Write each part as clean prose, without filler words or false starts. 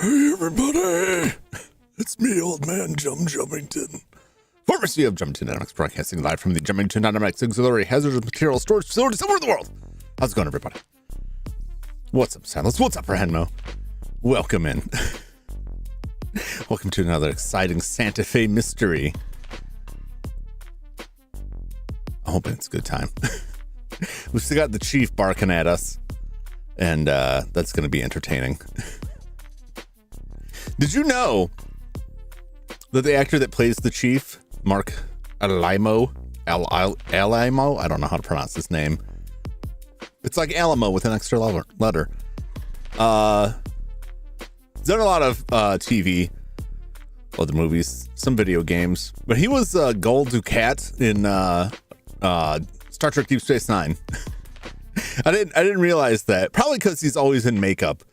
Hey everybody, it's me, old man Jum Jumington, former CEO of Jumington Dynamics, broadcasting live from the Jumington Dynamics Auxiliary Hazardous Material Storage Facility somewhere in the world. How's it going, everybody? What's up, Silas? What's up, Renmo? Welcome in. Welcome to another exciting Santa Fe mystery. I'm hoping it's a good time. We've still got the chief barking at us, and that's going to be entertaining. Did you know that the actor that plays the chief, Mark Alimo, I don't know how to pronounce his name. It's like Alamo with an extra letter. He's done a lot of TV, other movies, some video games, but he was Gold Ducat in Star Trek Deep Space Nine. I didn't realize that. Probably because he's always in makeup.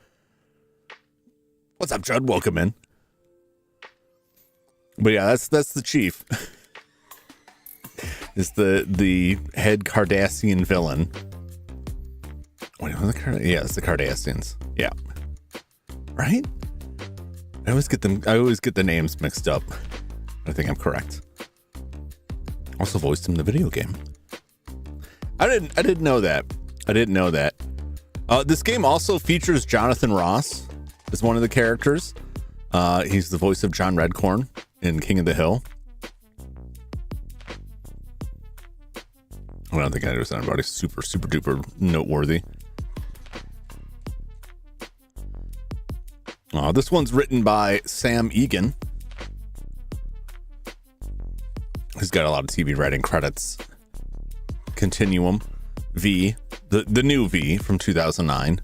What's up, Judd? Welcome in. But yeah, that's the chief. Is the head Cardassian villain. Wait, yeah, it's the Cardassians. Yeah. Right? I always get the names mixed up. I think I'm correct. Also voiced him in the video game. I didn't know that. I didn't know that. This game also features Jonathan Ross as one of the characters. He's the voice of John Redcorn in King of the Hill. I don't think I understand anybody super duper noteworthy. This one's written by Sam Egan. He's got a lot of TV writing credits. Continuum V, the new V from 2009,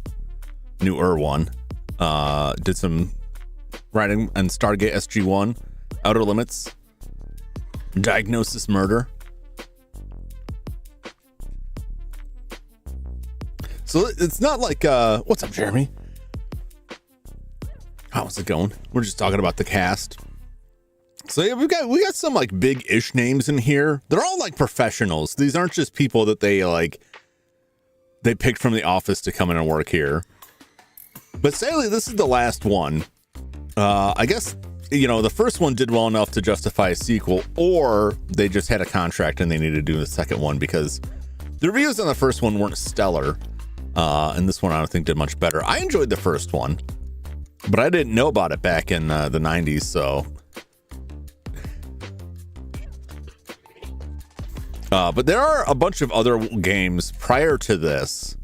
newer one. Did some writing on Stargate SG-1, Outer Limits, Diagnosis Murder. So it's not like, what's up, Jeremy? How's it going? We're just talking about the cast. So yeah, we got some like big-ish names in here. They're all like professionals. These aren't just people that they picked from the office to come in and work here. But sadly, this is the last one. I guess, the first one did well enough to justify a sequel, or they just had a contract and they needed to do the second one because the reviews on the first one weren't stellar. And this one I don't think did much better. I enjoyed the first one, but I didn't know about it back in the 90s, so... but there are a bunch of other games prior to this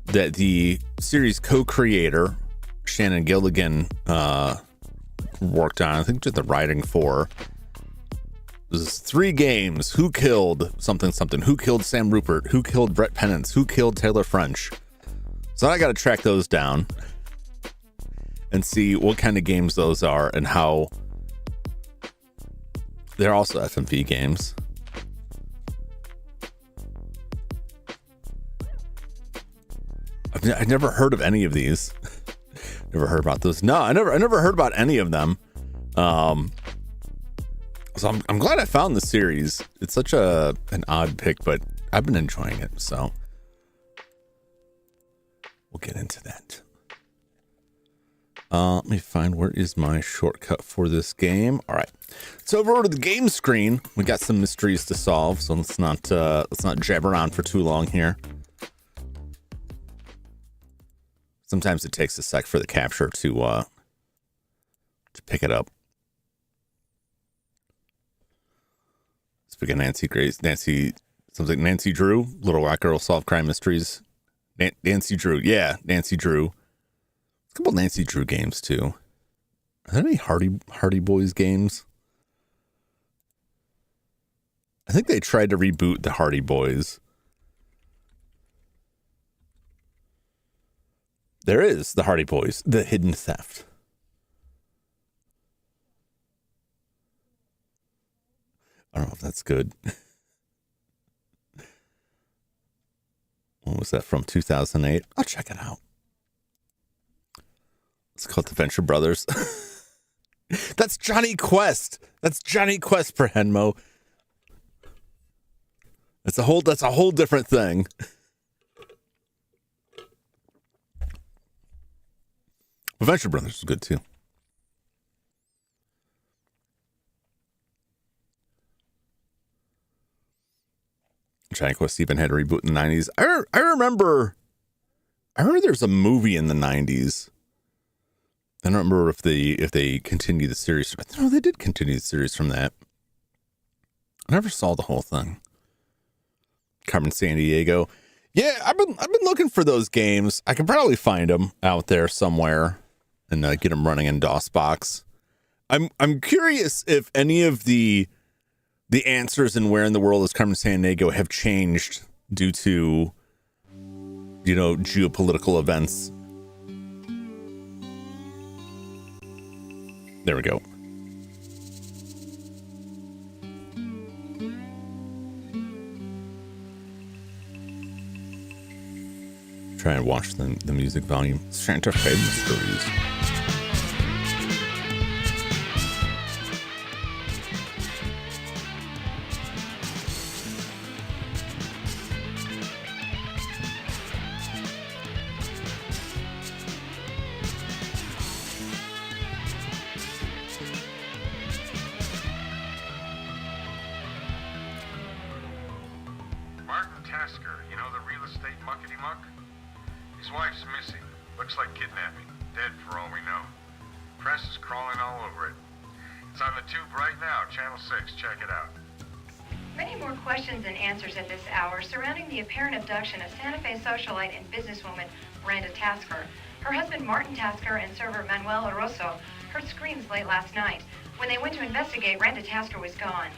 that the series co-creator, Shannon Gilligan, worked on. I think did the writing for. There's 3 games. Who killed something? Who killed Sam Rupert? Who killed Brett Penance? Who killed Taylor French? So I got to track those down and see what kind of games those are and how. They're also FMV games. I've never heard of any of these. Never heard about those. No, I never heard about any of them. So I'm glad I found the series. It's such an odd pick, but I've been enjoying it. So we'll get into that. Let me find where is my shortcut for this game. All right, so over to the game screen, we got some mysteries to solve. So let's not jabber on for too long here. Sometimes it takes a sec for the capture to pick it up. Speaking of Nancy Grace, Nancy Drew, Little Rock Girl Solve Crime Mysteries. Nancy Drew, yeah, Nancy Drew. A couple Nancy Drew games too. Are there any Hardy Boys games? I think they tried to reboot the Hardy Boys. There is the Hardy Boys, The Hidden Theft. I don't know if that's good. When was that from? 2008? I'll check it out. It's called The Venture Brothers. That's Johnny Quest. That's Johnny Quest for Henmo. That's a whole different thing. Venture Brothers is good too. Johnny Quest even had a reboot in the 90s. I remember there's a movie in the 90s. I don't remember if they continued the series. No, they did continue the series from that. I never saw the whole thing. Carmen Sandiego. Yeah, I've been looking for those games. I can probably find them out there somewhere and get them running in DOSBox. I'm curious if any of the answers and where in the world is Carmen Sandiego have changed due to geopolitical events. There we go. try and watch the music volume. Santa Fe Mysteries. His wife's missing. Looks like kidnapping. Dead for all we know. Press is crawling all over it. It's on the tube right now, Channel 6. Check it out. Many more questions and answers at this hour surrounding the apparent abduction of Santa Fe socialite and businesswoman Miranda Tasker. Her husband Martin Tasker and server Manuel Oroso heard screams late last night. When they went to investigate, Miranda Tasker was gone.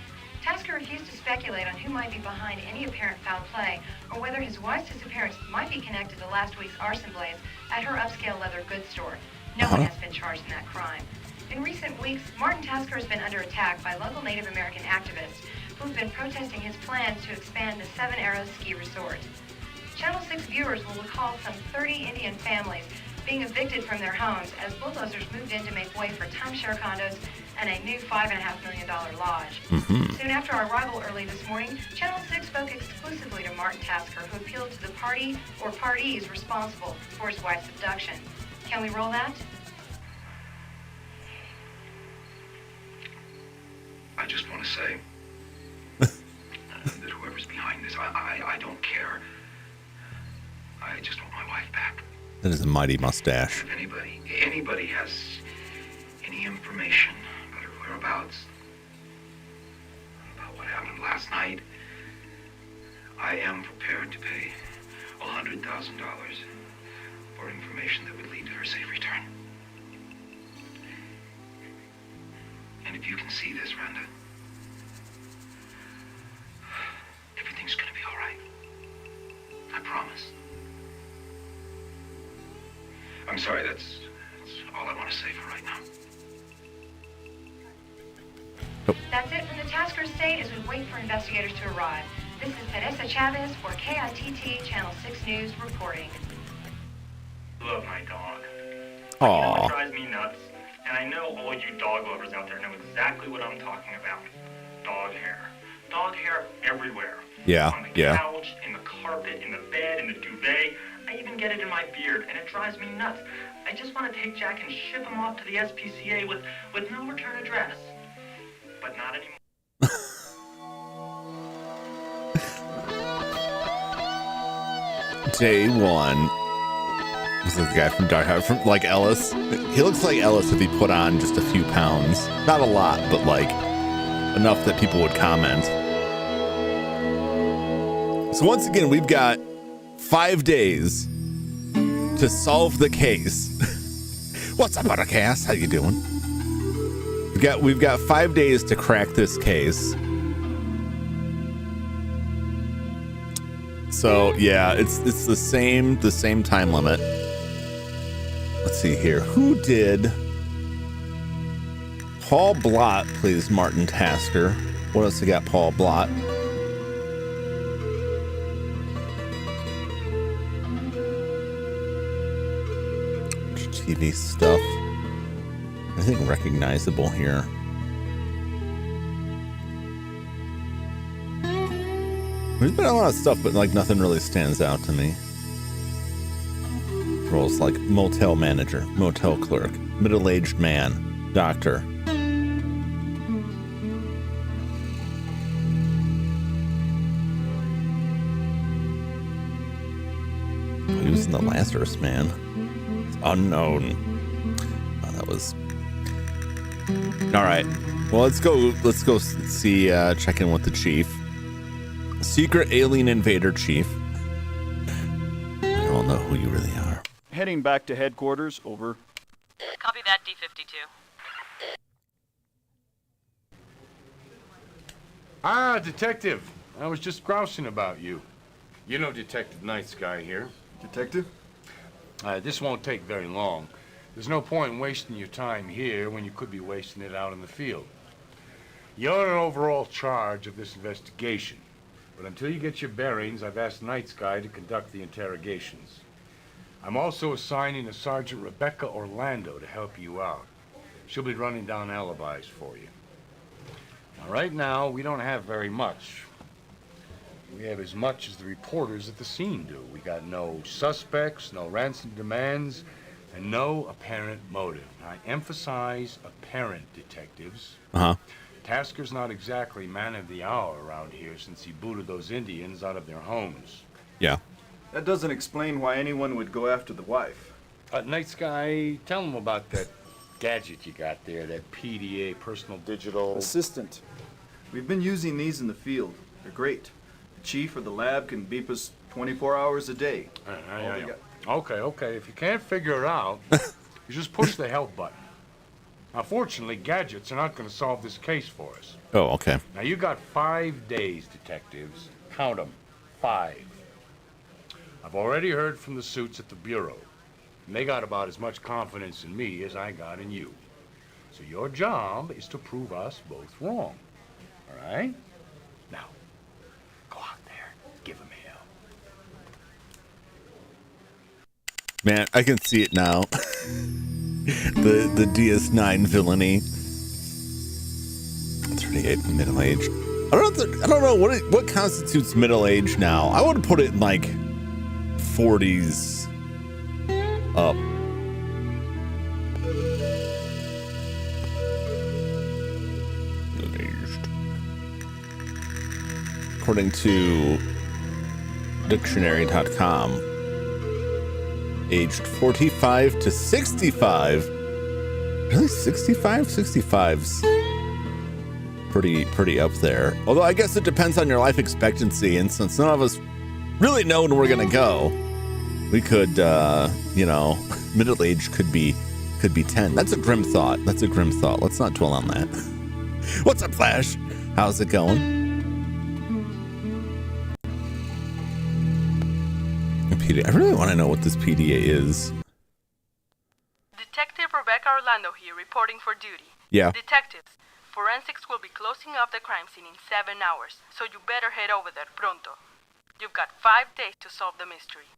Tasker refused to speculate on who might be behind any apparent foul play or whether his wife's disappearance might be connected to last week's arson blaze at her upscale leather goods store. No one has been charged in that crime. In recent weeks, Martin Tasker has been under attack by local Native American activists who've been protesting his plans to expand the Seven Arrows ski resort. Channel 6 viewers will recall some 30 Indian families being evicted from their homes as bulldozers moved in to make way for timeshare condos and a new $5.5 million lodge. Soon after our arrival early this morning, Channel 6 spoke exclusively to Martin Tasker, who appealed to the party or parties responsible for his wife's abduction. Can we roll that? I just want to say that whoever's behind this, I don't care. I just want my wife back. That is a mighty mustache. If anybody has any information about her whereabouts, about what happened last night, I am prepared to pay $100,000 for information that would lead to her safe return. And if you can see this, Rhonda, everything's gonna be all right. I promise. I'm sorry, that's all I want to say for right now. That's it from the Tasker estate as we wait for investigators to arrive. This is Teresa Chavez for KITT Channel 6 News reporting. Love my dog. Aww. You know what drives me nuts? And I know all you dog lovers out there know exactly what I'm talking about. Dog hair. Dog hair everywhere. Yeah, On the couch, in the carpet, in the bed, in the duvet. I even get it in my beard, and it drives me nuts. I just want to take Jack and ship him off to the SPCA with no return address. But not anymore. Day one. This is the guy from Die Hard, from like Ellis. He looks like Ellis if he put on just a few pounds. Not a lot, but like enough that people would comment. So once again, we've got 5 days to solve the case. What's up, Buttercast? How you doing? We've got 5 days to crack this case. So yeah, it's the same time limit. Let's see here. Who did? Paul Blott plays Martin Tasker. What else we got? Paul Blott. TV stuff. Anything recognizable here? There's been a lot of stuff, but like nothing really stands out to me. Roles like motel manager, motel clerk, middle-aged man, doctor. He was in the Lazarus Man. It's unknown. Oh, that was. All right. Well, let's go see. Check in with the chief. Secret alien invader chief. I don't know who you really are. Heading back to headquarters, over. Copy that, D-52. Ah, Detective. I was just grousing about you. You know Detective Night Sky here. Detective? This won't take very long. There's no point in wasting your time here when you could be wasting it out in the field. You're in overall charge of this investigation. But until you get your bearings, I've asked Night Sky to conduct the interrogations. I'm also assigning a Sergeant Rebecca Orlando to help you out. She'll be running down alibis for you. Now, right now, we don't have very much. We have as much as the reporters at the scene do. We got no suspects, no ransom demands, and no apparent motive. I emphasize apparent, detectives. Uh-huh. Tasker's not exactly man of the hour around here since he booted those Indians out of their homes. Yeah. That doesn't explain why anyone would go after the wife. Night Sky, tell him about that gadget you got there, that PDA, personal digital... Assistant. We've been using these in the field. They're great. The chief or the lab can beep us 24 hours a day. Okay. If you can't figure it out, you just push the help button. Now, fortunately, gadgets are not going to solve this case for us. Oh, okay. Now, you got 5 days, detectives. Count them. 5. I've already heard from the suits at the Bureau, and they got about as much confidence in me as I got in you. So your job is to prove us both wrong. All right? Now, go out there. Give them hell. Man, I can see it now. the DS9 villainy. 38 middle age. I don't know what constitutes middle age now. I would put it in like 40s up. According to dictionary.com, aged 45 to 65. Really? 65? 65's pretty up there. Although I guess it depends on your life expectancy, and since none of us really know when we're gonna go, we could middle age could be 10. That's a grim thought. Let's not dwell on that. What's up, Flash? How's it going? PDA. I really want to know what this PDA is. Detective Rebecca Orlando here, reporting for duty. Yeah. Detectives, forensics will be closing up the crime scene in 7 hours, so you better head over there pronto. You've got 5 days to solve the mystery.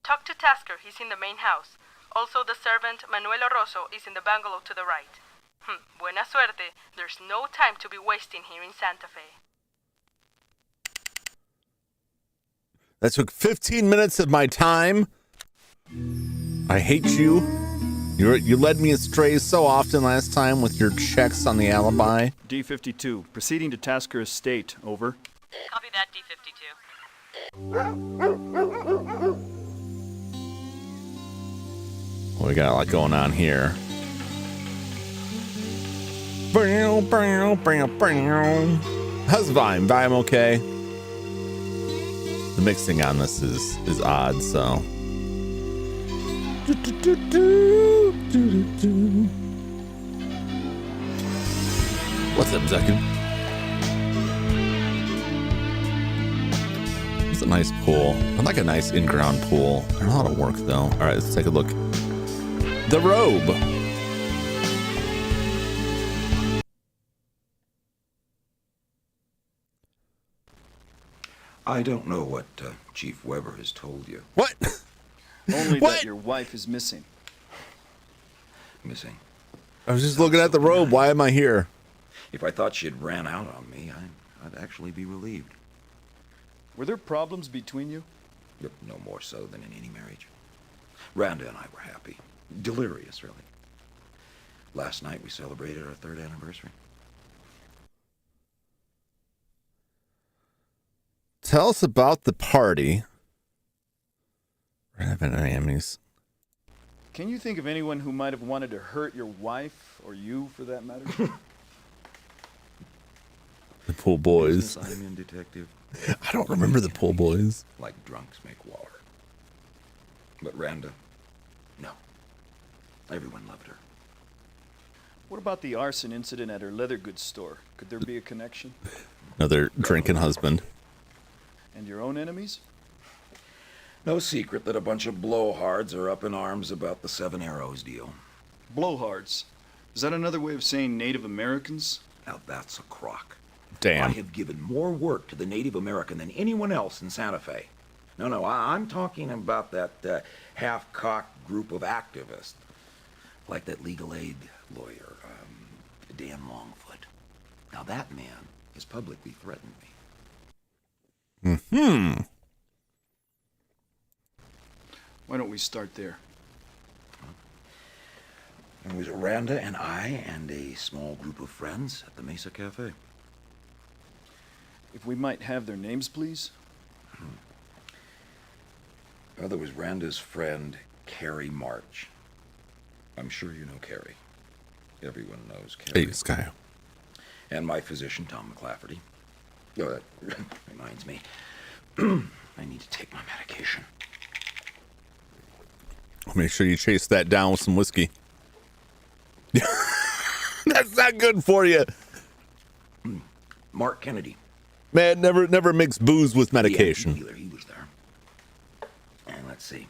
Talk to Tasker, he's in the main house. Also, the servant Manuel Oroso is in the bungalow to the right. Buena suerte, there's no time to be wasting here in Santa Fe. That took 15 minutes of my time. I hate you. You led me astray so often last time with your checks on the alibi. D52, proceeding to Tasker Estate, over. Copy that, D52. Well, we got a lot going on here. How's Vime? Vime okay? The mixing on this is odd, so. What's up, Zuckin? It's a nice pool. I like a nice in-ground pool. A lot of work, though. All right, let's take a look. The robe. I don't know what Chief Weber has told you. What? Only What? that your wife is missing. Missing. I was just looking at the robe. Why am I here? If I thought she'd ran out on me, I'd actually be relieved. Were there problems between you? No more so than in any marriage. Randa and I were happy. Delirious, really. Last night we celebrated our 3rd anniversary. Tell us about the party. We're having enemies. Can you think of anyone who might have wanted to hurt your wife, or you for that matter? The pool boys. Business I'm in, detective. I don't remember the pool boys. Like drunks make water. But Randa, no. Everyone loved her. What about the arson incident at her leather goods store? Could there be a connection? Another drinking husband. And your own enemies? No secret that a bunch of blowhards are up in arms about the 7 Arrows deal. Blowhards. Is that another way of saying Native Americans? Now that's a crock. Damn. I have given more work to the Native American than anyone else in Santa Fe. No, I'm talking about that half-cocked group of activists. Like that legal aid lawyer, Dan Longfoot. Now that man has publicly threatened me. Hmm. Why don't we start there? It was Randa and I and a small group of friends at the Mesa Cafe. If we might have their names, please. Well, there was Randa's friend, Carrie March. I'm sure you know Carrie. Everyone knows Carrie. Hey, this guy. And my physician, Tom McClafferty. Oh, that reminds me. I need to take my medication. Make sure you chase that down with some whiskey. That's not good for you. Mark Kennedy. Man, never mix booze with medication. He was there. And let's see.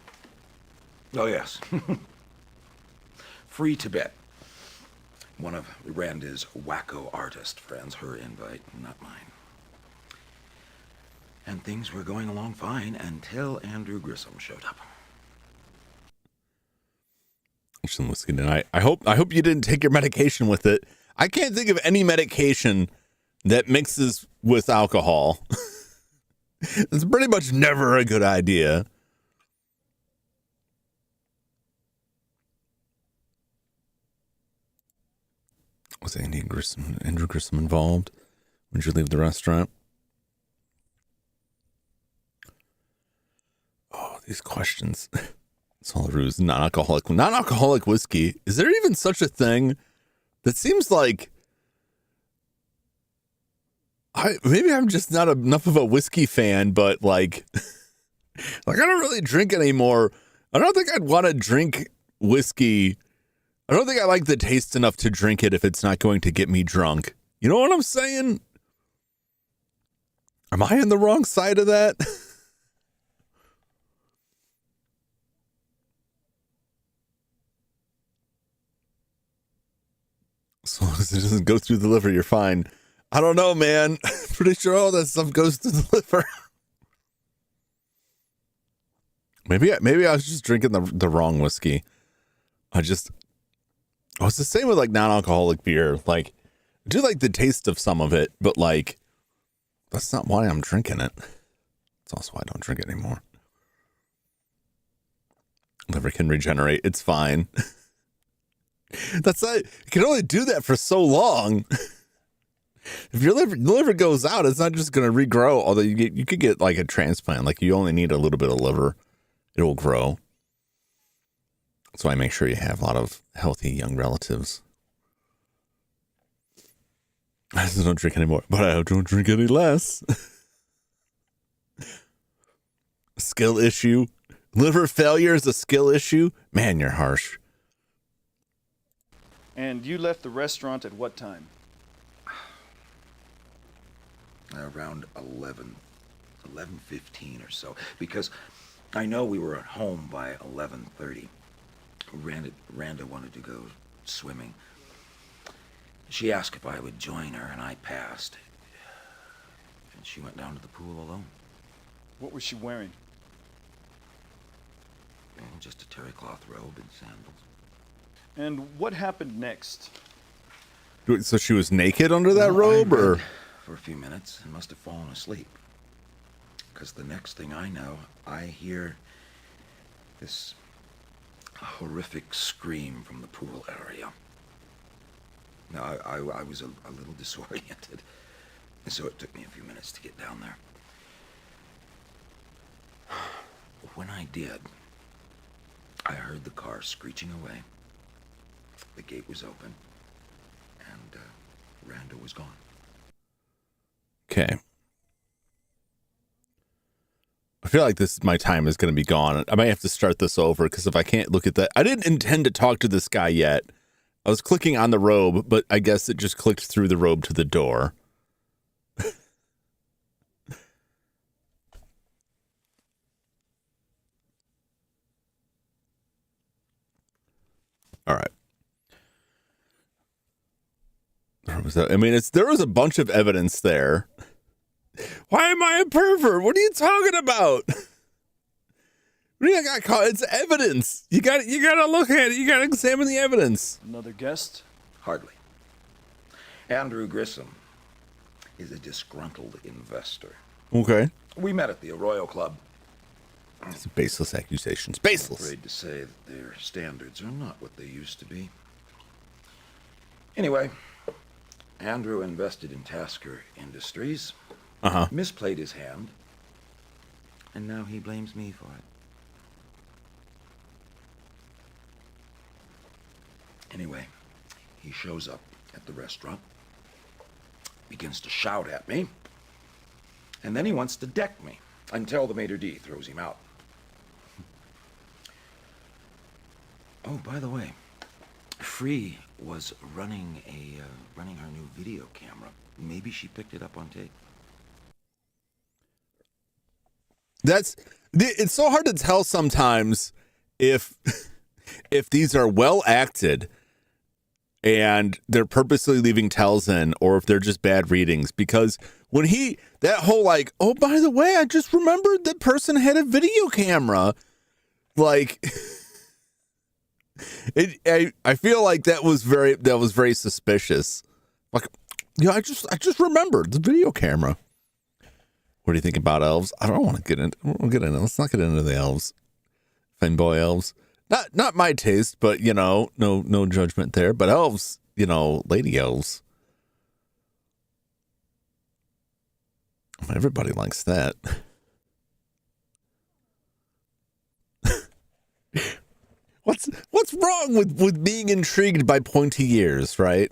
Oh, yes. Free Tibet. One of Randa's wacko artist friends, her invite, not mine. And things were going along fine until Andrew Grissom showed up. Some whiskey tonight. I hope you didn't take your medication with it. I can't think of any medication that mixes with alcohol. It's pretty much never a good idea. Was Andrew Grissom involved? When did you leave the restaurant? Oh, these questions. It's all a ruse. Non-alcoholic whiskey. Is there even such a thing? That seems like maybe I'm just not enough of a whiskey fan, but like I don't really drink anymore. I don't think I'd want to drink whiskey. I don't think I like the taste enough to drink it if it's not going to get me drunk. You know what I'm saying? Am I on the wrong side of that? As long as it doesn't go through the liver, you're fine. I don't know, man. Pretty sure all that stuff goes through the liver. Maybe I was just drinking the wrong whiskey. It's the same with like non-alcoholic beer. Like, I do like the taste of some of it, but like, that's not why I'm drinking it. It's also why I don't drink it anymore. Liver can regenerate. It's fine. That's not, you can only do that for so long. If your liver goes out, it's not just going to regrow. Although you could get like a transplant. Like you only need a little bit of liver. It will grow. That's why I make sure you have a lot of healthy young relatives. I just don't drink anymore, but I don't drink any less. Skill issue. Liver failure is a skill issue. Man, you're harsh. And you left the restaurant at what time? Around 11:15 or so, because I know we were at home by 11:30. Randa wanted to go swimming. She asked if I would join her, and I passed. And she went down to the pool alone. What was she wearing? Well, just a terry cloth robe and sandals. And what happened next? So she was naked under that robe, or? For a few minutes and must have fallen asleep. Because the next thing I know, I hear this horrific scream from the pool area. Now, I was a little disoriented, and so it took me a few minutes to get down there. When I did, I heard the car screeching away. The gate was open, and Randa was gone. Okay. I feel like my time is going to be gone. I might have to start this over because if I can't look at that, I didn't intend to talk to this guy yet. I was clicking on the robe, but I guess it just clicked through the robe to the door. All right. There was a bunch of evidence there. Why am I a pervert? What are you talking about? You got caught. It's evidence. You got to look at it. You got to examine the evidence. Another guest? Hardly. Andrew Grissom is a disgruntled investor. Okay. We met at the Arroyo Club. It's baseless accusations. Baseless. I'm afraid to say that their standards are not what they used to be. Anyway, Andrew invested in Tasker Industries, misplayed his hand, and now he blames me for it. Anyway, he shows up at the restaurant, begins to shout at me, and then he wants to deck me until the maitre d' throws him out. Oh, by the way, Free was running our new video camera. Maybe she picked it up on tape. It's so hard to tell sometimes if these are well acted and they're purposely leaving tells in, or if they're just bad readings. Because when that whole like, oh, by the way, I just remembered that person had a video camera. Like, I feel like that was very suspicious. Like, I just remembered the video camera. What do you think about elves? I don't want to get into. Let's not get into the elves. Fanboy elves. Not my taste, but no judgment there. But elves, lady elves. Everybody likes that. What's wrong with being intrigued by pointy ears, right?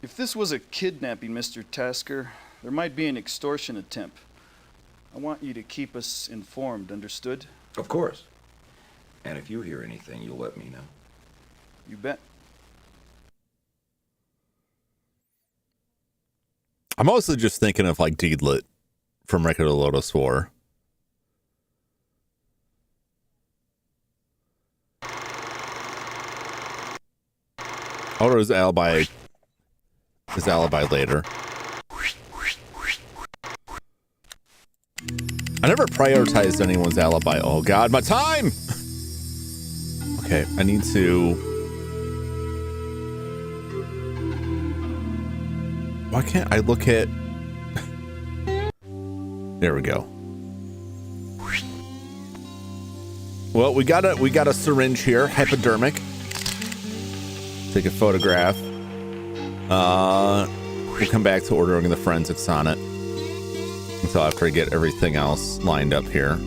If this was a kidnapping, Mr. Tasker, there might be an extortion attempt. I want you to keep us informed, understood? Of course. And if you hear anything, you'll let me know. You bet. I'm mostly just thinking of like Deedlit from Record of the Lotus War. Or his alibi later. I never prioritized anyone's alibi. Oh God, my time! Okay, I need to... Why can't I look at... There we go. Well, we got a syringe here, hypodermic. Take a photograph. We'll come back to ordering the forensics on it until after I get everything else lined up here.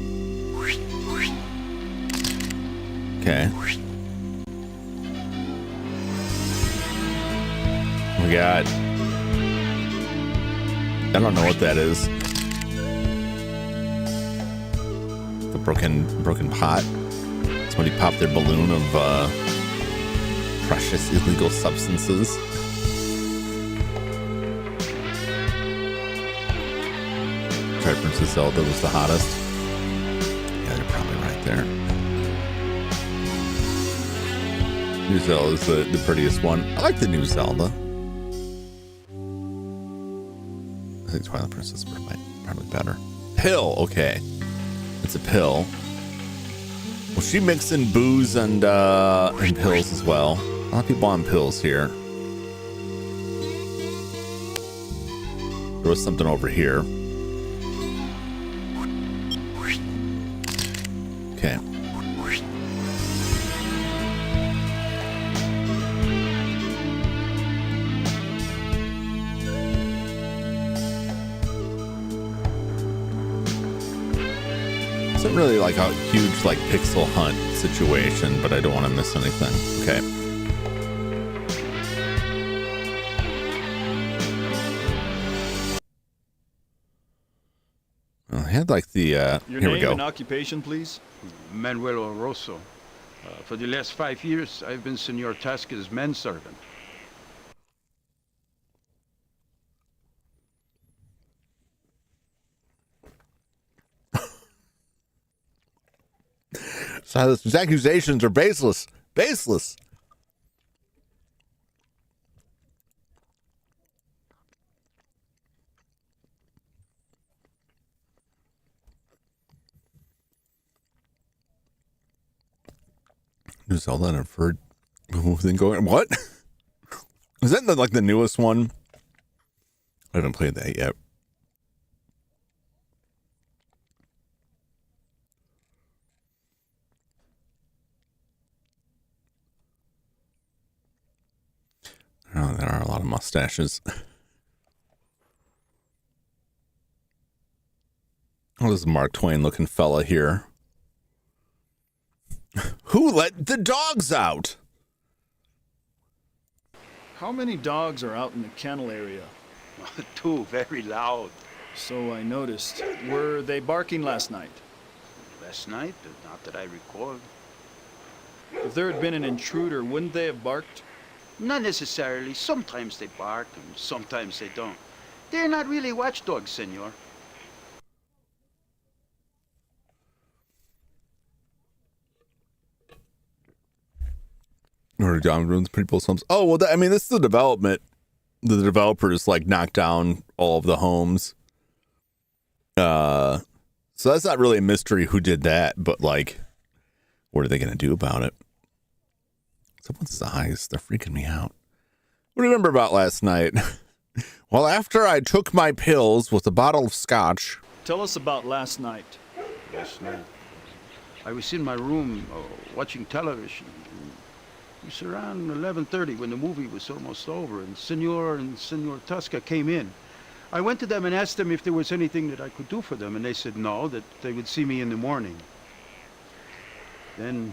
Okay. We got... I don't know what that is. The broken pot. Somebody popped their balloon of precious illegal substances. Tried Princess Zelda was the hottest. Yeah, they're probably right there. New Zelda is the prettiest one. I like the new Zelda. I think Twilight Princess is probably better. Pill, okay. It's a pill. Well, she mixed in booze and pills as well. A lot of people on pills here. There was something over here. Okay. It's really like a huge like pixel hunt situation, but I don't want to miss anything. Okay. Well, I had like the Your here name we go. and occupation, please. Manuel Oroso. For the last 5 years, I've been Senor Tasker's manservant. So these accusations are baseless. Baseless. There's all that inferred thing going. What? Is that like the newest one? I haven't played that yet. Oh, there are a lot of mustaches. Oh, this is Mark Twain looking fella here. Who let the dogs out? How many dogs are out in the kennel area? 2, very loud. So I noticed. Were they barking last night? Last night? Not that I recall. If there had been an intruder, wouldn't they have barked? Not necessarily. Sometimes they bark and sometimes they don't. They're not really watchdogs, senor. Or down people's homes. Oh, well, I mean, this is the development. The developers like knocked down all of the homes. So that's not really a mystery who did that, but like, what are they going to do about it? Someone's eyes, they're freaking me out. What do you remember about last night? Well, after I took my pills with a bottle of scotch. Tell us about last night. Last night? I was in my room watching television. It was around 11:30 when the movie was almost over, and Senor Tosca came in. I went to them and asked them if there was anything that I could do for them, and they said no, that they would see me in the morning. Then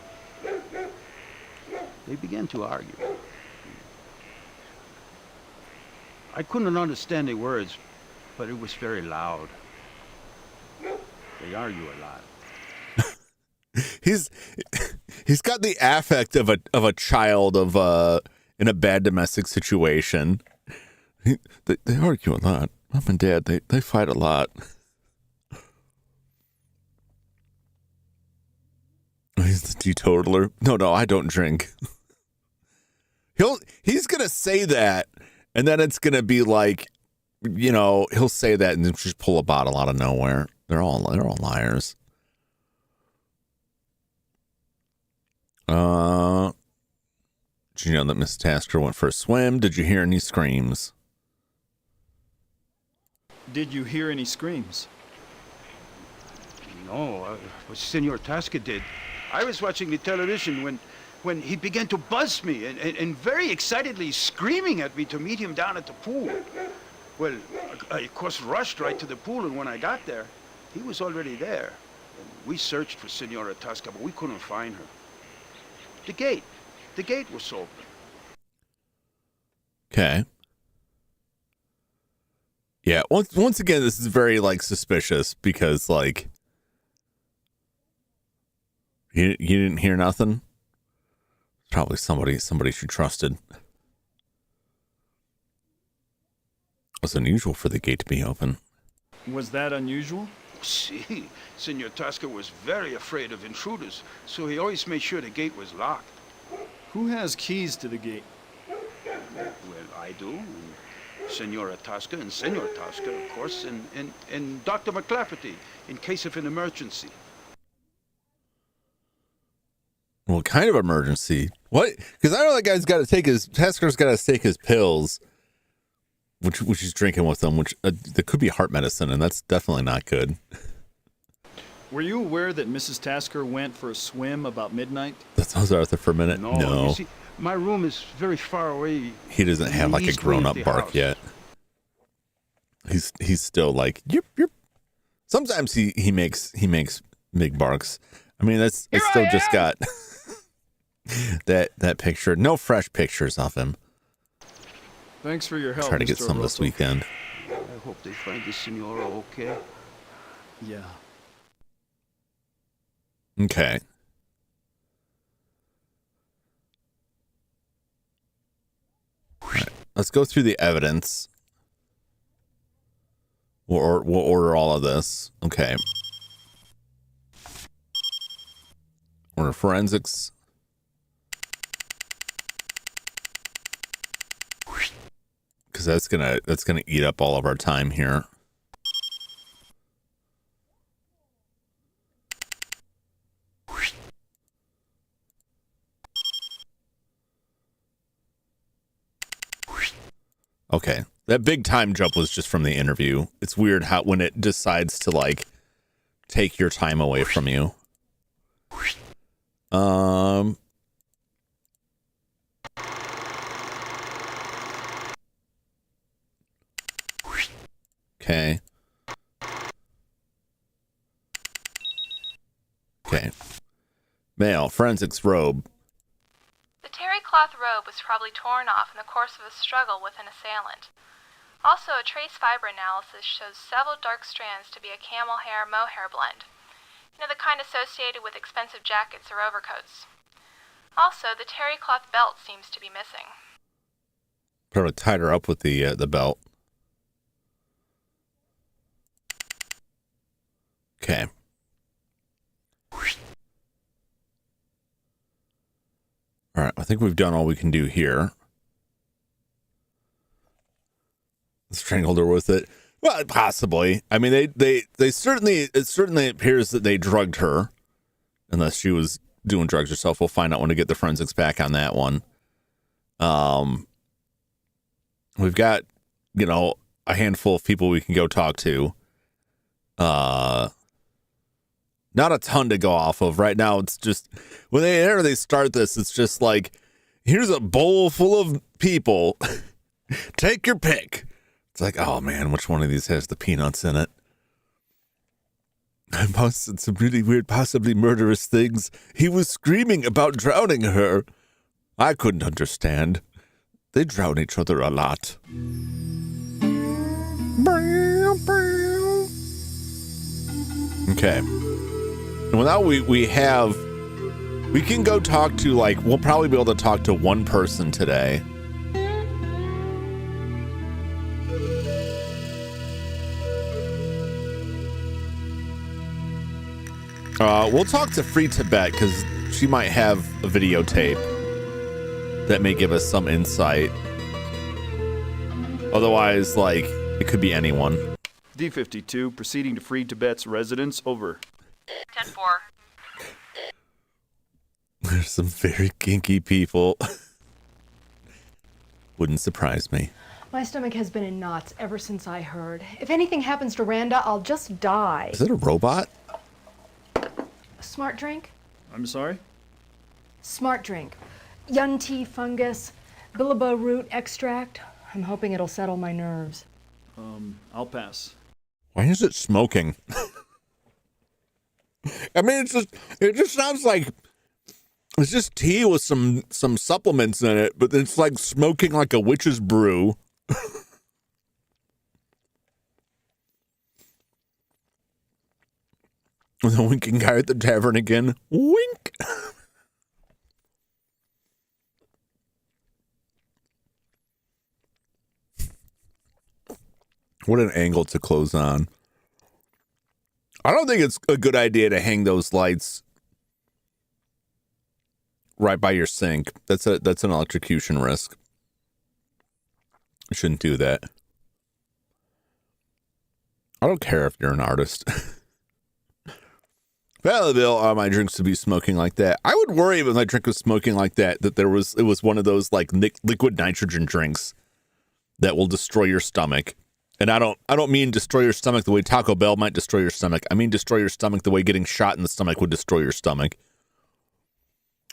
they began to argue. I couldn't understand the words, but it was very loud. They argue a lot. He's got the affect of a child in a bad domestic situation. They argue a lot. Mom and Dad, they fight a lot. He's the teetotaler. No, I don't drink. He's gonna say that, and then it's gonna be like, you know, he'll say that and then just pull a bottle out of nowhere. They're all liars. Did you know that Miss Tasker went for a swim? Did you hear any screams? Did you hear any screams? No, what Senor Tasker did. I was watching the television when he began to buzz me and very excitedly screaming at me to meet him down at the pool. Well, I of course rushed right to the pool, and when I got there, he was already there. And we searched for Senora Tosca, but we couldn't find her. The gate was open. Okay. Yeah, once again, this is very like suspicious because like you didn't hear nothing. Probably somebody she trusted. It was unusual for the gate to be open. Was that unusual? See, Senor Tosca was very afraid of intruders, so he always made sure the gate was locked. Who has keys to the gate? Well, I do. And Senora Tosca and Senor Tosca, of course, and Dr. McClafferty, in case of an emergency. What kind of emergency? What? Because I know that guy's got to take Tasker's got to take his pills, which he's drinking with them, which that could be heart medicine, and that's definitely not good. Were you aware that Mrs. Tasker went for a swim about midnight? That sounds Arthur for a minute. No. You see, my room is very far away. He doesn't have like a grown-up bark yet. He's still like yip. Sometimes he makes big barks. I mean, it's still just got that picture. No fresh pictures of him. Thanks for your help. Try to get Mr. some this weekend. I hope they find the Senora okay. Yeah. Okay. All right. Let's go through the evidence. We'll order all of this. Okay. Order forensics. Because that's gonna eat up all of our time here. Okay. That big time jump was just from the interview. It's weird how when it decides to like take your time away from you. Okay. Okay. Male, forensics robe. The terry cloth robe was probably torn off in the course of a struggle with an assailant. Also, a trace fiber analysis shows several dark strands to be a camel hair mohair blend. You know, the kind associated with expensive jackets or overcoats. Also, the terry cloth belt seems to be missing. Probably tied her up with the belt. Okay. All right, I think we've done all we can do here. Strangled her with it. Well, possibly. I mean, they certainly, it certainly appears that they drugged her, unless she was doing drugs herself. We'll find out when we get the forensics back on that one. We've got, you know, a handful of people we can go talk to. Not a ton to go off of right now. It's just whenever they start this, it's just like, here's a bowl full of people. Take your pick. It's like, oh man, which one of these has the peanuts in it? I posted some really weird, possibly murderous things. He was screaming about drowning her. I couldn't understand. They drown each other a lot. Okay. Well, now we can go talk to, like, we'll probably be able to talk to one person today. We'll talk to Free Tibet because she might have a videotape that may give us some insight. Otherwise, like, it could be anyone. D-52, proceeding to Free Tibet's residence, over. 10-4. There's some very kinky people. Wouldn't surprise me. My stomach has been in knots ever since I heard. If anything happens to Randa, I'll just die. Is it a robot? Smart drink? I'm sorry? Smart drink. Yun tea fungus, bilabo root extract. I'm hoping it'll settle my nerves. I'll pass. Why is it smoking? I mean, it just sounds like it's just tea with some supplements in it, but it's like smoking like a witch's brew. The winking guy at the tavern again. Wink. What an angle to close on. I don't think it's a good idea to hang those lights right by your sink. That's an electrocution risk. You shouldn't do that. I don't care if you're an artist. Well, Bill, my drinks to be smoking like that. I would worry if my drink was smoking like that it was one of those like liquid nitrogen drinks that will destroy your stomach. And I don't mean destroy your stomach the way Taco Bell might destroy your stomach. I mean destroy your stomach the way getting shot in the stomach would destroy your stomach.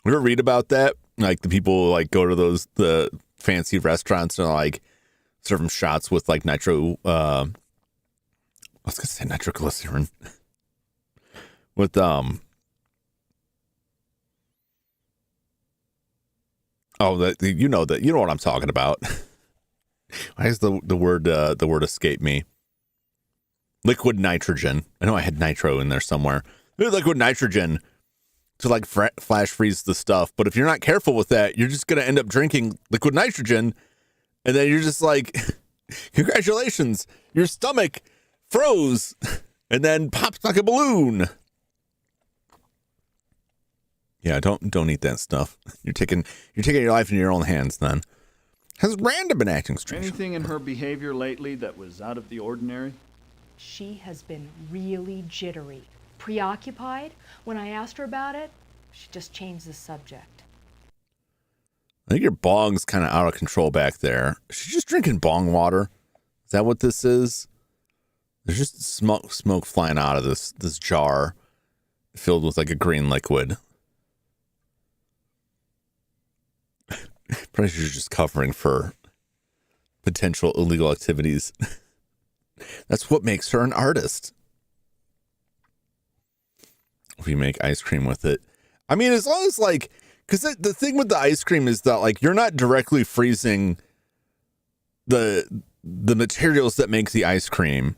You ever read about that? Like the people who, like, go to the fancy restaurants and like serve them shots with like nitro. I was gonna say nitroglycerin. With you know what I'm talking about. Why does the word escape me? Liquid nitrogen. I know I had nitro in there somewhere. Liquid nitrogen to like flash freeze the stuff. But if you're not careful with that, you're just gonna end up drinking liquid nitrogen, and then you're just like, congratulations, your stomach froze and then pops like a balloon. Yeah, don't eat that stuff. You're taking your life in your own hands then. Has Randa been acting strange? Anything in her behavior lately that was out of the ordinary? She has been really jittery, preoccupied. When I asked her about it, she just changed the subject. I think your bong's kind of out of control back there. She's just drinking bong water. Is that what this is? There's just smoke flying out of this jar filled with like a green liquid. Probably she's just covering for potential illegal activities. That's what makes her an artist. If you make ice cream with it. I mean, as long as like, because the thing with the ice cream is that like you're not directly freezing the materials that make the ice cream,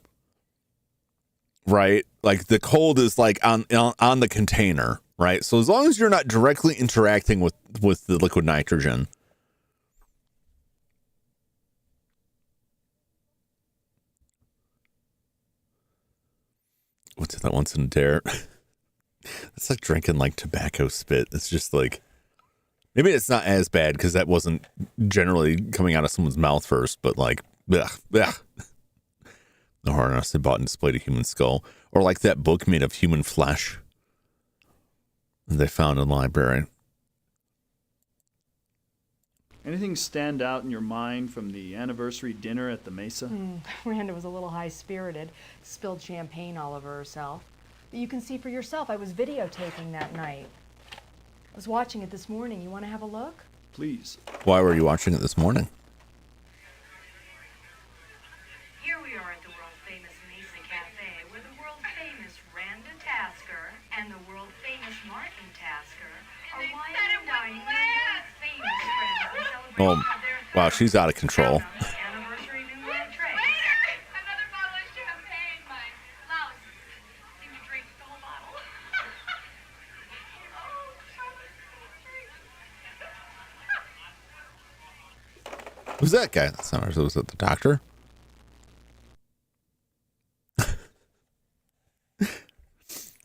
right? Like the cold is like on the container, right? So as long as you're not directly interacting with the liquid nitrogen. What's that once in a dare? It's like drinking like tobacco spit. It's just like, maybe it's not as bad because that wasn't generally coming out of someone's mouth first, but like, blech, blech. The harness they bought and displayed a human skull, or like that book made of human flesh that they found in the library. Anything stand out in your mind from the anniversary dinner at the Mesa? Miranda was a little high-spirited, spilled champagne all over herself. But you can see for yourself, I was videotaping that night. I was watching it this morning. You want to have a look? Please. Why were you watching it this morning? Here we are at the world-famous Mesa Cafe, where the world-famous Randa Tasker and the world-famous Martin Tasker are wine and dining their famous friends and celebrating their Wow, she's out of control. anniversary new entree. Another bottle of champagne, my louse. Seemed to drink the whole bottle. Who's that guy? That's not her. Was it the doctor?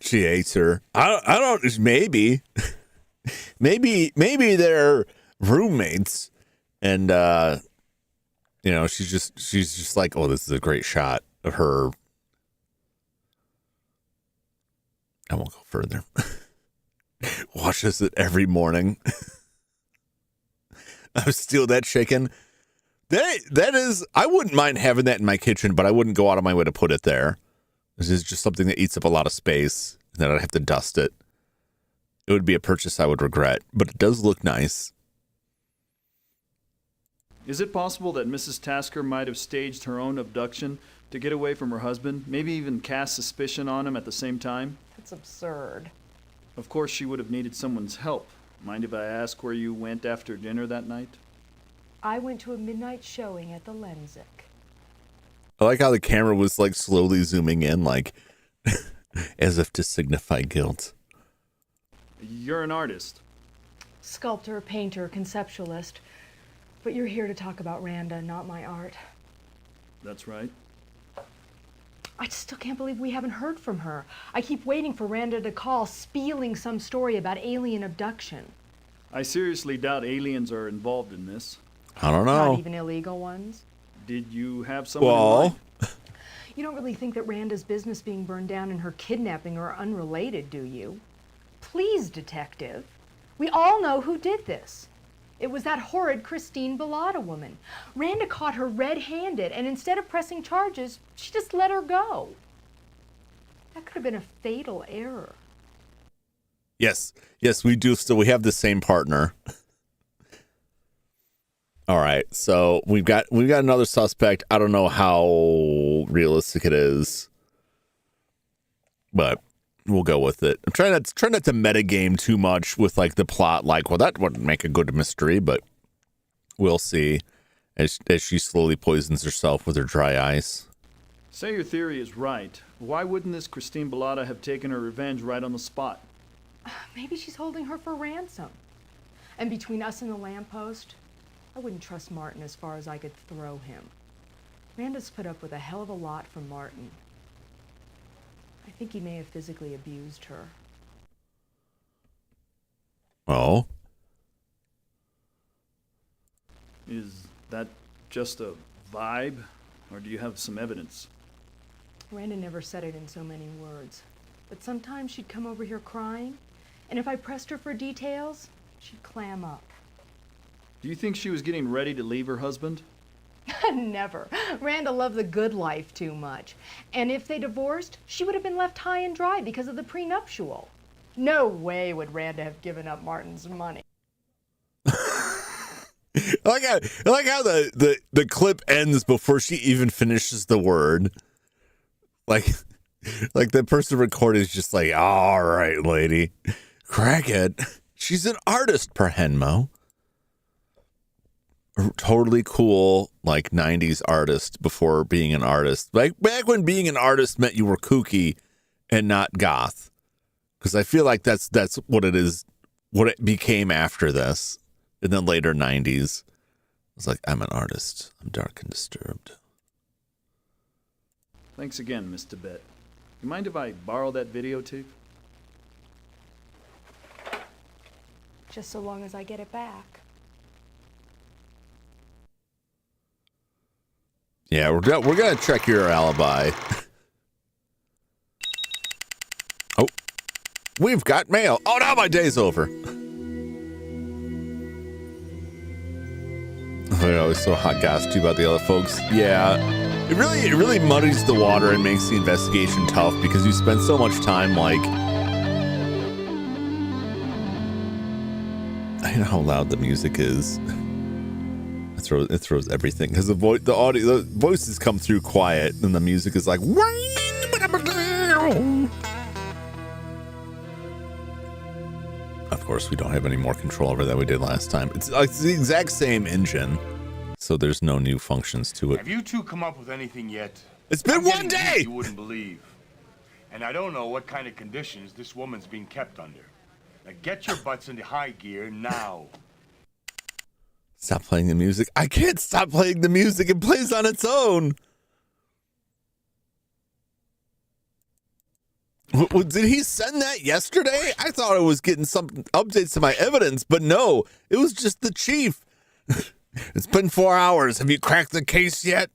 She hates her. I don't. Maybe they're roommates, and you know, she's just like, oh, this is a great shot of her. I won't go further. Watches it every morning. I would steal that chicken. That is, I wouldn't mind having that in my kitchen, but I wouldn't go out of my way to put it there. This is just something that eats up a lot of space, and then I'd have to dust it. It would be a purchase I would regret, but it does look nice. Is it possible that Mrs. Tasker might have staged her own abduction to get away from her husband, maybe even cast suspicion on him at the same time? That's absurd. Of course, she would have needed someone's help. Mind if I ask where you went after dinner that night? I went to a midnight showing at the Lensic. I like how the camera was like slowly zooming in, like as if to signify guilt. You're an artist. Sculptor, painter, conceptualist. But you're here to talk about Randa, not my art. That's right. I still can't believe we haven't heard from her. I keep waiting for Randa to call, spieling some story about alien abduction. I seriously doubt aliens are involved in this. I don't know. Not even illegal ones. Did you have someone in mind? You don't really think that Randa's business being burned down and her kidnapping are unrelated, do you? Please, detective. We all know who did this. It was that horrid Christine Bellata woman. Randa caught her red-handed, and instead of pressing charges, she just let her go. That could have been a fatal error. Yes, we do. Still, we have the same partner. All right, so we've got another suspect. I don't know how realistic it is, but we'll go with it. I'm trying not to metagame too much with like the plot. Like, well, that wouldn't make a good mystery, but we'll see as she slowly poisons herself with her dry ice. Say your theory is right. Why wouldn't this Christine Bellata have taken her revenge right on the spot? Maybe she's holding her for ransom. And between us and the lamppost, I wouldn't trust Martin as far as I could throw him. Randa's put up with a hell of a lot from Martin. I think he may have physically abused her. Oh? Is that just a vibe, or do you have some evidence? Randa never said it in so many words, but sometimes she'd come over here crying, and if I pressed her for details, she'd clam up. Do you think she was getting ready to leave her husband? Never. Randa loved the good life too much. And if they divorced, she would have been left high and dry because of the prenuptial. No way would Randa have given up Martin's money. I like how the clip ends before she even finishes the word. Like the person recording is just like, all right, lady, crack it. She's an artist, per Henmo. Totally cool, like 90s artist before being an artist. Like back when being an artist meant you were kooky and not goth. Because I feel like that's what it is, what it became after this. In the later 90s. It's like, I'm an artist. I'm dark and disturbed. Thanks again, Miss Tibet. You mind if I borrow that videotape? Just so long as I get it back. Yeah, we're gonna check your alibi. Oh, we've got mail. Oh, now my day's over. I always so hot gassy about the other folks. Yeah, it really muddies the water and makes the investigation tough because you spend so much time like. I know how loud the music is. It throws everything because the voices come through quiet and the music is like. Of course, we don't have any more control over that we did last time. It's the exact same engine, so there's no new functions to it. Have you two come up with anything yet? It's been one day! You wouldn't believe. And I don't know what kind of conditions this woman's being kept under. Now get your butts into high gear now. Stop playing the music. I can't stop playing the music. It plays on its own. Did he send that yesterday? I thought I was getting some updates to my evidence, but no, it was just the chief. It's been 4 hours. Have you cracked the case yet?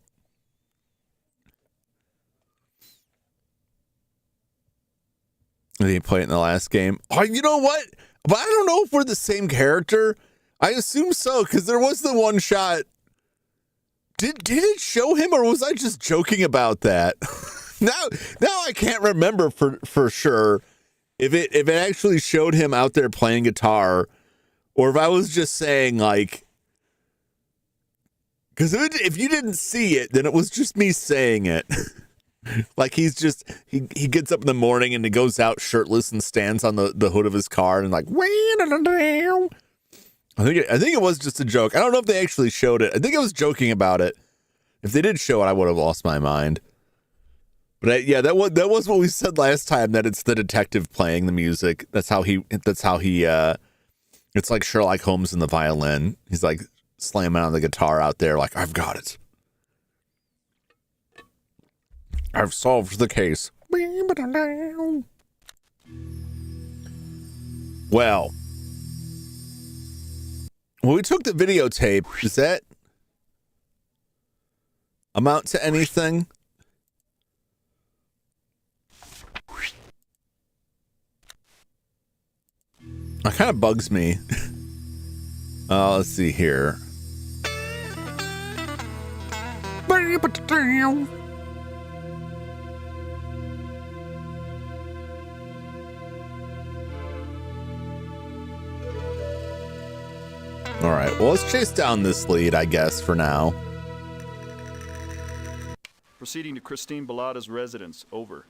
Did he play it in the last game? Oh, you know what? But I don't know if we're the same character. I assume so, because there was the one shot. Did it show him, or was I just joking about that? Now I can't remember for sure if it actually showed him out there playing guitar, or if I was just saying like, because if you didn't see it, then it was just me saying it. Like he gets up in the morning and he goes out shirtless and stands on the hood of his car and like, I think it was just a joke. I don't know if they actually showed it. I think I was joking about it. If they did show it, I would have lost my mind. But yeah, that was what we said last time, that it's the detective playing the music. That's how he it's like Sherlock Holmes and the violin. He's like slamming on the guitar out there like, I've got it. I've solved the case. Well, we took the videotape. Does that amount to anything? That kind of bugs me. Let's see here. All right, well, let's chase down this lead, I guess, for now. Proceeding to Christine Bellata's residence. Over.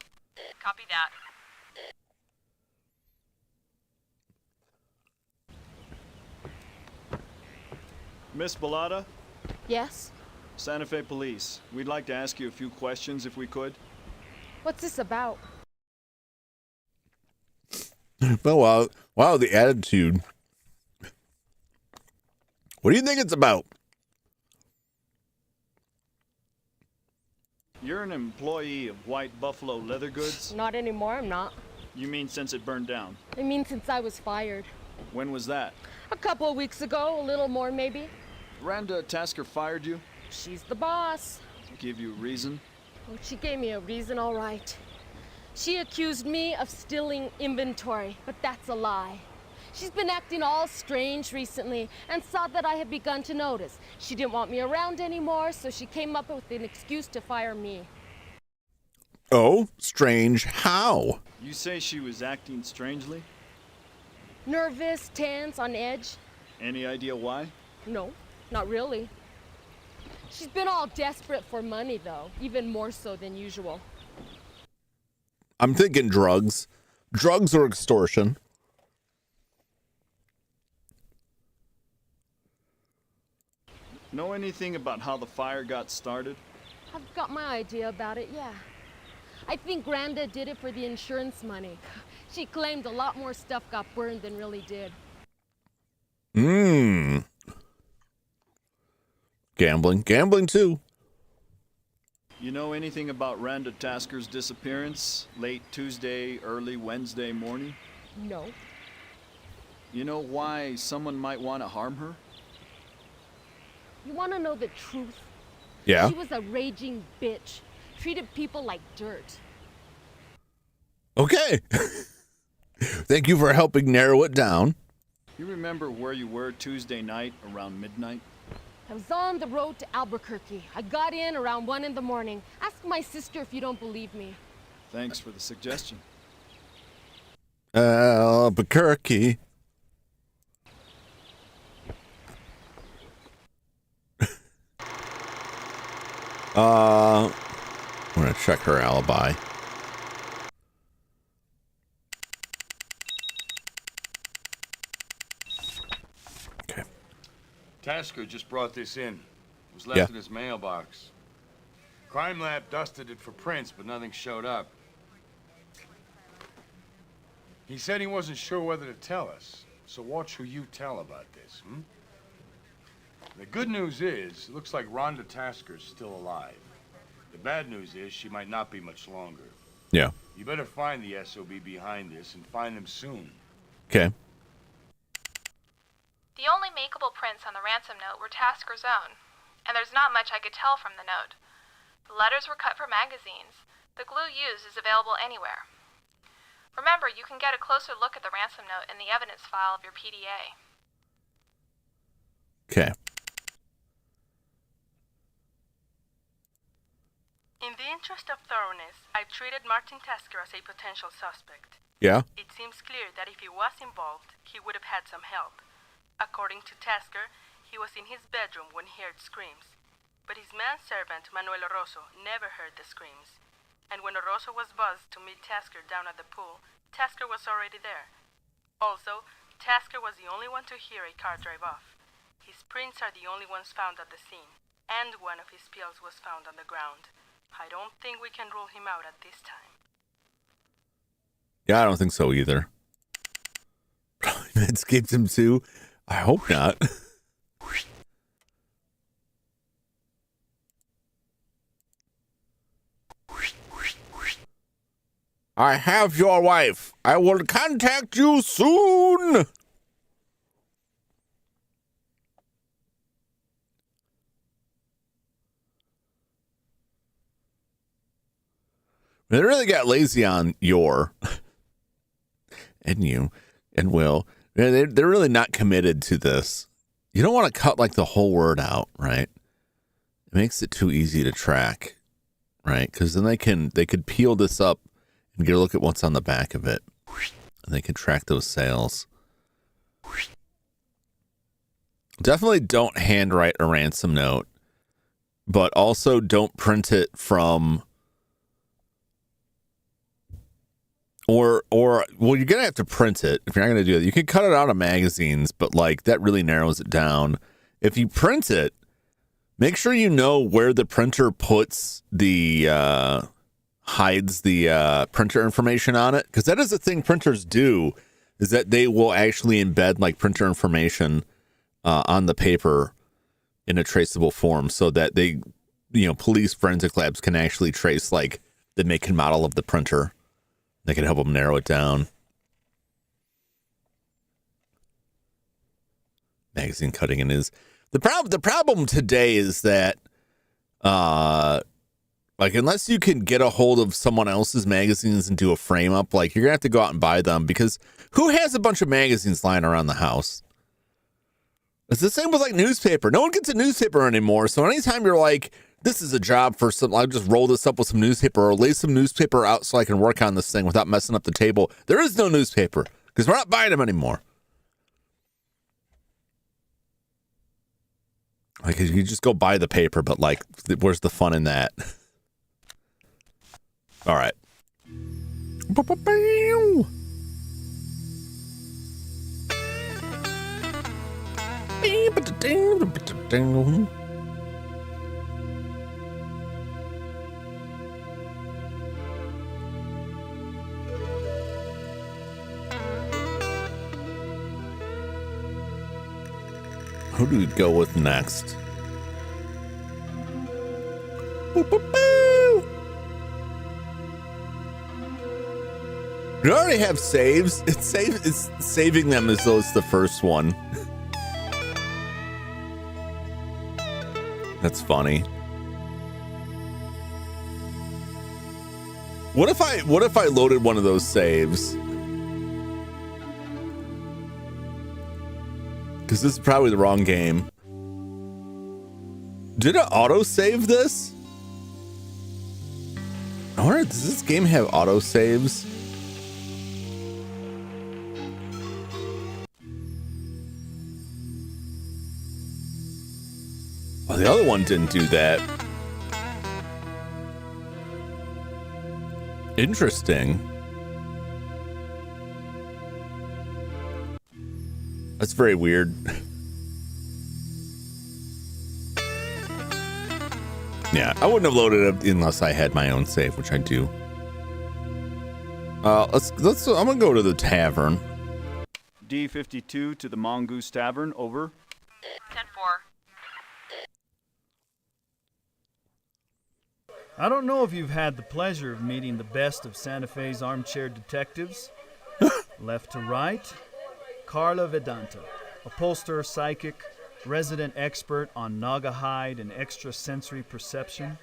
Copy that. Miss Bellata? Yes? Santa Fe Police. We'd like to ask you a few questions if we could. What's this about? Oh, wow, the attitude. What do you think it's about? You're an employee of White Buffalo Leather Goods? Not anymore, I'm not. You mean since it burned down? I mean since I was fired. When was that? A couple of weeks ago, a little more maybe. Randa Tasker fired you? She's the boss. Give you a reason? Oh, she gave me a reason, all right. She accused me of stealing inventory, but that's a lie. She's been acting all strange recently and saw that I had begun to notice. She didn't want me around anymore, so she came up with an excuse to fire me. Oh, strange. How? You say she was acting strangely? Nervous, tense, on edge. Any idea why? No, not really. She's been all desperate for money, though, even more so than usual. I'm thinking drugs. Drugs or extortion. Know anything about how the fire got started? I've got my idea about it, yeah. I think Granda did it for the insurance money. She claimed a lot more stuff got burned than really did. Gambling too. You know anything about Randa Tasker's disappearance? Late Tuesday, early Wednesday morning? No. You know why someone might want to harm her? You want to know the truth? Yeah. She was a raging bitch. Treated people like dirt. Okay. Thank you for helping narrow it down. You remember where you were Tuesday night around midnight? I was on the road to Albuquerque. I got in around 1 in the morning. Ask my sister if you don't believe me. Thanks for the suggestion. Albuquerque. I'm gonna check her alibi. Okay. Tasker just brought this in. It was left in his mailbox. Crime Lab dusted it for prints, but nothing showed up. He said he wasn't sure whether to tell us, so watch who you tell about this, hmm? The good news is, it looks like Rhonda Tasker's still alive. The bad news is, she might not be much longer. Yeah. You better find the SOB behind this, and find them soon. Okay. The only makeable prints on the ransom note were Tasker's own, and there's not much I could tell from the note. The letters were cut for magazines. The glue used is available anywhere. Remember, you can get a closer look at the ransom note in the evidence file of your PDA. Okay. In the interest of thoroughness, I treated Martin Tasker as a potential suspect. Yeah. It seems clear that if he was involved, he would have had some help. According to Tasker, he was in his bedroom when he heard screams. But his manservant, Manuel Oroso, never heard the screams. And when Oroso was buzzed to meet Tasker down at the pool, Tasker was already there. Also, Tasker was the only one to hear a car drive off. His prints are the only ones found at the scene, and one of his pills was found on the ground. I don't think we can rule him out at this time. Yeah, I don't think so either. Escaped him too? I hope not. I have your wife. I will contact you soon. They really got lazy on your and you and Will. They're really not committed to this. You don't want to cut like the whole word out, right? It makes it too easy to track, right? Because then they could peel this up and get a look at what's on the back of it, and they can track those sales. Definitely don't handwrite a ransom note, but also don't print it from. Or well, you're gonna have to print it if you're not gonna do it. You can cut it out of magazines, but like that really narrows it down. If you print it, make sure you know where the printer puts the hides the printer information on it, because that is the thing printers do, is that they will actually embed like printer information on the paper in a traceable form, so that they, police forensic labs can actually trace like the make and model of the printer. They can help them narrow it down. Magazine cutting in is the problem. The problem today is that, Like, unless you can get a hold of someone else's magazines and do a frame up, like, you're going to have to go out and buy them, because who has a bunch of magazines lying around the house? It's the same with, like, newspaper. No one gets a newspaper anymore. So anytime you're like, this is a job for some, I'll just roll this up with some newspaper or lay some newspaper out so I can work on this thing without messing up the table. There is no newspaper because we're not buying them anymore. Like, you just go buy the paper, but, like, where's the fun in that? All right. Who do we go with next? Boop, boop, boo. You already have saves. It's saving them as though it's the first one. That's funny. What if I loaded one of those saves? Because this is probably the wrong game. Did it auto save this? I wonder, does this game have auto saves? Oh, the other one didn't do that. Interesting. That's very weird. Yeah, I wouldn't have loaded it unless I had my own save, which I do. I'm gonna go to the tavern. D52 to the Mongoose Tavern, over. 10-4. I don't know if you've had the pleasure of meeting the best of Santa Fe's armchair detectives. Left to right, Carla Vedanta, upholsterer psychic, resident expert on Naga hide and extrasensory perception.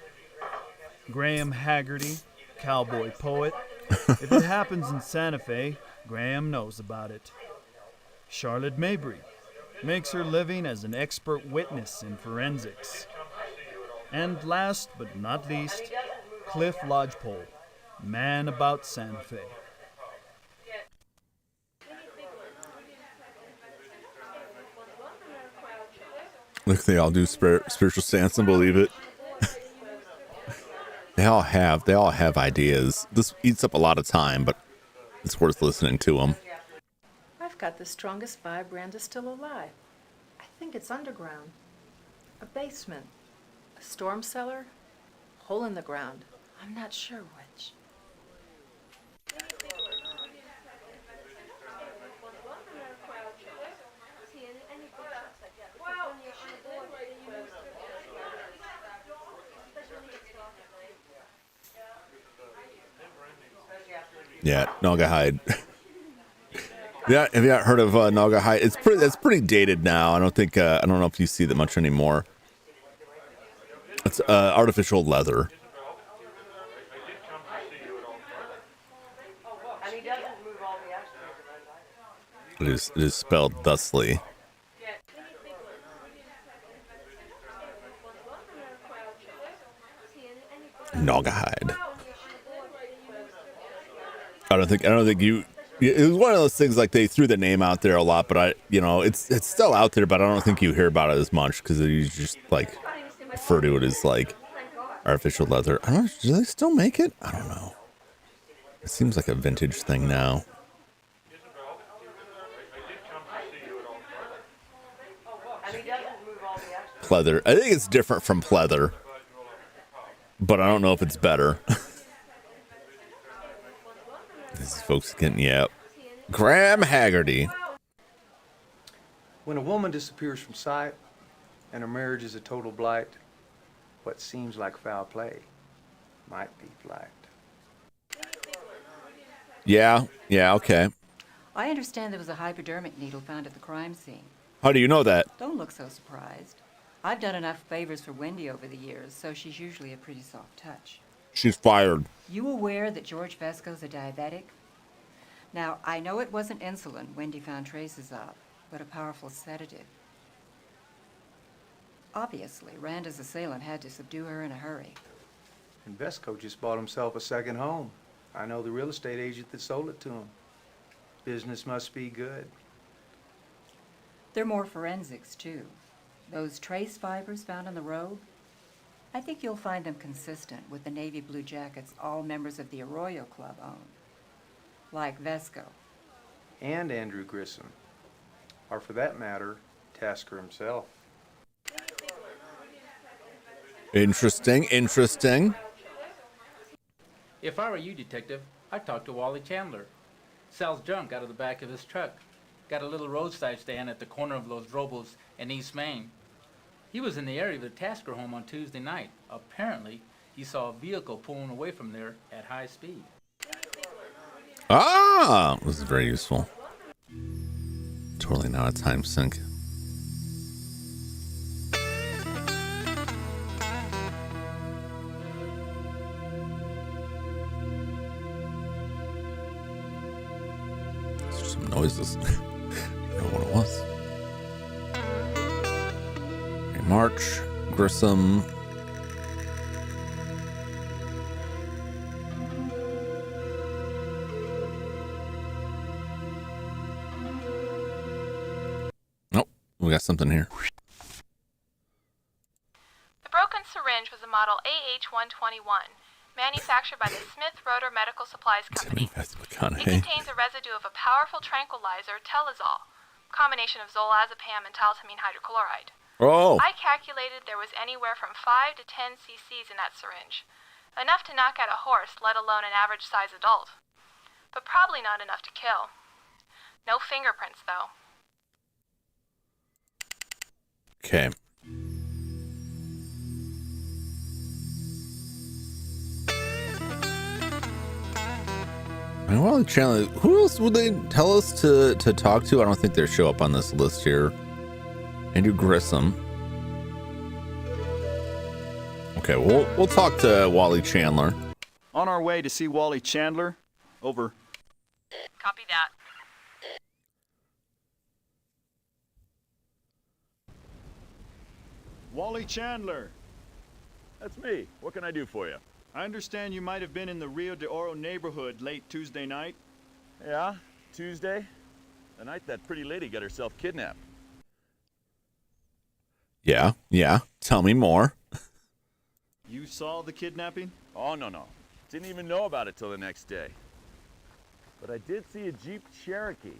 Graham Haggerty, cowboy poet. If it happens in Santa Fe, Graham knows about it. Charlotte Mabry makes her living as an expert witness in forensics. And last but not least, Cliff Lodgepole, man about Santa Fe. Look, they all do spiritual stance and believe it. They all have ideas. This eats up a lot of time, but it's worth listening to them. I've got the strongest vibe brand is still alive. I think it's underground. A basement. A storm cellar. Hole in the ground. I'm not sure which. Yeah, Naga hide. Yeah, have you not heard of Naga hide? It's pretty dated now. I don't know if you see that much anymore. It's artificial leather. It is spelled thusly. Naga hide. I don't think you. It was one of those things, like, they threw the name out there a lot, but it's still out there, but I don't think you hear about it as much because you just, like, refer to it as, like, artificial leather. I don't know. Do they still make it? I don't know. It seems like a vintage thing now. Pleather. I think it's different from pleather, but I don't know if it's better. These folks getting, yeah. Graham Haggerty. When a woman disappears from sight and her marriage is a total blight, what seems like foul play might be flight. Yeah, okay. I understand there was a hypodermic needle found at the crime scene. How do you know that? Don't look so surprised. I've done enough favors for Wendy over the years, so she's usually a pretty soft touch. She's fired. You aware that George Vesco's a diabetic? Now, I know it wasn't insulin Wendy found traces of, but a powerful sedative. Obviously, Randa's assailant had to subdue her in a hurry. And Vesco just bought himself a second home. I know the real estate agent that sold it to him. Business must be good. There are more forensics, too. Those trace fibers found on the robe, I think you'll find them consistent with the navy blue jackets all members of the Arroyo Club own. Like Vesco. And Andrew Grissom. Or for that matter, Tasker himself. Interesting, interesting. If I were you, Detective, I'd talk to Wally Chandler. Sells junk out of the back of his truck. Got a little roadside stand at the corner of Los Robos in East Main. He was in the area of the Tasker home on Tuesday night. Apparently, he saw a vehicle pulling away from there at high speed. Ah, this is very useful. Totally not a time sink. There's some noises. I don't know what it was. Okay, March, Grissom. Nope, we got something here. The broken syringe was a model AH-121, manufactured by the Smith Rotor Medical Supplies Company. It contains a residue of a powerful tranquilizer, Telazol, combination of zolazepam and taltamine hydrochloride. Oh. I calculated there was anywhere from 5 to 10 cc's in that syringe, enough to knock out a horse, let alone an average-sized adult. But probably not enough to kill. No fingerprints, though. Okay. Well, Chandler, who else would they tell us to talk to? I don't think they show up on this list here. Andrew Grissom. Okay, we'll talk to Wally Chandler. On our way to see Wally Chandler. Over. Copy that. Wally Chandler. That's me. What can I do for you? I understand you might have been in the Rio de Oro neighborhood late Tuesday night. Yeah, Tuesday. The night that pretty lady got herself kidnapped. Yeah. Tell me more. You saw the kidnapping? Oh, no. Didn't even know about it till the next day. But I did see a Jeep Cherokee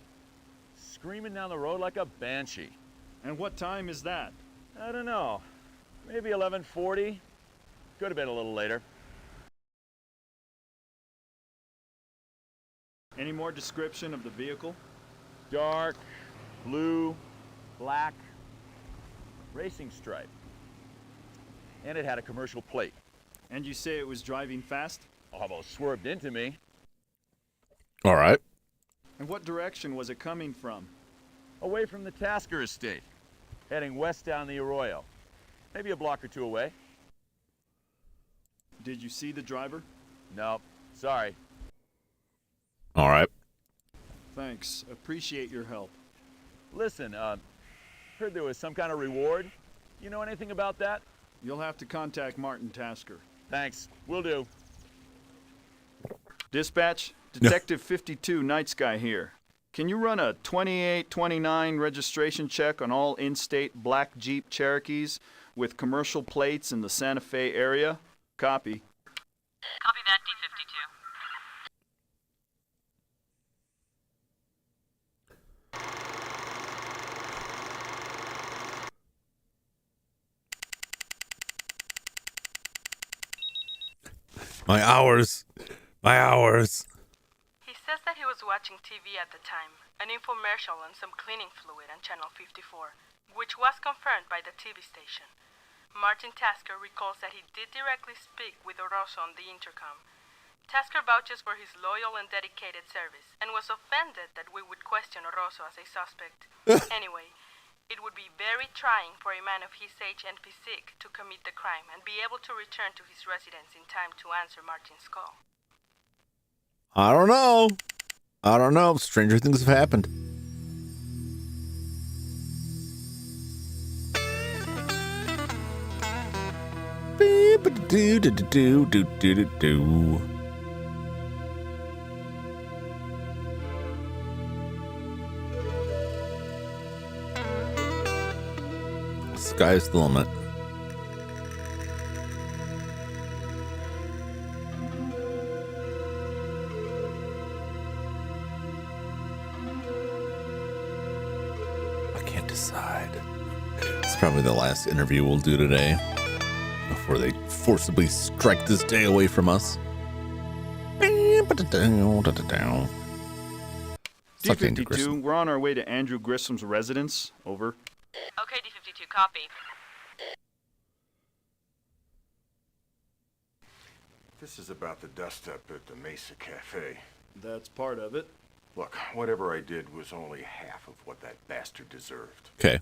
screaming down the road like a banshee. And what time is that? I don't know. Maybe 11:40. Could have been a little later. Any more description of the vehicle? Dark, blue, black, racing stripe. And it had a commercial plate. And you say it was driving fast? Almost swerved into me. All right. And what direction was it coming from? Away from the Tasker estate. Heading west down the Arroyo. Maybe a block or two away. Did you see the driver? No, sorry. All right. Thanks. Appreciate your help. Listen, heard there was some kind of reward. You know anything about that? You'll have to contact Martin Tasker. Thanks. Will do. Dispatch, Detective 52, Night Sky here. Can you run a 2829 registration check on all in-state black Jeep Cherokees with commercial plates in the Santa Fe area? Copy. Copy that, D-52. My hours. He says that he was watching TV at the time, an infomercial on some cleaning fluid on Channel 54, which was confirmed by the TV station. Martin Tasker recalls that he did directly speak with Oroso on the intercom. Tasker vouches for his loyal and dedicated service, and was offended that we would question Oroso as a suspect. Anyway, It would be very trying for a man of his age and physique to commit the crime and be able to return to his residence in time to answer Martin's call. I don't know. I don't know. Stranger things have happened. Do. Sky's the limit. I can't decide. It's probably the last interview we'll do today before they forcibly strike this day away from us. D-52, we're on our way to Andrew Grissom's residence. Over. Okay, D-52, copy. This is about the dust-up at the Mesa Cafe. That's part of it. Look, whatever I did was only half of what that bastard deserved. Okay.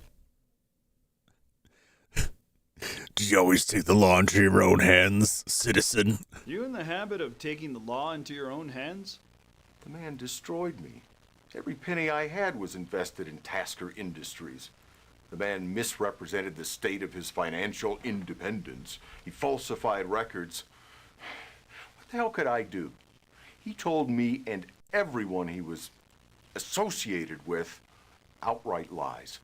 Do you always take the law into your own hands, citizen? You in the habit of taking the law into your own hands? The man destroyed me. Every penny I had was invested in Tasker Industries. The man misrepresented the state of his financial independence. He falsified records. What the hell could I do? He told me and everyone he was associated with outright lies.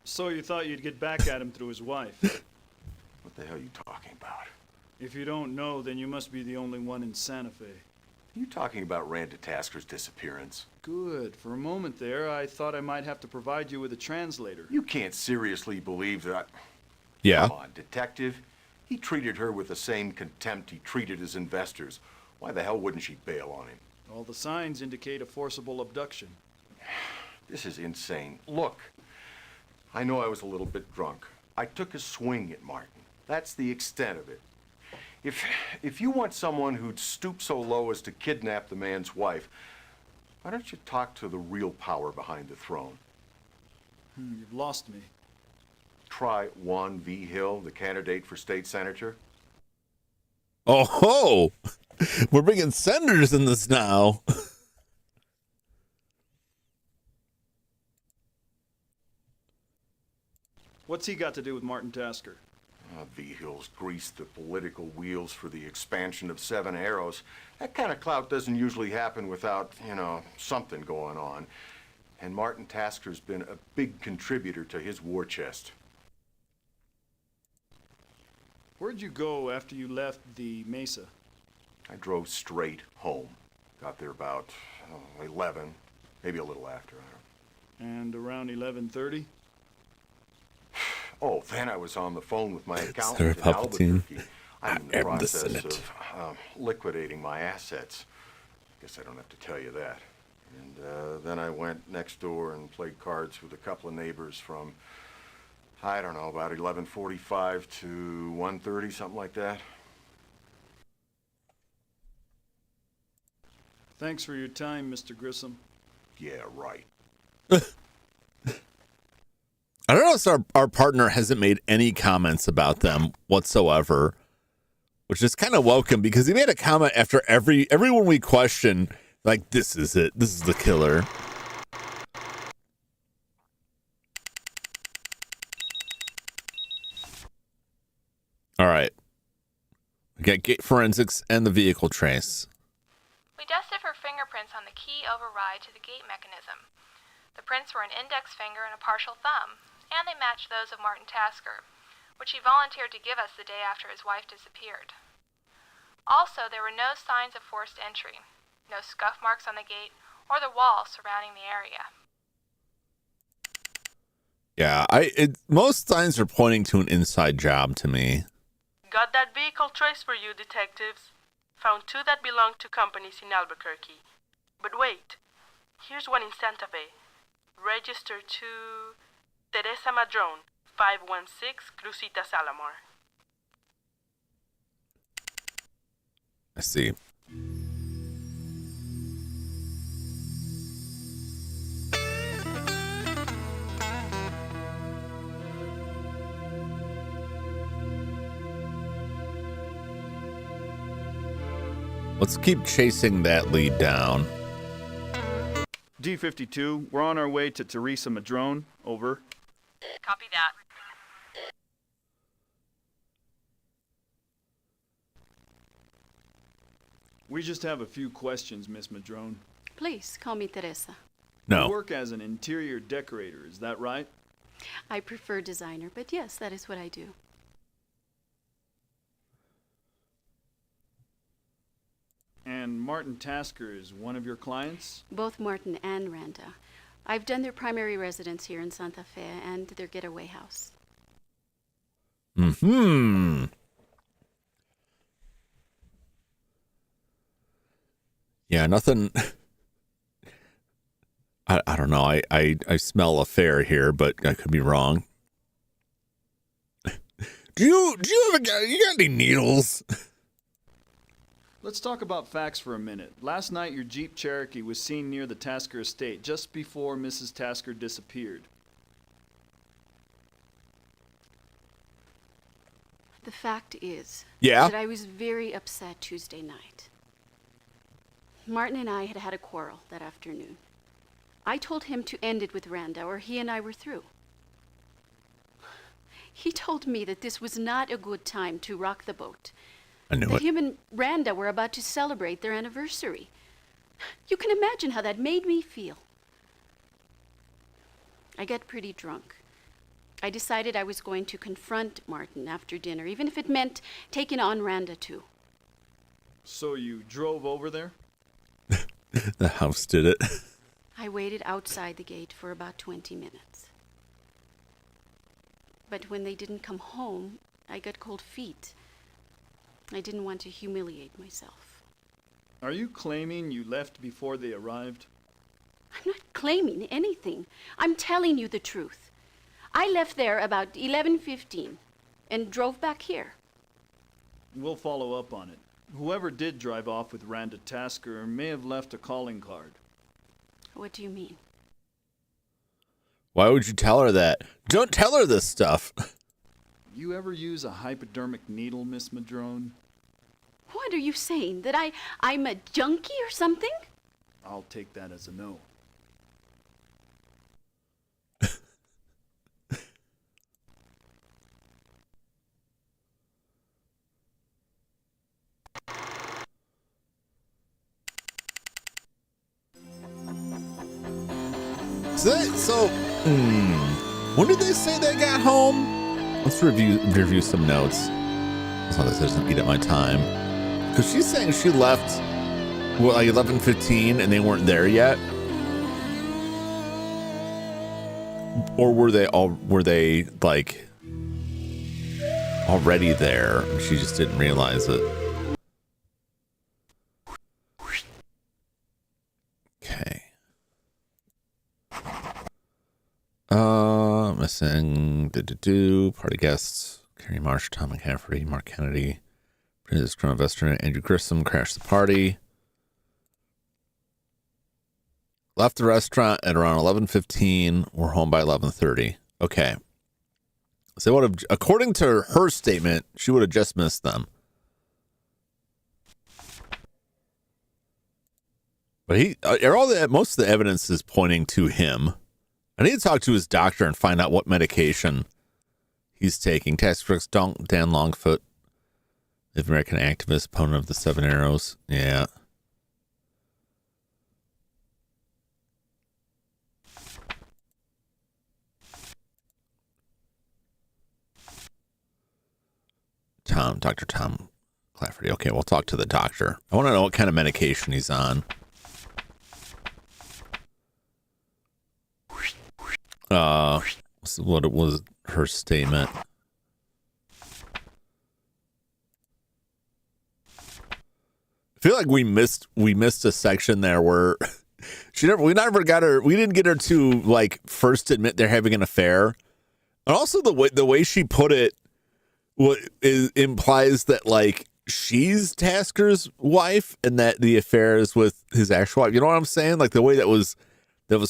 So you thought you'd get back at him through his wife? What the hell are you talking about? If you don't know, then you must be the only one in Santa Fe. Are you talking about Randa Tasker's disappearance? Good. For a moment there, I thought I might have to provide you with a translator. You can't seriously believe that. Yeah. Come on, detective. He treated her with the same contempt he treated his investors. Why the hell wouldn't she bail on him? All the signs indicate a forcible abduction. This is insane. Look, I know I was a little bit drunk. I took a swing at Martin. That's the extent of it. If you want someone who'd stoop so low as to kidnap the man's wife, why don't you talk to the real power behind the throne? You've lost me. Try Juan V. Hill, the candidate for state senator. Oh ho! We're bringing senators in this now. What's he got to do with Martin Tasker? V. Hill's greased the political wheels for the expansion of Seven Arrows. That kind of clout doesn't usually happen without, something going on. And Martin Tasker's been a big contributor to his war chest. Where'd you go after you left the Mesa? I drove straight home. Got there about 11, maybe a little after. I don't know. And around 11:30? Oh, then I was on the phone with my Sarah accountant in Palpatine. Albuquerque. I'm in the process of liquidating my assets. Guess I don't have to tell you that. And then I went next door and played cards with a couple of neighbors from, I don't know, about 11:45 to 1:30, something like that. Thanks for your time, Mr. Grissom. Yeah, right. I don't know if our partner hasn't made any comments about them whatsoever, which is kind of welcome because he made a comment after everyone we question, like, this is it. This is the killer. All right. We got gate forensics and the vehicle trace. We dusted for fingerprints on the key override to the gate mechanism. The prints were an index finger and a partial thumb, and they matched those of Martin Tasker, which he volunteered to give us the day after his wife disappeared. Also, there were no signs of forced entry, no scuff marks on the gate or the wall surrounding the area. Yeah, most signs are pointing to an inside job to me. Got that vehicle trace for you, detectives. Found two that belonged to companies in Albuquerque. But wait, here's one in Santa Fe. Registered to Teresa Madrone, 516 Crucita Salamar. I see. Let's keep chasing that lead down. D52, we're on our way to Teresa Madrone. Over. Copy that. We just have a few questions, Miss Madrone. Please, call me Teresa. No. You work as an interior decorator, is that right? I prefer designer, but yes, that is what I do. And Martin Tasker is one of your clients? Both Martin and Randa. I've done their primary residence here in Santa Fe and their getaway house. Hmm. Yeah, nothing. I don't know. I smell affair here, but I could be wrong. Do you got any needles? Let's talk about facts for a minute. Last night, your Jeep Cherokee was seen near the Tasker estate just before Mrs. Tasker disappeared. The fact is that I was very upset Tuesday night. Martin and I had had a quarrel that afternoon. I told him to end it with Randa, or he and I were through. He told me that this was not a good time to rock the boat. I knew that it. him and Randa were about to celebrate their anniversary. You can imagine how that made me feel. I got pretty drunk. I decided I was going to confront Martin after dinner, even if it meant taking on Randa too. So you drove over there? The house did it. I waited outside the gate for about 20 minutes. But when they didn't come home, I got cold feet. I didn't want to humiliate myself. Are you claiming you left before they arrived? I'm not claiming anything. I'm telling you the truth. I left there about 11:15 and drove back here. We'll follow up on it. Whoever did drive off with Randa Tasker may have left a calling card. What do you mean? Why would you tell her that? Don't tell her this stuff. You ever use a hypodermic needle, Miss Madrone? What are you saying? That I'm a junkie or something? I'll take that as a no. When did they say they got home? Let's review some notes. As long as this doesn't eat up my time. Because she's saying she left, what, like 11:15 and they weren't there yet? Or were they like already there and she just didn't realize it? Okay. Missing party guests: Carrie Marsh, Tom McCaffrey, Mark Kennedy, Princess Crown Investor, Andrew Grissom crashed the party. Left the restaurant at around 11:15. We're home by 11:30. Okay. So would have, according to her statement, she would have just missed them. But most of the evidence is pointing to him. I need to talk to his doctor and find out what medication he's taking. Task Force Dan Longfoot, the American activist, opponent of the Seven Arrows. Yeah. Dr. Tom Clafferty. Okay, we'll talk to the doctor. I want to know what kind of medication he's on. What was her statement? I feel like we missed a section there where we didn't get her to like first admit they're having an affair. And also the way she put it implies that like she's Tasker's wife and that the affair is with his actual wife. You know what I'm saying? Like the way that was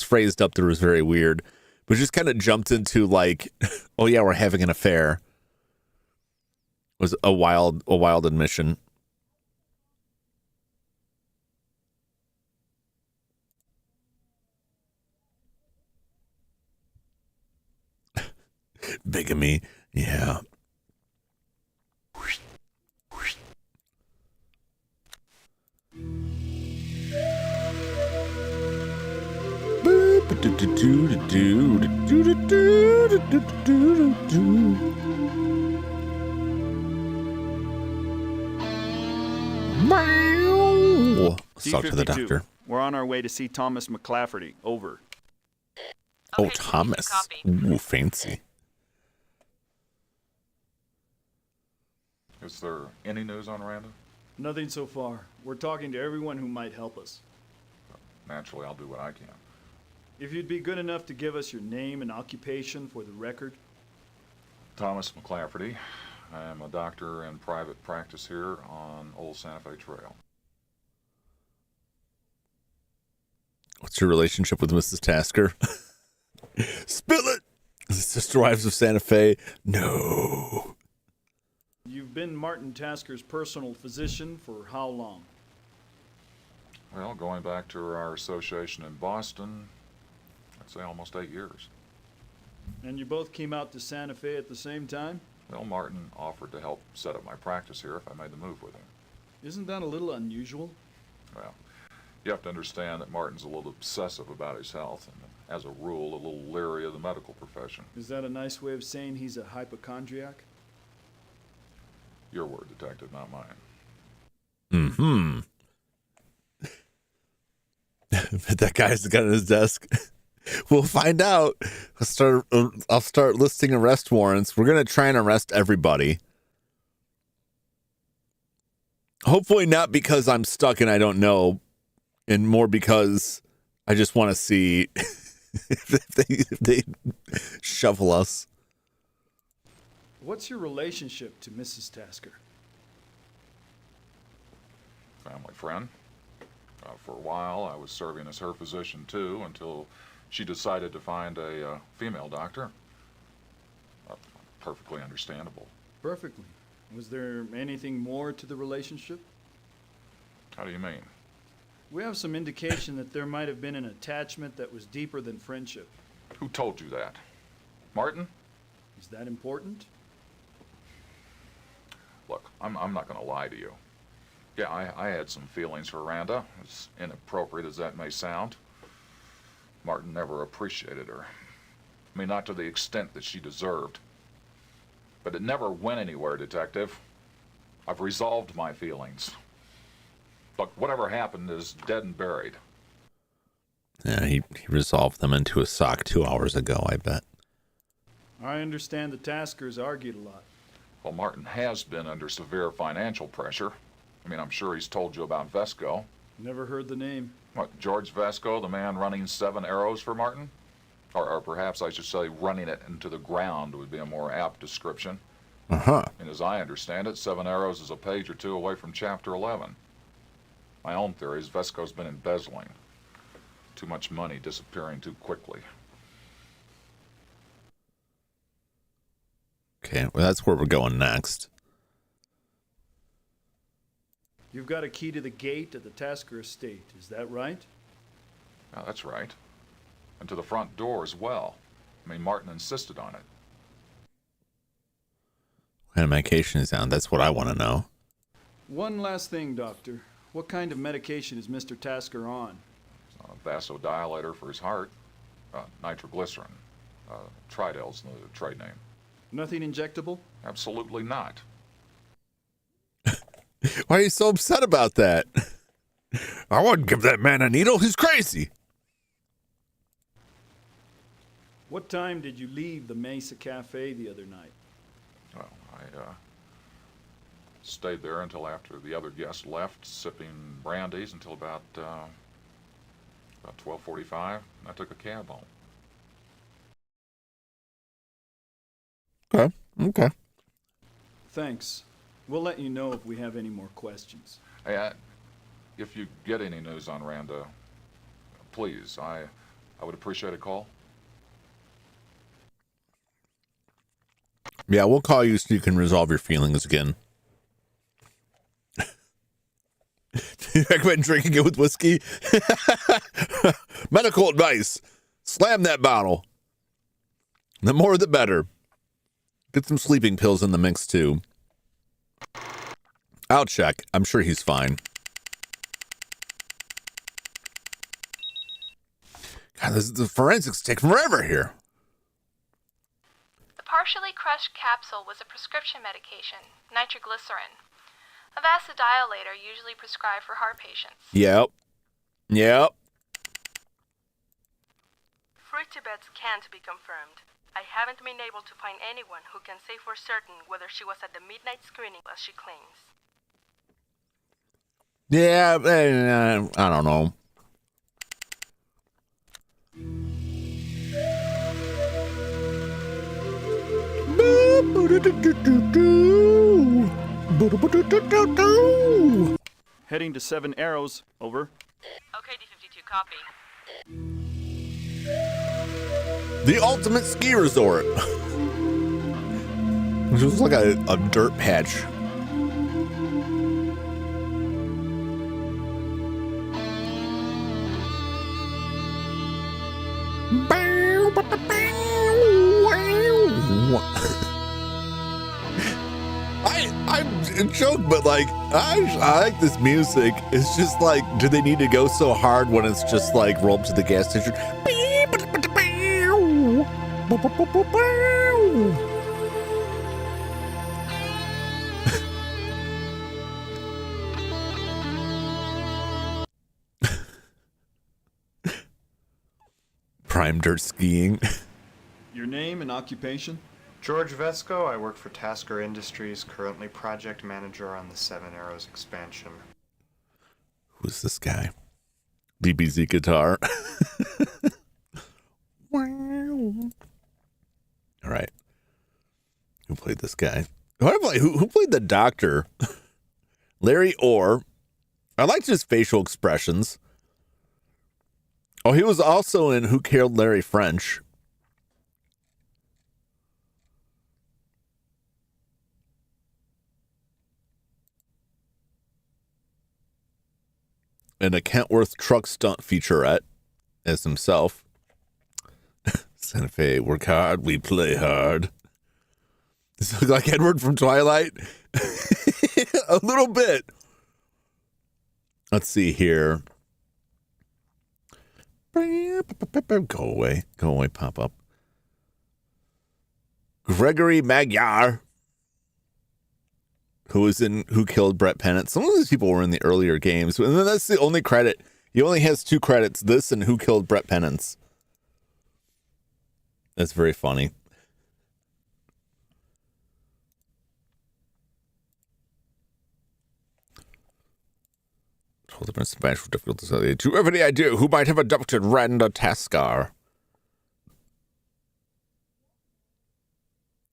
phrased up there was very weird. But just kind of jumped into like, oh yeah, we're having an affair. It was a wild admission. Bigamy. Yeah. Talk to the doctor. We're on our way to see Thomas McClafferty. Over. Oh, Thomas. Ooh, fancy. Is there any news on Randa? Nothing so far. We're talking to everyone who might help us. Naturally, I'll do what I can. If you'd be good enough to give us your name and occupation for the record. Thomas McClafferty. I am a doctor in private practice here on Old Santa Fe Trail. What's your relationship with Mrs. Tasker? Spill it! Sister Wives of Santa Fe. No. You've been Martin Tasker's personal physician for how long? Well, going back to our association in Boston, I'd say almost 8 years. And you both came out to Santa Fe at the same time? Well, Martin offered to help set up my practice here if I made the move with him. Isn't that a little unusual? Well, you have to understand that Martin's a little obsessive about his health and, as a rule, a little leery of the medical profession. Is that a nice way of saying he's a hypochondriac? Your word, detective, not mine. Mm-hmm. That guy's got on his desk. We'll find out. I'll start listing arrest warrants. We're gonna try and arrest everybody. Hopefully not because I'm stuck and I don't know, and more because I just want to see if they shovel us. What's your relationship to Mrs. Tasker? Family friend. For a while, I was serving as her physician, too, until she decided to find a female doctor. Perfectly understandable. Perfectly. Was there anything more to the relationship? How do you mean? We have some indication that there might have been an attachment that was deeper than friendship. Who told you that? Martin? Is that important? Look, I'm not going to lie to you. Yeah, I had some feelings for Randa, as inappropriate as that may sound. Martin never appreciated her. I mean, not to the extent that she deserved. But it never went anywhere, Detective. I've resolved my feelings. Look, whatever happened is dead and buried. Yeah, he resolved them into a sock 2 hours ago, I bet. I understand the Taskers argued a lot. Well, Martin has been under severe financial pressure. I mean, I'm sure he's told you about Vesco. Never heard the name. What, George Vesco, the man running 7 Arrows for Martin? Or perhaps I should say running it into the ground would be a more apt description. Uh-huh. And as I understand it, 7 Arrows is a page or two away from Chapter 11. My own theory is Vesco's been embezzling. Too much money disappearing too quickly. Okay, well, that's where we're going next. You've got a key to the gate at the Tasker estate, is that right? Yeah, that's right. And to the front door as well. I mean, Martin insisted on it. What kind of medication is on? That's what I want to know. One last thing, Doctor. What kind of medication is Mr. Tasker on? A vasodilator for his heart. Nitroglycerin. Tridel's the trade name. Nothing injectable? Absolutely not. Why are you so upset about that? I wouldn't give that man a needle. He's crazy. What time did you leave the Mesa Cafe the other night? Well, I stayed there until after the other guests left, sipping brandies until about 12:45. And I took a cab home. Okay. Thanks. We'll let you know if we have any more questions. Hey, if you get any news on Randa, please, I would appreciate a call. Yeah, we'll call you so you can resolve your feelings again. Do you recommend drinking it with whiskey? Medical advice. Slam that bottle. The more the better. Get some sleeping pills in the mix, too. I'll check. I'm sure he's fine. God, the forensics take forever here. The partially crushed capsule was a prescription medication, nitroglycerin. A vasodilator usually prescribed for heart patients. Yep. Fruit Tibet's can't be confirmed. I haven't been able to find anyone who can say for certain whether she was at the midnight screening as she claims. Yeah, I don't know. Heading to 7 Arrows. Over. Okay, D-52, copy. The ultimate ski resort. Which was like a dirt patch. I'm joke, but like I like this music. It's just like, do they need to go so hard when it's just like roll up to the gas station? Prime dirt skiing. Your name and occupation? George Vesco. I work for Tasker Industries, currently project manager on the 7 Arrows expansion. Who's this guy? DBZ guitar. All right. Who played this guy? Who played the doctor? Larry Orr. I liked his facial expressions. Oh, he was also in Who Killed Larry French. And a Kentworth truck stunt featurette as himself. Santa Fe, work hard, we play hard. Does it look like Edward from Twilight? A little bit. Let's see here. Go away, pop up. Gregory Magyar, who was in Who Killed Brett Pennant. Some of these people were in the earlier games, and then that's the only credit. He only has 2 credits, this and Who Killed Brett Pennant. That's very funny. Told the Spanish for difficulties. To every idea who might have adopted Randa Taskar.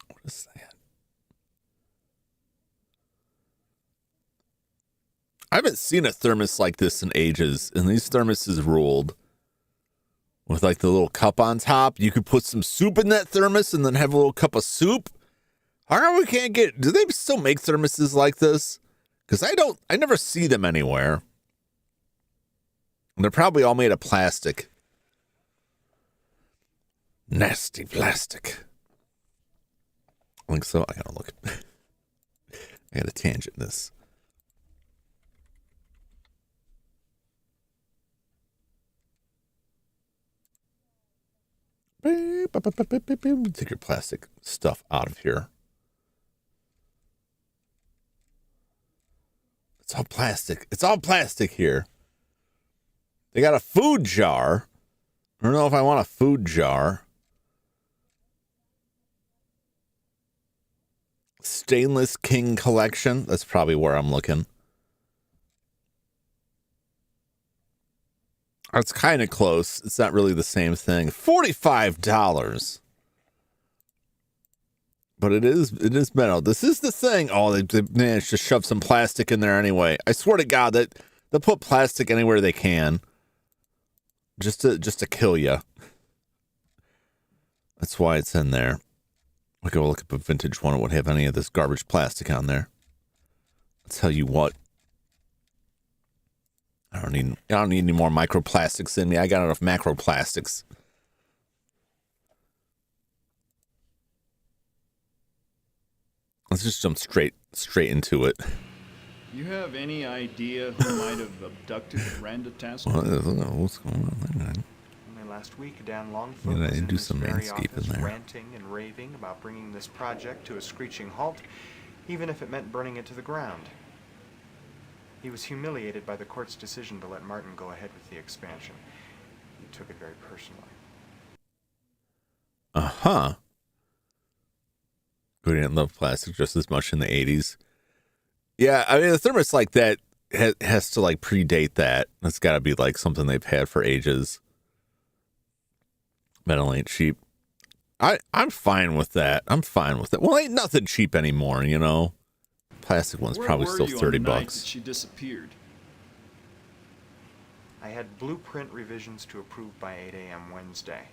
What is that? I haven't seen a thermos like this in ages, and these thermoses ruled. With like the little cup on top, you could put some soup in that thermos and then have a little cup of soup. How come we can't get? Do they still make thermoses like this? Because I never see them anywhere. And they're probably all made of plastic. Nasty plastic. I think so. I gotta look. I gotta tangent this. Take your plastic stuff out of here. It's all plastic. It's all plastic here. They got a food jar. I don't know if I want a food jar. Stainless King Collection. That's probably where I'm looking. It's kind of close. It's not really the same thing. $45. But it is metal. This is the thing. Oh, they managed to shove some plastic in there anyway. I swear to God that they'll put plastic anywhere they can. Just to kill you. That's why it's in there. I'll go look up a vintage one. It won't have any of this garbage plastic on there. I'll tell you what. I don't need any more microplastics in me. I got enough macroplastics. Let's just jump straight into it. You have any idea who might have abducted Randa Tasker? What's going on? Only last week, Dan Longfoot Yeah, was in do this some very manscaping office there. ranting and raving about bringing this project to a screeching halt, even if it meant burning it to the ground. He was humiliated by the court's decision to let Martin go ahead with the expansion. He took it very personally. Uh-huh. We didn't love plastic just as much in the 80s. Yeah, I mean, a thermos like that has to, like, predate that. That's got to be, like, something they've had for ages. Metal ain't cheap. I'm fine with that. I'm fine with it. Well, ain't nothing cheap anymore, you know? Plastic one's probably still $30. Where were you on the night that she disappeared? I had blueprint revisions to approve by 8 a.m. Wednesday.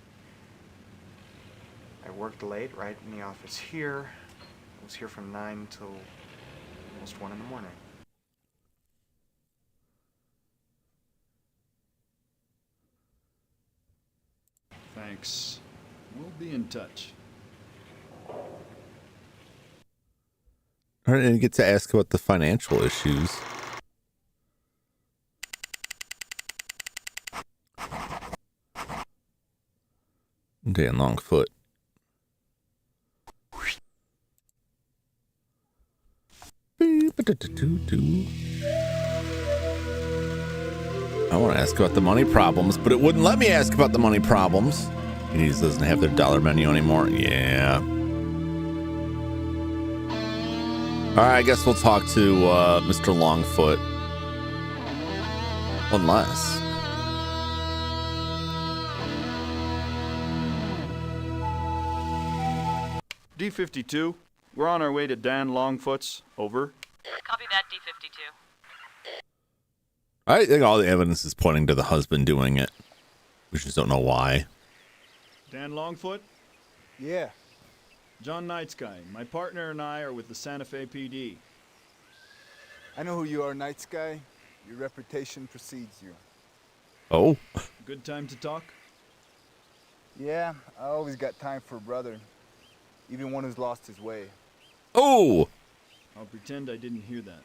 I worked late right in the office here. I was here from 9 till almost 1 in the morning. Thanks. We'll be in touch. All right, and you get to ask about the financial issues. Dan Longfoot. I want to ask about the money problems, but it wouldn't let me ask about the money problems. It doesn't have their dollar menu anymore. Yeah. All right, I guess we'll talk to Mr. Longfoot. Unless. D-52, we're on our way to Dan Longfoot's. Over. Copy that, D-52. I think all the evidence is pointing to the husband doing it. We just don't know why. Dan Longfoot? Yeah. John Night Sky. My partner and I are with the Santa Fe PD. I know who you are, Night Sky. Your reputation precedes you. Oh? Good time to talk? Yeah, I always got time for a brother. Even one who's lost his way. Oh! I'll pretend I didn't hear that.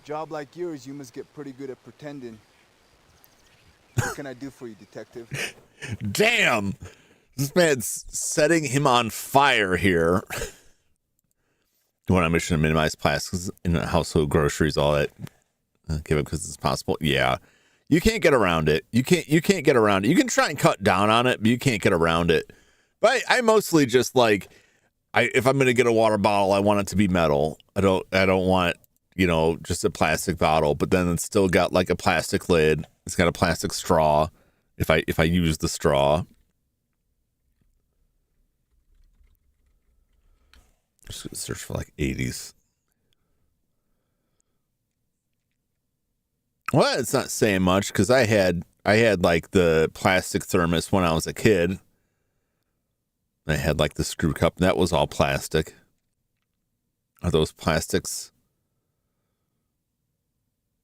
Job like yours, you must get pretty good at pretending. What can I do for you, detective? Damn! This man's setting him on fire here. You want a mission to minimize plastics in household groceries, all that. Give it because it's possible. Yeah. You can't get around it. You can't get around it. You can try and cut down on it, but you can't get around it. But I mostly just like, if I'm gonna get a water bottle, I want it to be metal. I don't want, just a plastic bottle, but then it's still got like a plastic lid. It's got a plastic straw. If I use the straw. Just gonna search for like 80s. Well, it's not saying much because I had like the plastic thermos when I was a kid. I had like the screw cup, and that was all plastic. Are those plastics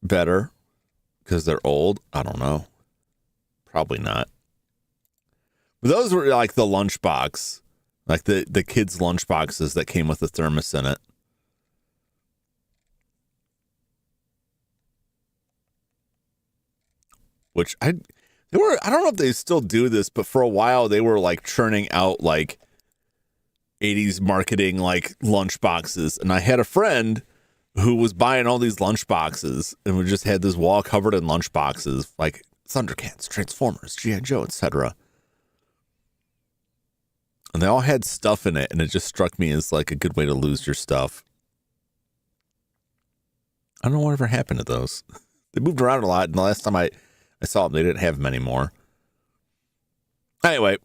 better because they're old? I don't know. Probably not. But those were like the lunchbox, like the kids' lunchboxes that came with the thermos in it. Which I don't know if they still do this, but for a while they were like churning out like 80s marketing like lunch boxes. And I had a friend who was buying all these lunch boxes, and we just had this wall covered in lunch boxes like Thundercats, Transformers, G.I. Joe, etc. And they all had stuff in it, and it just struck me as like a good way to lose your stuff. I don't know whatever happened to those. They moved around a lot, and the last time I saw them, they didn't have them anymore. Anyway,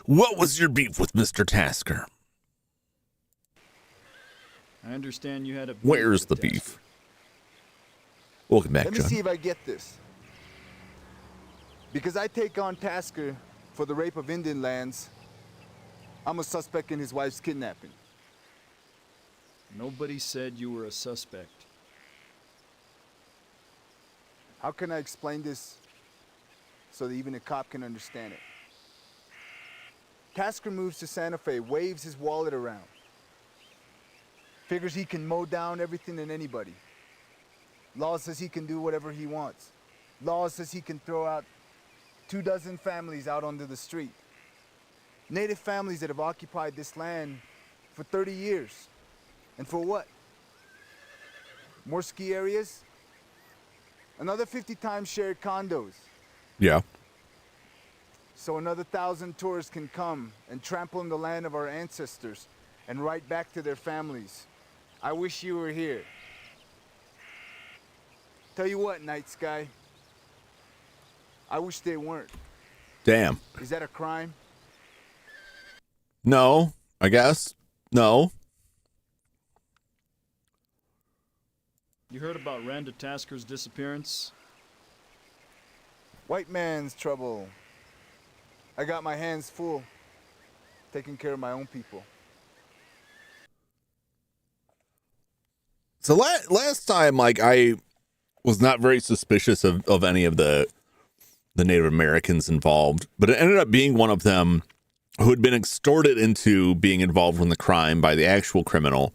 what was your beef with Mr. Tasker? I understand you had a beef. Where's the beef? Welcome back, Let me John. see if I get this. Because I take on Tasker for the rape of Indian lands, I'm a suspect in his wife's kidnapping. Nobody said you were a suspect. How can I explain this so that even a cop can understand it? Tasker moves to Santa Fe, waves his wallet around. Figures he can mow down everything and anybody. Law says he can do whatever he wants. Law says he can throw out 24 families out onto the street. Native families that have occupied this land for 30 years. And for what? More ski areas? Another 50 time-shared condos. Yeah. So another 1,000 tourists can come and trample on the land of our ancestors and right back to their families. I wish you were here. Tell you what, Night Sky. I wish they weren't. Damn. Is that a crime? No, I guess. No. You heard about Randa Tasker's disappearance? White man's trouble. I got my hands full taking care of my own people. So last time, like, I was not very suspicious of any of the Native Americans involved, but it ended up being one of them who had been extorted into being involved in the crime by the actual criminal.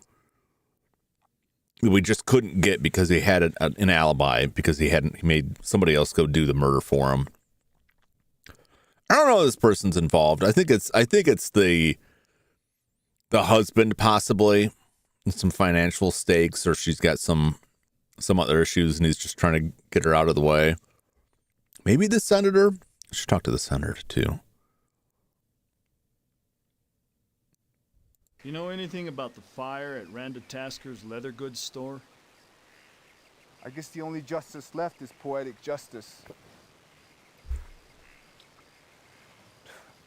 We just couldn't get because he had an alibi, because he made somebody else go do the murder for him. I don't know if this person's involved. I think it's the husband, possibly, some financial stakes, or she's got some other issues and he's just trying to get her out of the way. Maybe the senator. I should talk to the senator too. You know anything about the fire at Randa Tasker's leather goods store? I guess the only justice left is poetic justice.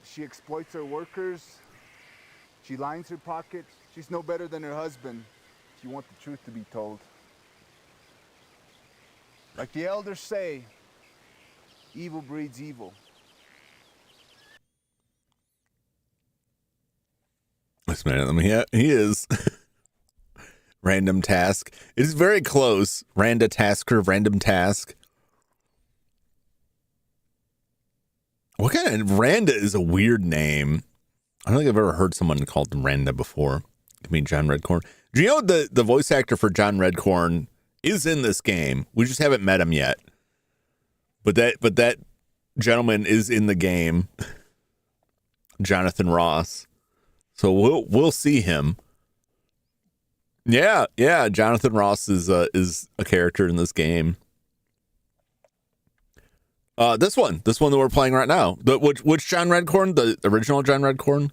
She exploits her workers. She lines her pockets. She's no better than her husband, if you want the truth to be told. Like the elders say, evil breeds evil. This man, I mean, he is. Random task. It is very close. Randa Tasker, random task. What kind of Randa is a weird name. I don't think I've ever heard someone called them Randa before. I mean, John Redcorn. Do you know the voice actor for John Redcorn is in this game? We just haven't met him yet. But that gentleman is in the game. Jonathan Ross. So we'll see him. Yeah. Jonathan Ross is a character in this game. This one that we're playing right now. Which John Redcorn? The original John Redcorn?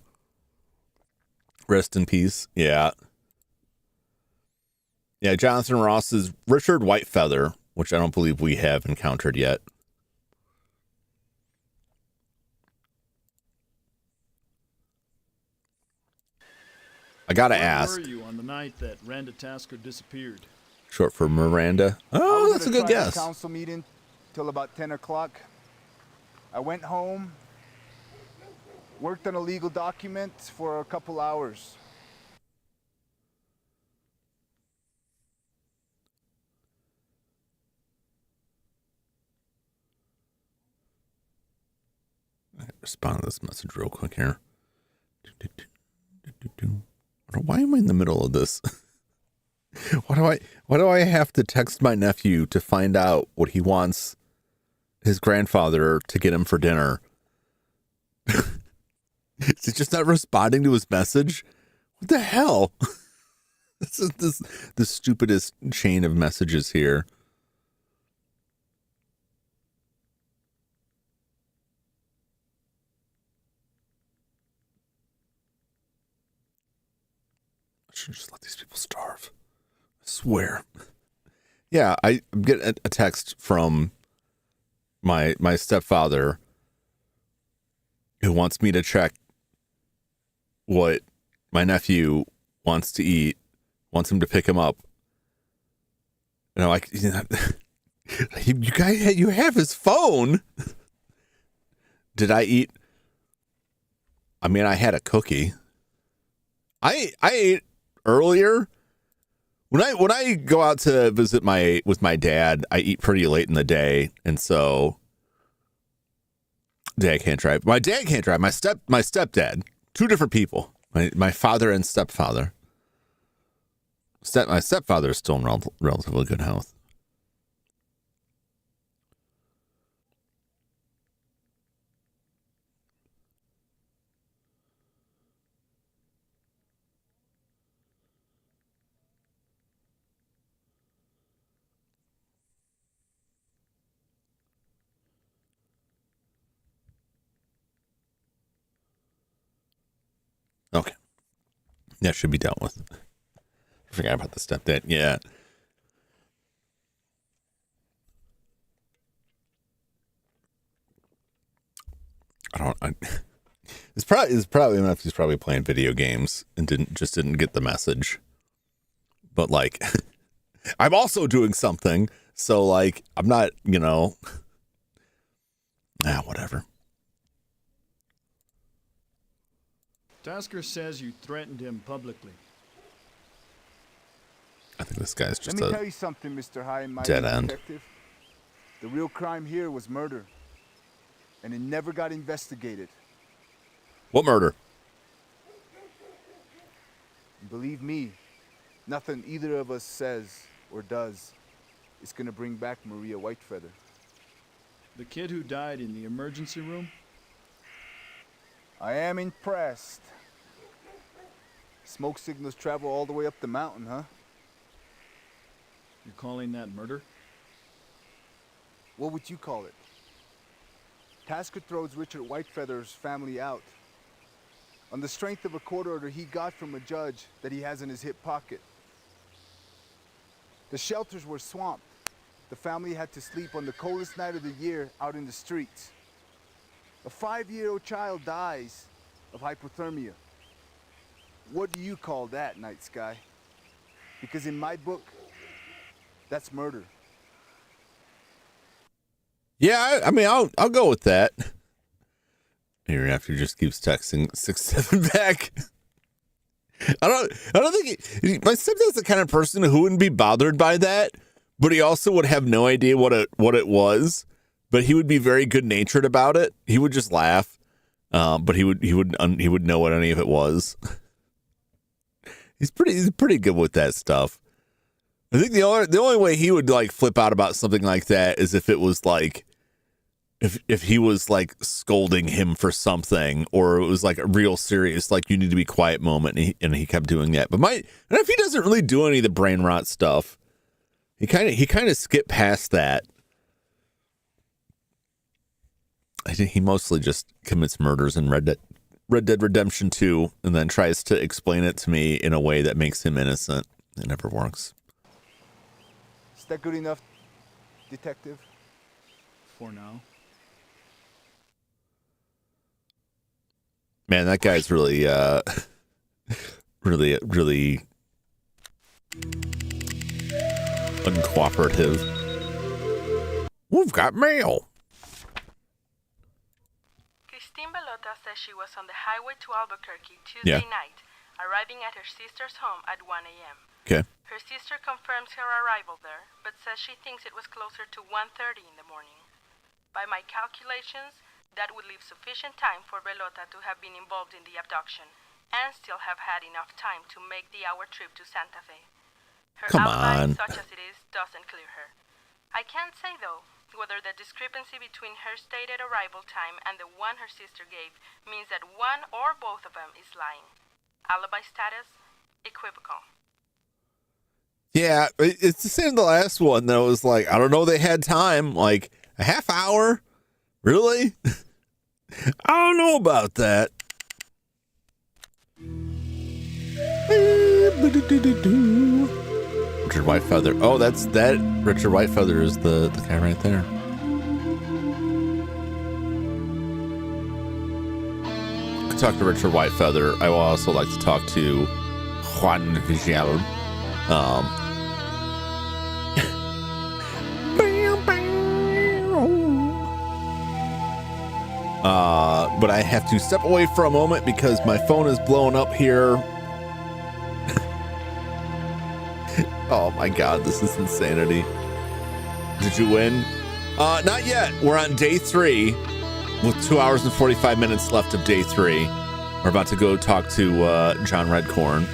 Rest in peace. Yeah. Yeah, Jonathan Ross is Richard Whitefeather, which I don't believe we have encountered yet. I gotta ask. Where were you on the night that Randa Tasker disappeared? Short for Miranda. Oh, that's a good guess. Council meeting till about 10 o'clock. I went home, worked on a legal document for a couple hours. Respond to this message real quick here. Why am I in the middle of this? Why do I have to text my nephew to find out what he wants his grandfather to get him for dinner? Is he just not responding to his message? What the hell? This is the stupidest chain of messages here. I should just let these people starve. I swear. Yeah, I get a text from my stepfather who wants me to check what my nephew wants to eat, wants him to pick him up. And I'm like, you have his phone. Did I eat? I mean, I had a cookie. I ate earlier. When I go out to visit with my dad, I eat pretty late in the day, and so Dad can't drive. My dad can't drive. My stepdad. Two different people. My father and stepfather. My stepfather is still in relatively good health. Okay. That should be dealt with. I forgot about the stepdad. Yeah. It's probably enough. He's probably playing video games and didn't get the message. But like, I'm also doing something. So like, I'm not, whatever. Tasker says you threatened him publicly. I think this guy's just Let me tell you something, Mr. High and Mighty dead end. Detective. The real crime here was murder. And it never got investigated. What murder? Believe me, nothing either of us says or does is gonna bring back Maria Whitefeather. The kid who died in the emergency room? I am impressed. Smoke signals travel all the way up the mountain, huh? You're calling that murder? What would you call it? Tasker throws Richard Whitefeather's family out on the strength of a court order he got from a judge that he has in his hip pocket. The shelters were swamped. The family had to sleep on the coldest night of the year out in the streets. A 5-year-old child dies of hypothermia. What do you call that, Night Sky? Because in my book, that's murder. Yeah, I mean, I'll go with that. Here after just keeps texting 6-7 back. I don't think my stepdad's the kind of person who wouldn't be bothered by that, but he also would have no idea what it was. But he would be very good natured about it. He would just laugh, but he would know what any of it was. He's pretty good with that stuff. I think the only way he would like flip out about something like that is if it was like if he was like scolding him for something, or it was like a real serious like you need to be quiet moment, and he kept doing that. But and if he doesn't really do any of the brain rot stuff, he kind of skipped past that. I think he mostly just commits murders in Red Dead Redemption 2 and then tries to explain it to me in a way that makes him innocent. It never works. Is that good enough, detective? For now. Man, that guy's really really uncooperative. We've got mail. Christine Belota says she was on the highway to Albuquerque Tuesday night, arriving at her sister's home at 1 a.m. Okay. Her sister confirms her arrival there, but says she thinks it was closer to 1:30 in the morning. By my calculations, that would leave sufficient time for Belota to have been involved in the abduction and still have had enough time to make the hour trip to Santa Fe. Her alibi, such as it is, doesn't clear her. I can't say, though, whether the discrepancy between her stated arrival time and the one her sister gave means that one or both of them is lying. Alibi status, equivocal. Yeah, it's the same as the last one, though. It was like, I don't know, they had time, like a half hour? Really? I don't know about that. Richard Whitefeather. Oh, that Richard Whitefeather is the guy right there. I could talk to Richard Whitefeather. I will also like to talk to Juan Vigil. But I have to step away for a moment because my phone is blowing up here. Oh my God, this is insanity. Did you win? Not yet. We're on day 3. with 2 hours and 45 minutes left of day 3. We're about to go talk to John Redcorn.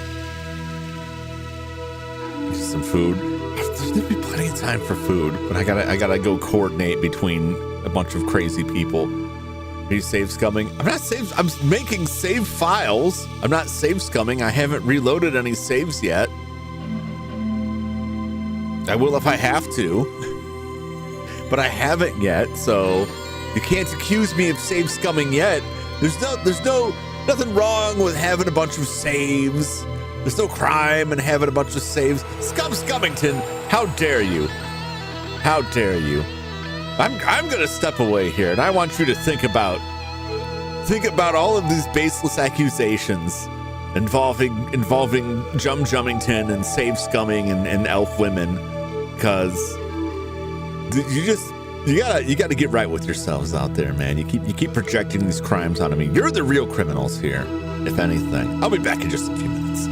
Get some food. There's gonna be plenty of time for food, but I gotta go coordinate between a bunch of crazy people. Are you save scumming? I'm not save. I'm making save files. I'm not save scumming. I haven't reloaded any saves yet. I will if I have to, but I haven't yet. So you can't accuse me of save scumming yet. There's nothing wrong with having a bunch of saves. There's no crime in having a bunch of saves. Scummington, how dare you? How dare you? I'm gonna step away here, and I want you to think about all of these baseless accusations involving Jum Jumington and save scumming and elf women, because you gotta get right with yourselves out there, man. You keep projecting these crimes onto me. You're the real criminals here, if anything. I'll be back in just a few minutes.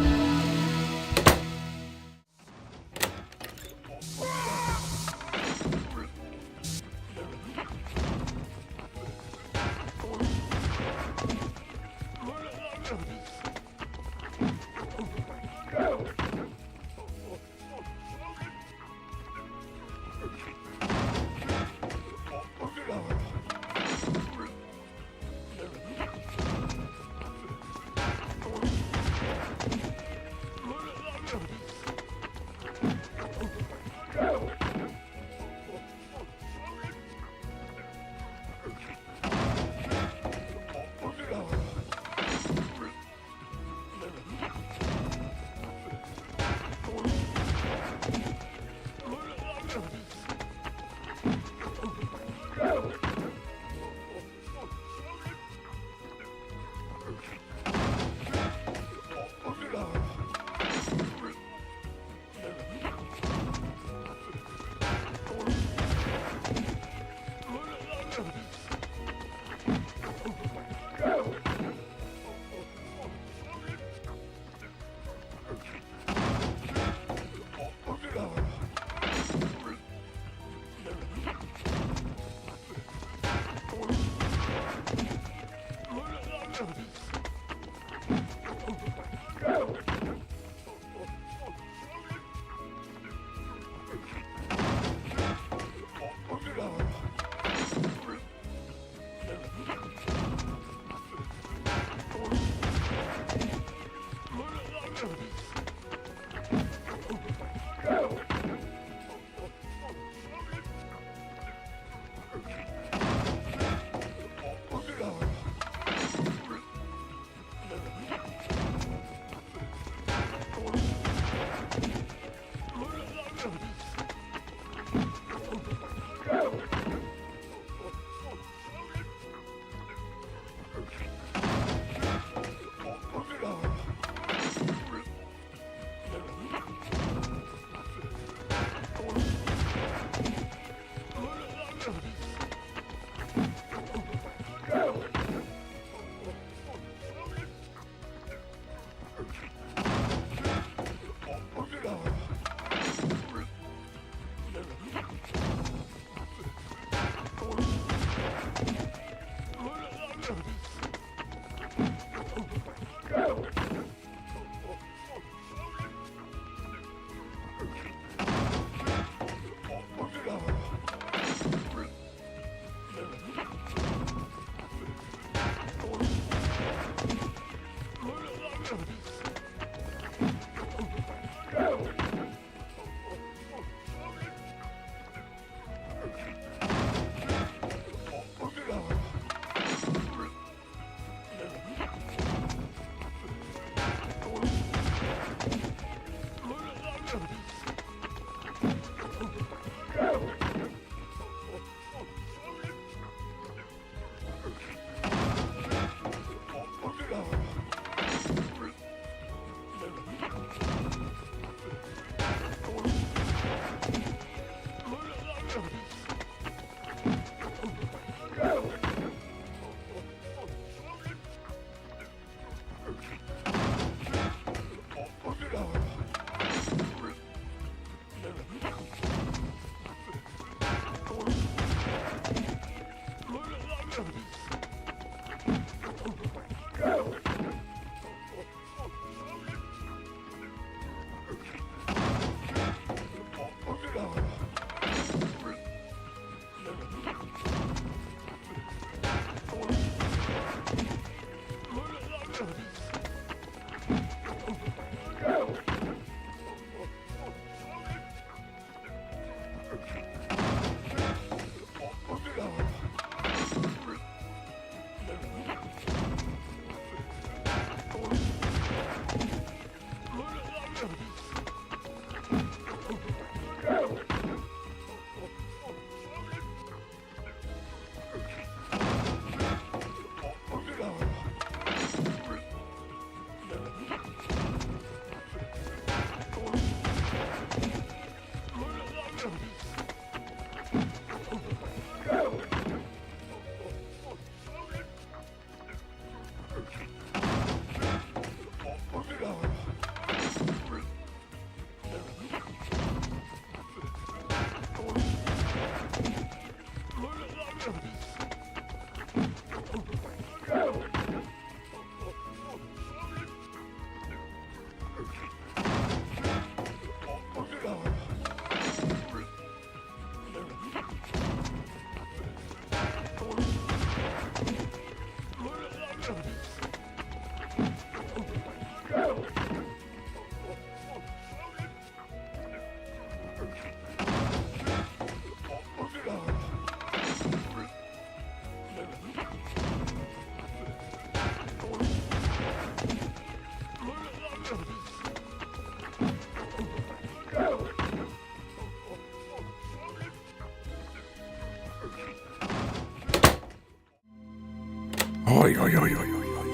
Oi, oi, oi, oi, oi, oi.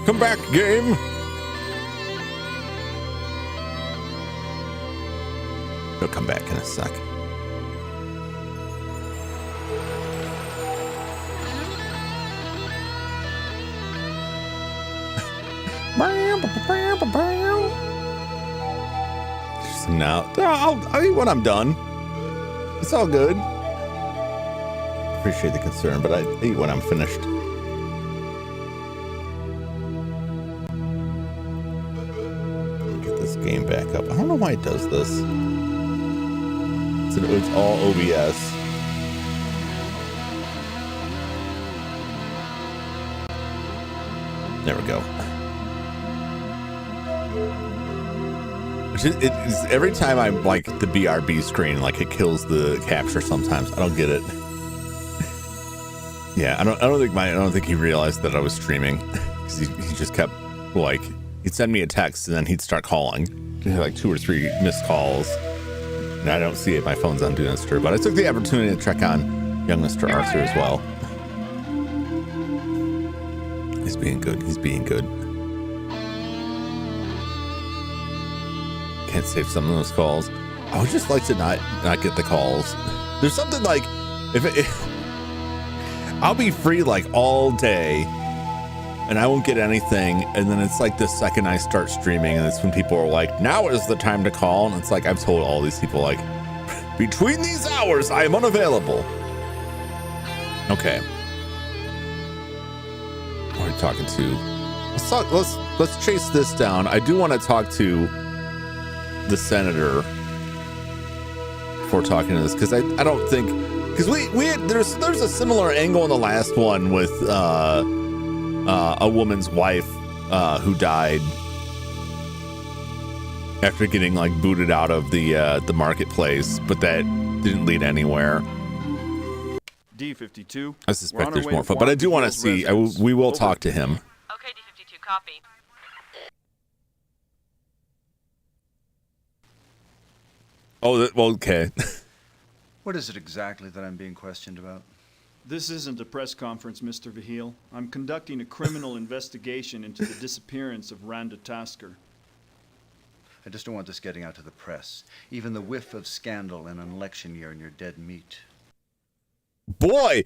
Come back, game. He'll come back in a sec. Now, I'll eat when I'm done. It's all good. Appreciate the concern, but I eat when I'm finished. Get this game back up. I don't know why it does this. It's all OBS. There we go. It's every time I'm like the BRB screen, like it kills the capture sometimes. I don't get it. Yeah, I don't think he realized that I was streaming, because he just kept like, he'd send me a text and then he'd start calling. He had like 2 or 3 missed calls, and I don't see it. My phone's on Do Not Disturb, but I took the opportunity to check on young Mr. Arthur as well. He's being good. He's being good. Can't save some of those calls. I would just like to not get the calls. There's something like, if I'll be free like all day and I won't get anything, and then it's like the second I start streaming, and it's when people are like, now is the time to call, and it's like I've told all these people, like, between these hours I am unavailable. Okay, what are we talking to? Let's chase this down. I do want to talk to the senator before talking to this, because I don't think, because there's a similar angle in the last one with a woman's wife who died after getting like booted out of the marketplace, but that didn't lead anywhere. D52. I suspect there's more, but I do want to see. We will talk to him. Okay, D52, copy. Oh, well, okay. What is it exactly that I'm being questioned about? This isn't a press conference, Mr. Vahil. I'm conducting a criminal investigation into the disappearance of Randa Tasker. I just don't want this getting out to the press. Even the whiff of scandal in an election year and you're dead meat. Boy,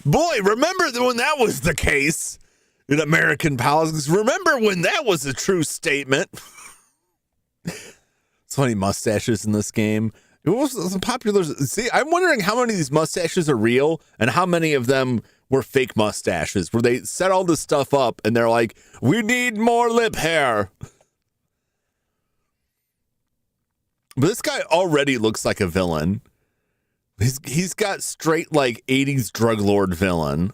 remember when that was the case in American politics? Remember when that was a true statement? So many mustaches in this game. It was popular. See, I'm wondering how many of these mustaches are real and how many of them were fake mustaches, where they set all this stuff up and they're like, we need more lip hair. But this guy already looks like a villain. He's got straight like 80s drug lord villain.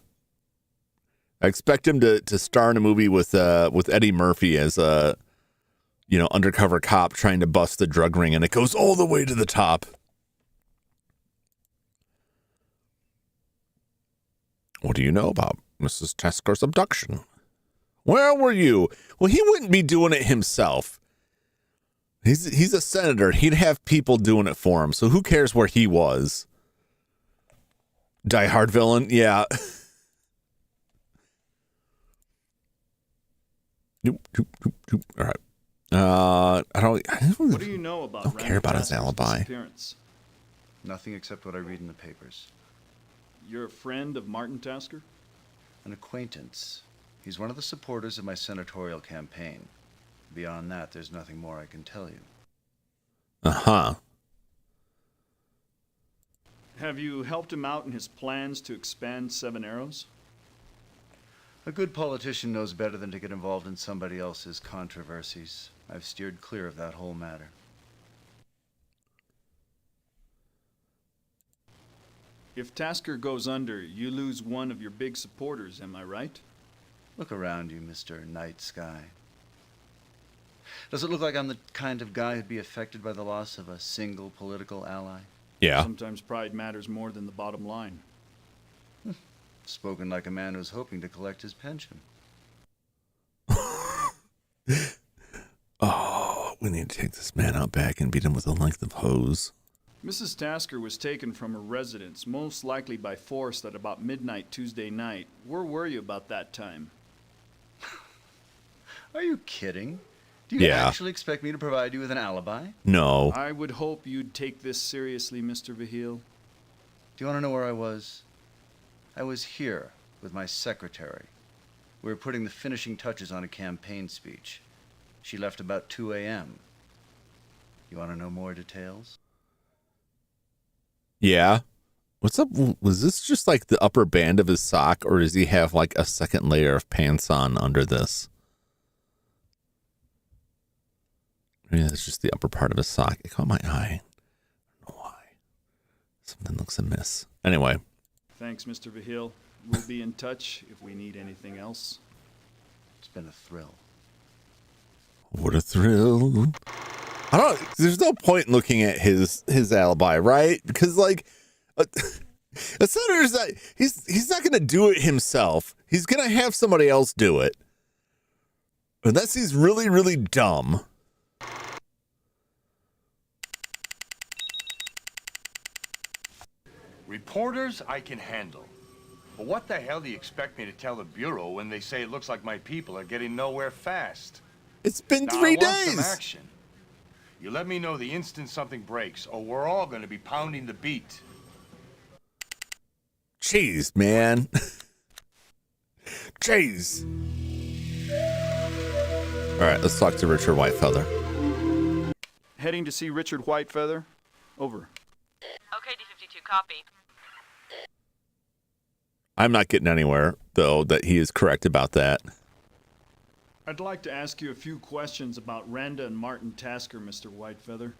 I expect him to star in a movie with Eddie Murphy as a undercover cop trying to bust the drug ring, and it goes all the way to the top. What do you know about Mrs. Tasker's abduction? Where were you? Well, he wouldn't be doing it himself. He's a senator. He'd have people doing it for him. So who cares where he was? Die Hard villain? Yeah. All right. What do you know about? I don't care about his alibi. Nothing except what I read in the papers. You're a friend of Martin Tasker? An acquaintance. He's one of the supporters of my senatorial campaign. Beyond that, there's nothing more I can tell you. Uh-huh. Have you helped him out in his plans to expand Seven Arrows? A good politician knows better than to get involved in somebody else's controversies. I've steered clear of that whole matter. If Tasker goes under, you lose one of your big supporters, am I right? Look around you, Mr. Night Sky. Does it look like I'm the kind of guy who'd be affected by the loss of a single political ally? Yeah. Sometimes pride matters more than the bottom line. Spoken like a man who's hoping to collect his pension. Oh, we need to take this man out back and beat him with a length of hose. Mrs. Tasker was taken from her residence, most likely by force at about midnight Tuesday night. Where were you about that time? Are you kidding? Do you Yeah. actually expect me to provide you with an alibi? No. I would hope you'd take this seriously, Mr. Vahil. Do you want to know where I was? I was here with my secretary. We were putting the finishing touches on a campaign speech. She left about 2 a.m. You want to know more details? Yeah. What's up? Was this just like the upper band of his sock, or does he have like a second layer of pants on under this? Maybe that's just the upper part of his sock. It caught my eye. I don't know why. Something looks amiss. Anyway. Thanks, Mr. Vahil. We'll be in touch if we need anything else. It's been a thrill. What a thrill. I don't, there's no point in looking at his alibi, right? Because like a senator's not, he's not going to do it himself. He's going to have somebody else do it. Unless he's really, really dumb. Reporters I can handle. But what the hell do you expect me to tell the Bureau when they say it looks like my people are getting nowhere fast? It's been Now, 3 I want some days. action. You let me know the instant something breaks, or we're all going to be pounding the beat. Jeez, man. Jeez. All right, let's talk to Richard Whitefeather. Heading to see Richard Whitefeather. Over. Okay, D52, copy. I'm not getting anywhere, though, that he is correct about that. I'd like to ask you a few questions about Randa and Martin Tasker, Mr. Whitefeather.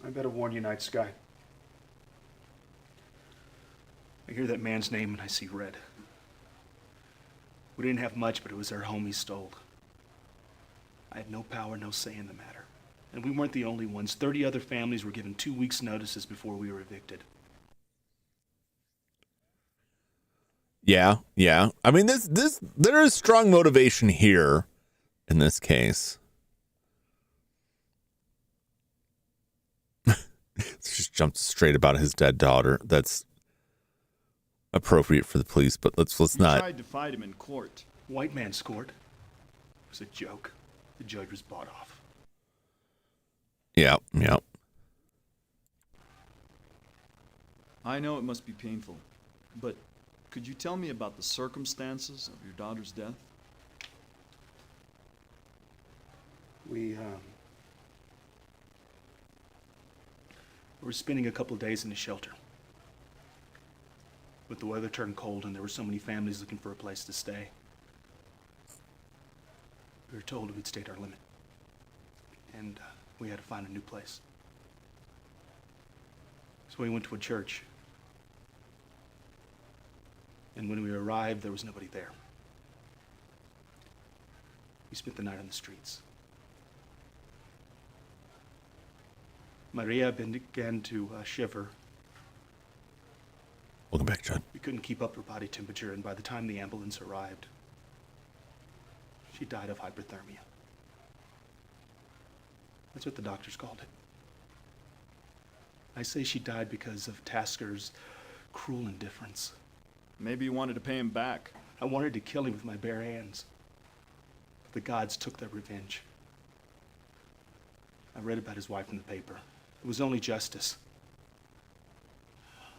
I better warn you, Night Sky. I hear that man's name and I see red. We didn't have much, but it was our home he stole. I had no power, no say in the matter. And we weren't the only ones. 30 other families were given 2 weeks' notices before we were evicted. Yeah. I mean, there is strong motivation here in this case. It's just jumped straight about his dead daughter. That's appropriate for the police, but let's not. Tried to fight him in court. White man's court. It was a joke. The judge was bought off. Yeah. I know it must be painful, but could you tell me about the circumstances of your daughter's death? We were spending a couple of days in the shelter. But the weather turned cold and there were so many families looking for a place to stay. We were told we'd stayed our limit. And we had to find a new place. So we went to a church. And when we arrived, there was nobody there. We spent the night on the streets. Maria began to shiver. Welcome back, John. We couldn't keep up her body temperature, and by the time the ambulance arrived, she died of hypothermia. That's what the doctors called it. I say she died because of Tasker's cruel indifference. Maybe you wanted to pay him back. I wanted to kill him with my bare hands. But the gods took their revenge. I read about his wife in the paper. It was only justice.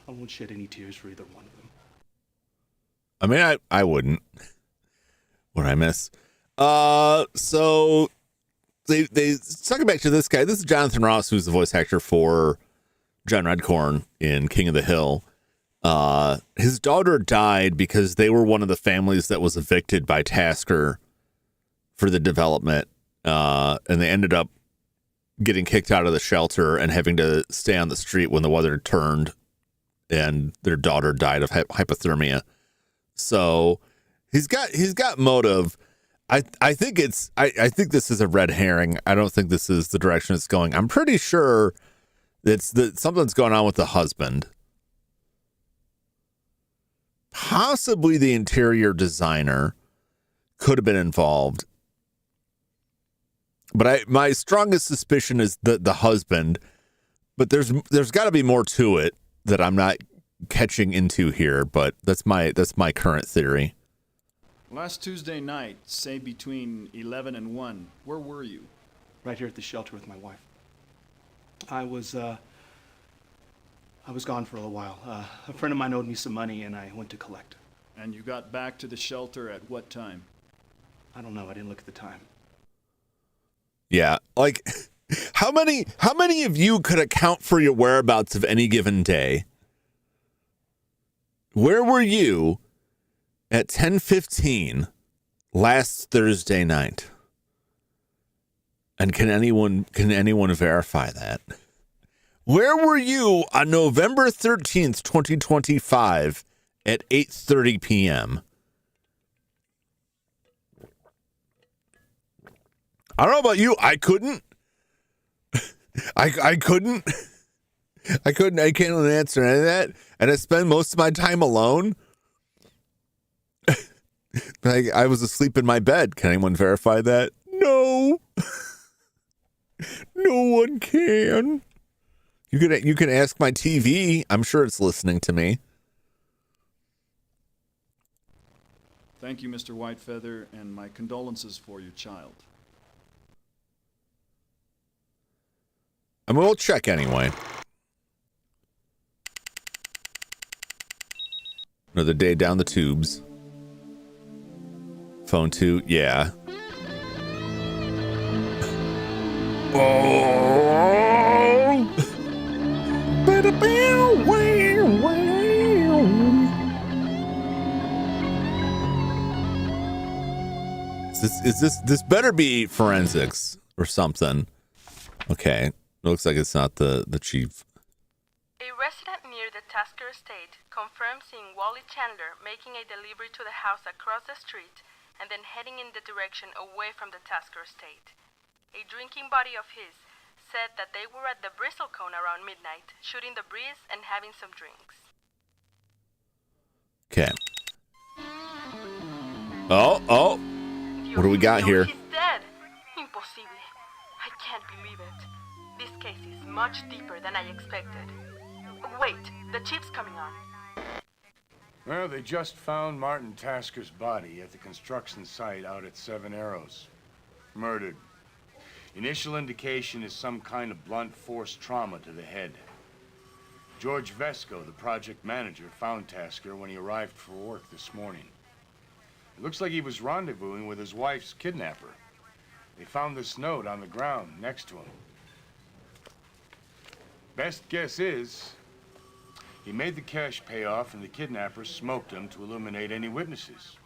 I won't shed any tears for either one of them. I mean, I wouldn't. What I miss. So they talking back to this guy. This is Jonathan Ross, who's the voice actor for John Redcorn in King of the Hill. His daughter died because they were one of the families that was evicted by Tasker for the development. And they ended up getting kicked out of the shelter and having to stay on the street when the weather turned and their daughter died of hypothermia. So he's got motive. I think this is a red herring. I don't think this is the direction it's going. I'm pretty sure that something's going on with the husband. Possibly the interior designer could have been involved. But my strongest suspicion is the husband. But there's got to be more to it that I'm not catching into here. But that's my current theory. Last Tuesday night, say between 11 and 1, where were you? Right here at the shelter with my wife. I was gone for a little while. A friend of mine owed me some money, and I went to collect. And you got back to the shelter at what time? I don't know. I didn't look at the time. Yeah, like how many of you could account for your whereabouts of any given day? Where were you at 10:15 last Thursday night? And can anyone verify that? Where were you on November 13th, 2025 at 8:30 p.m.? I don't know about you. I couldn't. I couldn't. I can't answer any of that. And I spend most of my time alone. I was asleep in my bed. Can anyone verify that? No. No one can. You can ask my TV. I'm sure it's listening to me. Thank you, Mr. Whitefeather, and my condolences for your child. I mean, we'll check anyway. Another day down the tubes. Phone 2, yeah. Oh! This better be forensics or something. Okay. Looks like it's not the chief. A resident near the Tasker estate confirmed seeing Wally Chandler making a delivery to the house across the street and then heading in the direction away from the Tasker estate. A drinking buddy of his said that they were at the Bristlecone around midnight, shooting the breeze and having some drinks. Okay. Oh. What do we got here? He's dead. Impossible. I can't believe it. This case is much deeper than I expected. Wait, the chief's coming on. Well, they just found Martin Tasker's body at the construction site out at Seven Arrows. Murdered. Initial indication is some kind of blunt force trauma to the head. George Vesco, the project manager, found Tasker when he arrived for work this morning. It looks like he was rendezvousing with his wife's kidnapper. They found this note on the ground next to him. Best guess is he made the cash payoff and the kidnapper smoked him to eliminate any witnesses.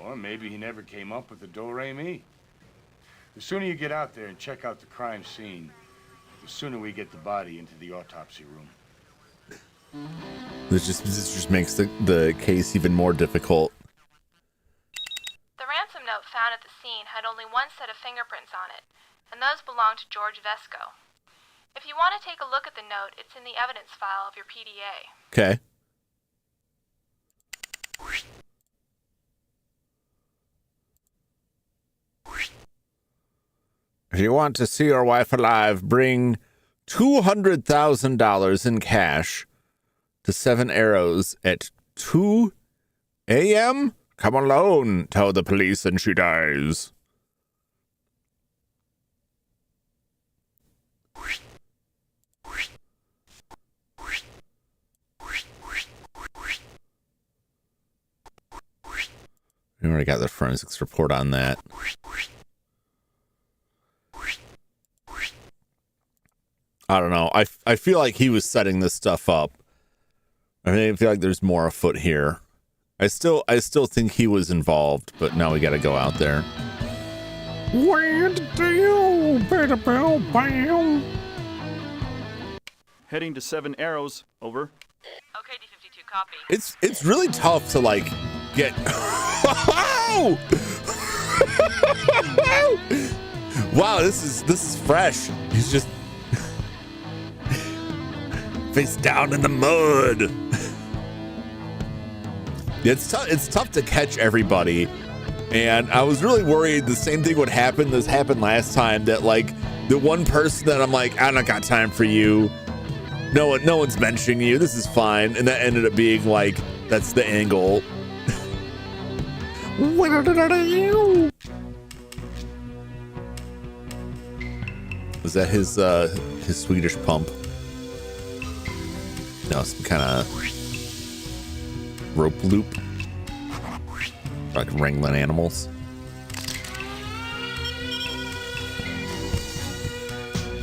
Or maybe he never came up with the do-re-mi. The sooner you get out there and check out the crime scene, the sooner we get the body into the autopsy room. This just makes the case even more difficult. The ransom note found at the scene had only one set of fingerprints on it, and those belonged to George Vesco. If you want to take a look at the note, it's in the evidence file of your PDA. Okay. If you want to see your wife alive, bring $200,000 in cash to Seven Arrows at 2 a.m.? Come alone, tell the police, and she dies. We already got the forensics report on that. I don't know. I feel like he was setting this stuff up. I feel like there's more afoot here. I still think he was involved, but now we got to go out there. Heading to Seven Arrows. Over. Okay, D52, copy. It's really tough to like get. Wow, this is fresh. He's just face down in the mud. It's tough to catch everybody, and I was really worried the same thing would happen. This happened last time, that like The one person that I'm like, I don't got time for you. No one's mentioning you. This is fine. And that ended up being like, that's the angle. Was that his Swedish pump? No, some kind of rope loop. Like wrangling animals.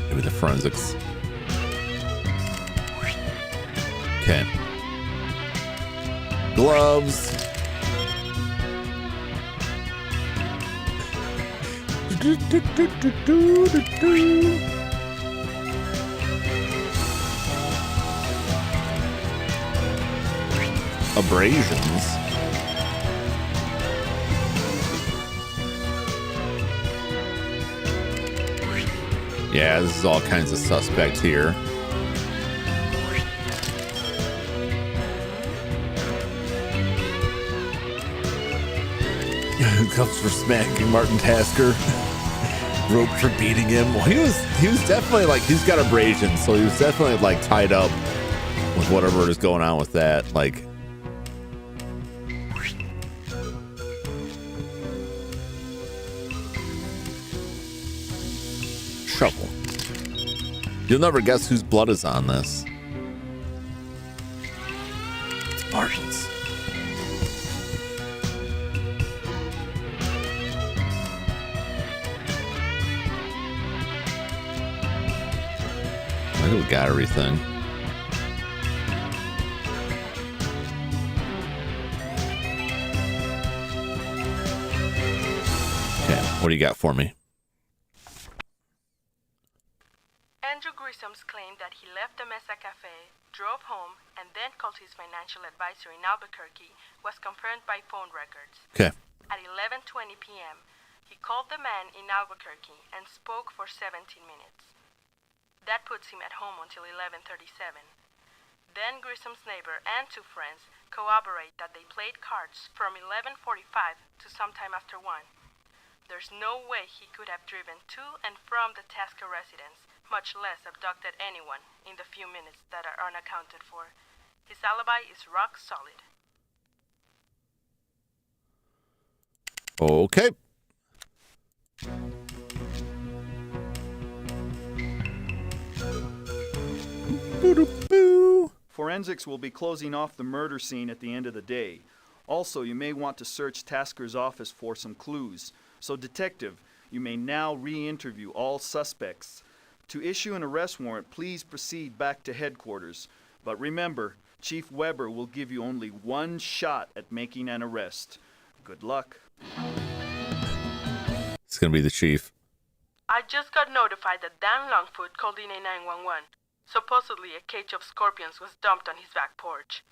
Maybe the forensics. Okay. Gloves. Abrasions. Yeah, this is all kinds of suspect here. Cuffs for smacking Martin Tasker. Rope for beating him. Well, he was definitely like, he's got abrasions, so he was definitely like tied up with whatever is going on with that. Like, shovel. You'll never guess whose blood is on this. It's Martin's. I think we got everything. Okay, what do you got for me? Andrew Grissom's claim that he left the Mesa Cafe, drove home, and then called his financial advisor in Albuquerque was confirmed by phone records. Okay. At 11:20 p.m., he called the man in Albuquerque and spoke for 17 minutes. That puts him at home until 11:37. Then Grissom's neighbor and two friends corroborate that they played cards from 11:45 to sometime after 1. There's no way he could have driven to and from the Tasker residence, much less abducted anyone in the few minutes that are unaccounted for. His alibi is rock solid. Okay. Forensics will be closing off the murder scene at the end of the day. Also, you may want to search Tasker's office for some clues. So, Detective, you may now re-interview all suspects. To issue an arrest warrant, please proceed back to headquarters. But remember, Chief Weber will give you only one shot at making an arrest. Good luck. It's gonna be the chief. I just got notified that Dan Longfoot called in a 911. Supposedly, a cage of scorpions was dumped on his back porch.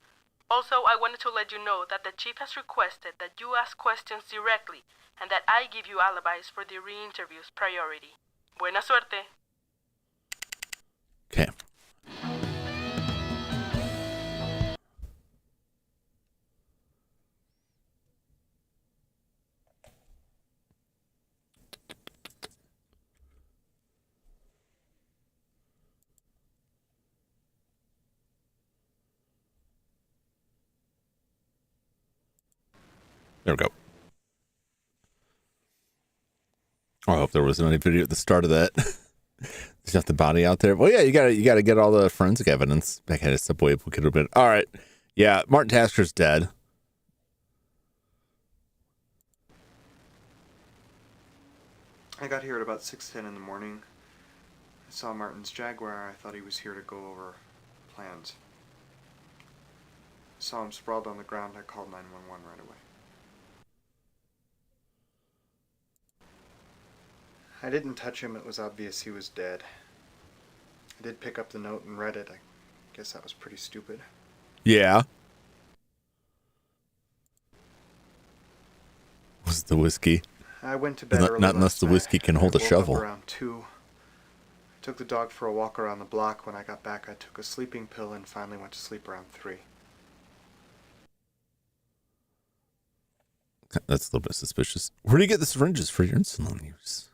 Also, I wanted to let you know that the chief has requested that you ask questions directly and that I give you alibis for the re-interviews priority. Buena suerte. Okay. There we go. I hope there wasn't any video at the start of that. There's not the body out there. Well, yeah, you gotta get all the forensic evidence. That kind of step away. We could have been. All right. Yeah, Martin Tasker's dead. I got here at about 6:10 in the morning. I saw Martin's Jaguar. I thought he was here to go over plans. I saw him sprawled on the ground. I called 911 right away. I didn't touch him. It was obvious he was dead. I did pick up the note and read it. I guess that was pretty stupid. Yeah. Was it the whiskey? I went to bed early Not unless last the night. whiskey can hold a I woke shovel. up around 2. I took the dog for a walk around the block. When I got back, I took a sleeping pill and finally went to sleep around 3. That's a little bit suspicious. Where do you get the syringes for your insulin use?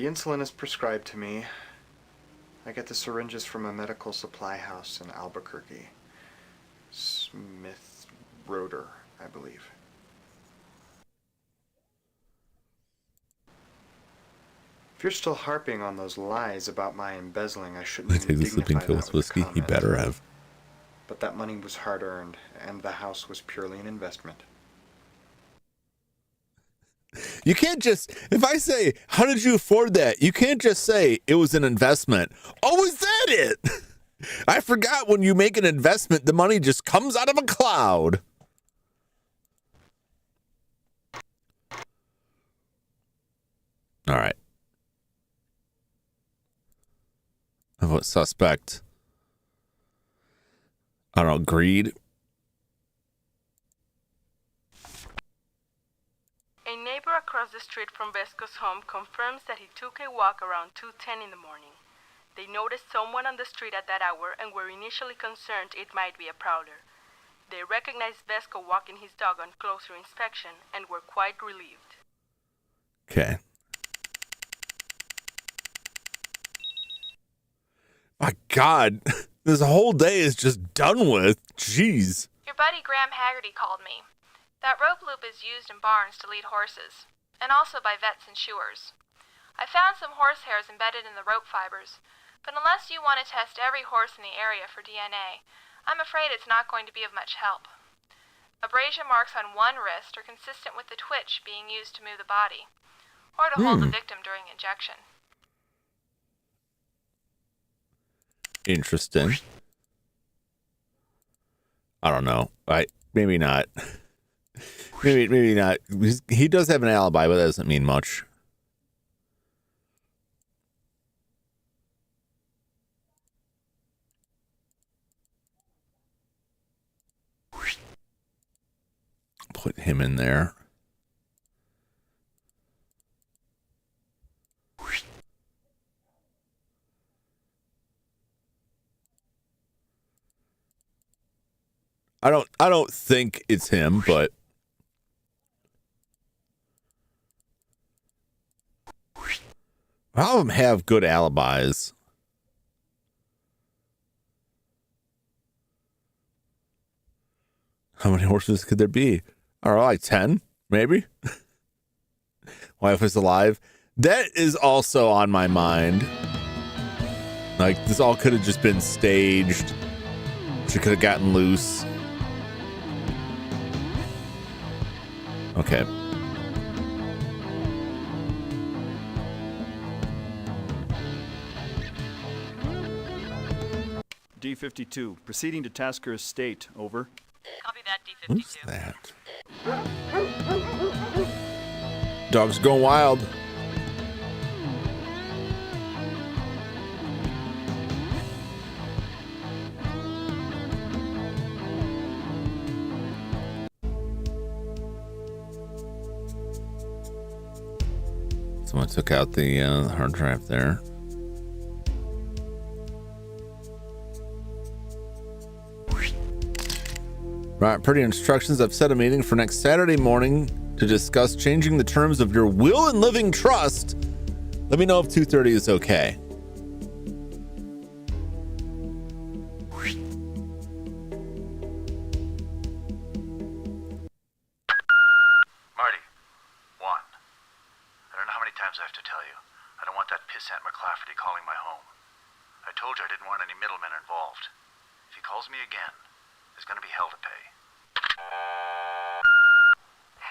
The insulin is prescribed to me. I get the syringes from a medical supply house in Albuquerque. Smith Roeder, I believe. If you're still harping on those lies about my embezzling, I shouldn't Take the sleeping dignify that pills with whiskey. He comment. better have. But that money was hard-earned, and the house was purely an investment. You can't just, if I say, how did you afford that? You can't just say it was an investment. Oh, is that it? I forgot when you make an investment, the money just comes out of a cloud. All right. What suspect? I don't know, greed? A neighbor across the street from Vesco's home confirms that he took a walk around 2:10 in the morning. They noticed someone on the street at that hour and were initially concerned it might be a prowler. They recognized Vesco walking his dog on closer inspection and were quite relieved. Okay. My God, this whole day is just done with. Jeez. Your buddy Graham Haggerty called me. That rope loop is used in barns to lead horses, and also by vets and shoers. I found some horse hairs embedded in the rope fibers, but unless you want to test every horse in the area for DNA, I'm afraid it's not going to be of much help. Abrasion marks on one wrist are consistent with the twitch being used to move the body, or to hold the victim during injection. Interesting. I don't know. Maybe not. Maybe not. He does have an alibi, but that doesn't mean much. Put him in there. I don't think it's him, but all of them have good alibis. How many horses could there be? I don't know, like 10, maybe? Wife is alive. That is also on my mind. Like, this all could have just been staged. She could have gotten loose. Okay. D-52, proceeding to Tasker Estate, over. Copy that, D-52. Who's that? Dog's going wild. Someone took out the hard drive there. Right, pretty instructions. I've set a meeting for next Saturday morning to discuss changing the terms of your will and living trust. Let me know if 2:30 is okay. Marty, one. I don't know how many times I have to tell you. I don't want that pissant McClafferty calling my home. I told you I didn't want any middlemen involved. If he calls me again, there's gonna be hell to pay.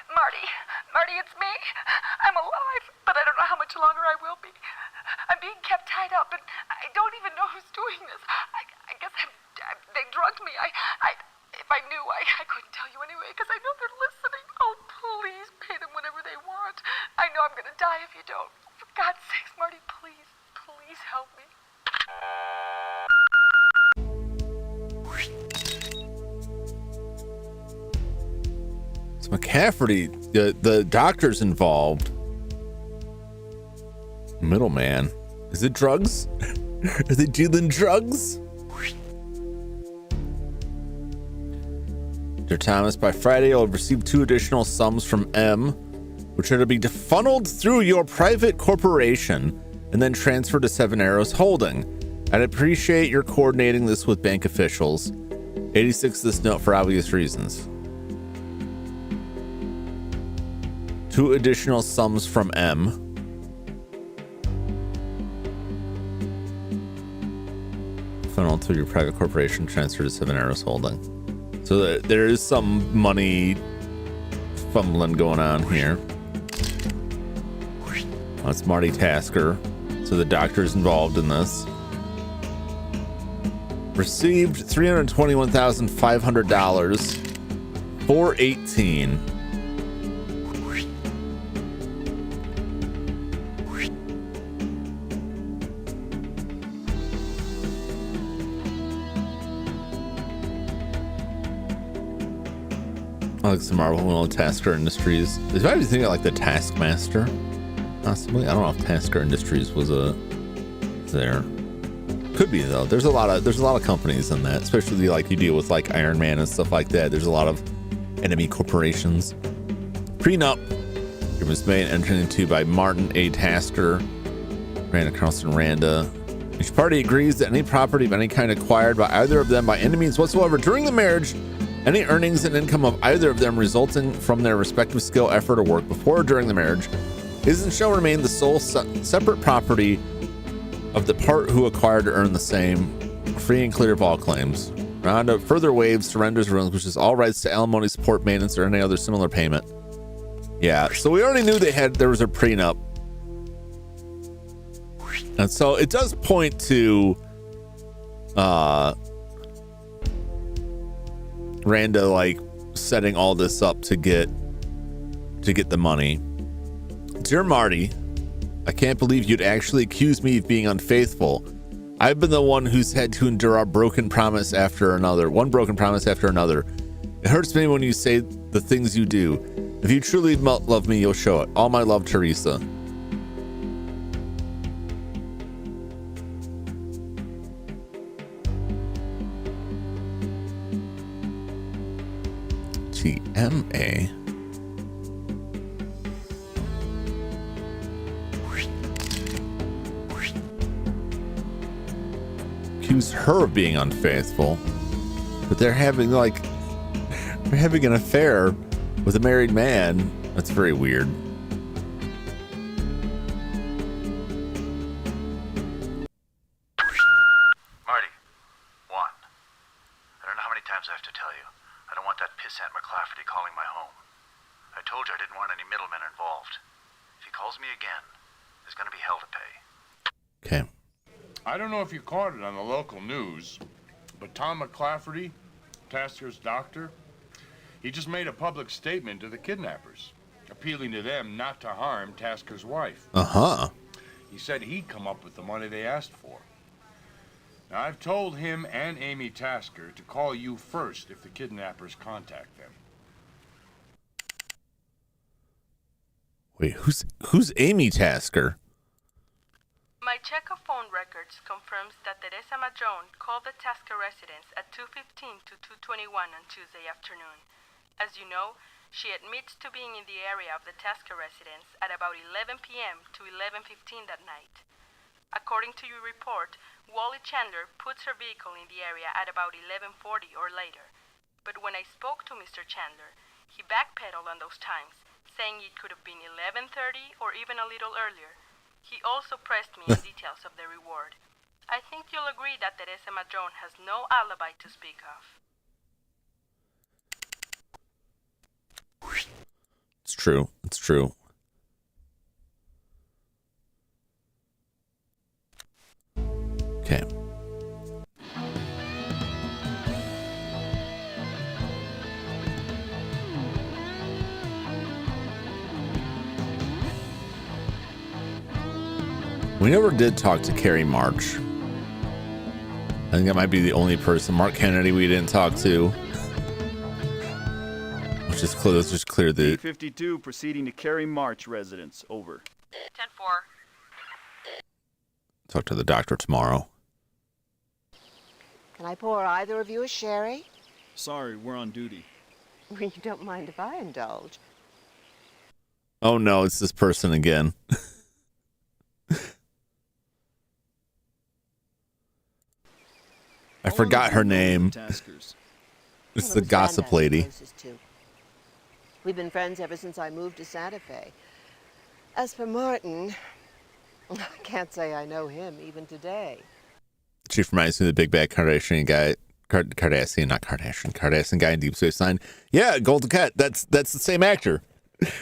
Marty, it's me. I'm alive, but I don't know how much longer I will be. I'm being kept tied up, and I don't even know who's doing this. I guess they drugged me. If I knew, I couldn't tell you anyway, because I know they're listening. Oh, please pay them whatever they want. I know I'm going to die if you don't. For God's sakes, Marty, please help me. McCafferty, the doctor's involved. Middleman. Is it drugs? Are they dealing drugs? Dear Thomas, by Friday, I'll receive 2 additional sums from M. which are to be funneled through your private corporation and then transferred to Seven Arrows Holding. I'd appreciate your coordinating this with bank officials. 86 this note for obvious reasons. 2 additional sums from M. Funneled through your private corporation, transferred to Seven Arrows Holding. So there is some money fumbling going on here. That's Marty Tasker. So the doctor's involved in this. Received $321,500. 418. Alex Marvel, Tasker Industries. Is I was thinking like the Taskmaster, possibly. I don't know if Tasker Industries was there. Could be though. There's a lot of companies in that, especially like you deal with like Iron Man and stuff like that. There's a lot of enemy corporations. Prenup. It was made and entered into by Martin A. Tasker, Randa Carlson Randa. Each party agrees that any property of any kind acquired by either of them by any means whatsoever during the marriage, any earnings and income of either of them resulting from their respective skill, effort, or work before or during the marriage is and shall remain the sole separate property of the part who acquired to earn the same, free and clear of all claims. Rhonda further waives, surrenders, relinquishes all rights to alimony, support, maintenance, or any other similar payment. Yeah, so we already knew there was a prenup. And so it does point to Randa like setting all this up to get the money. Dear Marty, I can't believe you'd actually accuse me of being unfaithful. I've been the one who's had to endure one broken promise after another. It hurts me when you say the things you do. If you truly love me, you'll show it. All my love, Teresa. TMA. Accuse her of being unfaithful, but they're having an affair with a married man. That's very weird. Marty, one. I don't know how many times I have to tell you. I don't want that pissant McClafferty calling my home. I told you I didn't want any middlemen involved. If he calls me again, there's gonna be hell to pay. Okay. I don't know if you caught it on the local news, but Tom McClafferty, Tasker's doctor, he just made a public statement to the kidnappers, appealing to them not to harm Tasker's wife. Uh-huh. He said he'd come up with the money they asked for. Now, I've told him and Amy Tasker to call you first if the kidnappers contact them. Wait, who's Amy Tasker? My check of phone records confirms that Teresa Madrone called the Tasker residence at 2:15 to 2:21 on Tuesday afternoon. As you know, she admits to being in the area of the Tasker residence at about 11 p.m. to 11:15 that night. According to your report, Wally Chandler puts her vehicle in the area at about 11:40 or later. But when I spoke to Mr. Chandler, he backpedaled on those times, saying it could have been 11:30 or even a little earlier. He also pressed me in details of the reward. I think you'll agree that Teresa Madrone has no alibi to speak of. It's true. It's true. Okay. We never did talk to Carrie March. I think that might be the only person. Mark Kennedy we didn't talk to. Let's just clear the... 52 proceeding to Carrie March residence. Over. 10-4. Talk to the doctor tomorrow. Can I pour either of you a sherry? Sorry, we're on duty. You don't mind if I indulge. Oh no, it's this person again. I forgot her name. It's the gossip lady. We've been friends ever since I moved to Santa Fe. As for Martin, I can't say I know him even today. She reminds me of the big bad Kardashian guy. Kardashian guy in Deep Space Nine. Yeah, Golden Cat. That's the same actor.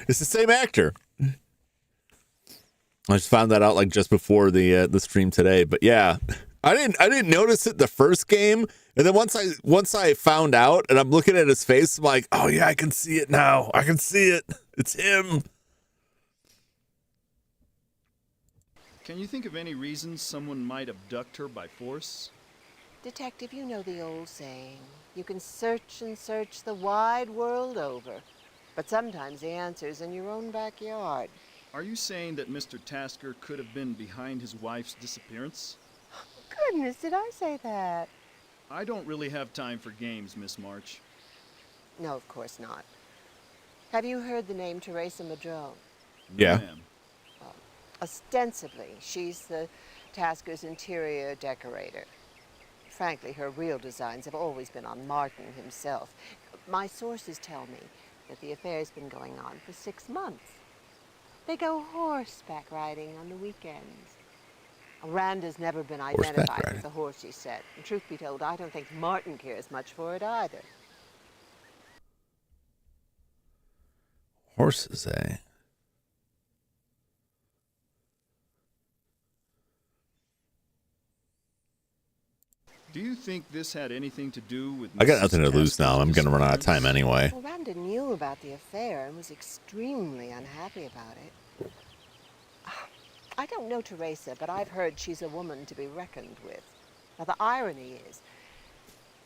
It's the same actor. I just found that out like just before the stream today. But yeah, I didn't notice it the first game, and then once I found out, and I'm looking at his face, I'm like, oh yeah, I can see it now. I can see it. It's him. Can you think of any reason someone might abduct her by force? Detective, you know the old saying. You can search and search the wide world over, but sometimes the answer's in your own backyard. Are you saying that Mr. Tasker could have been behind his wife's disappearance? Goodness, did I say that? I don't really have time for games, Miss March. No, of course not. Have you heard the name Teresa Madrone? Yeah. Ostensibly, she's the Tasker's interior decorator. Frankly, her real designs have always been on Martin himself. My sources tell me that the affair's been going on for 6 months. They go horseback riding on the weekends. Randa's never been identified with the horse she said. And truth be told, I don't think Martin cares much for it either. Horses, eh? Do you think this had anything to do with... I got nothing to lose now. I'm going to run out of time anyway. Well, Randa knew about the affair and was extremely unhappy about it. I don't know Teresa, but I've heard she's a woman to be reckoned with. Now, the irony is,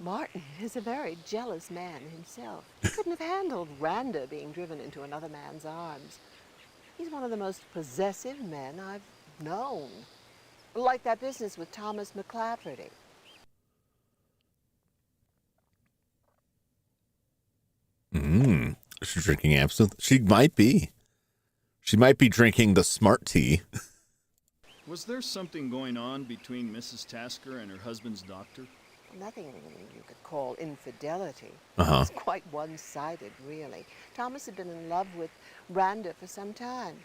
Martin is a very jealous man himself. He couldn't have handled Randa being driven into another man's arms. He's one of the most possessive men I've known. Like that business with Thomas McClafferty. She's drinking absinthe. She might be. She might be drinking the smart tea. Was there something going on between Mrs. Tasker and her husband's doctor? Nothing you could call infidelity. Uh-huh. It was quite one-sided, really. Thomas had been in love with Randa for some time.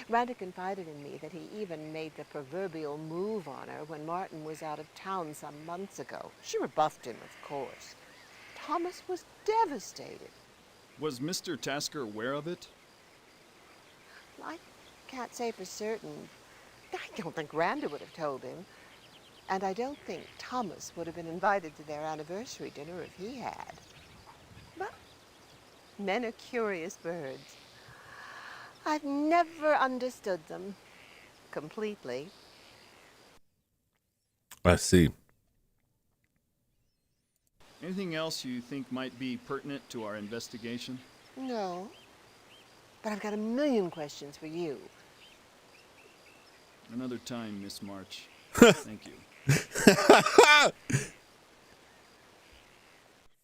Randa confided in me that he even made the proverbial move on her when Martin was out of town some months ago. She rebuffed him, of course. Thomas was devastated. Was Mr. Tasker aware of it? I can't say for certain. I don't think Randa would have told him. And I don't think Thomas would have been invited to their anniversary dinner if he had. But men are curious birds. I've never understood them completely. I see. Anything else you think might be pertinent to our investigation? No. But I've got a million questions for you. Another time, Miss March. Thank you.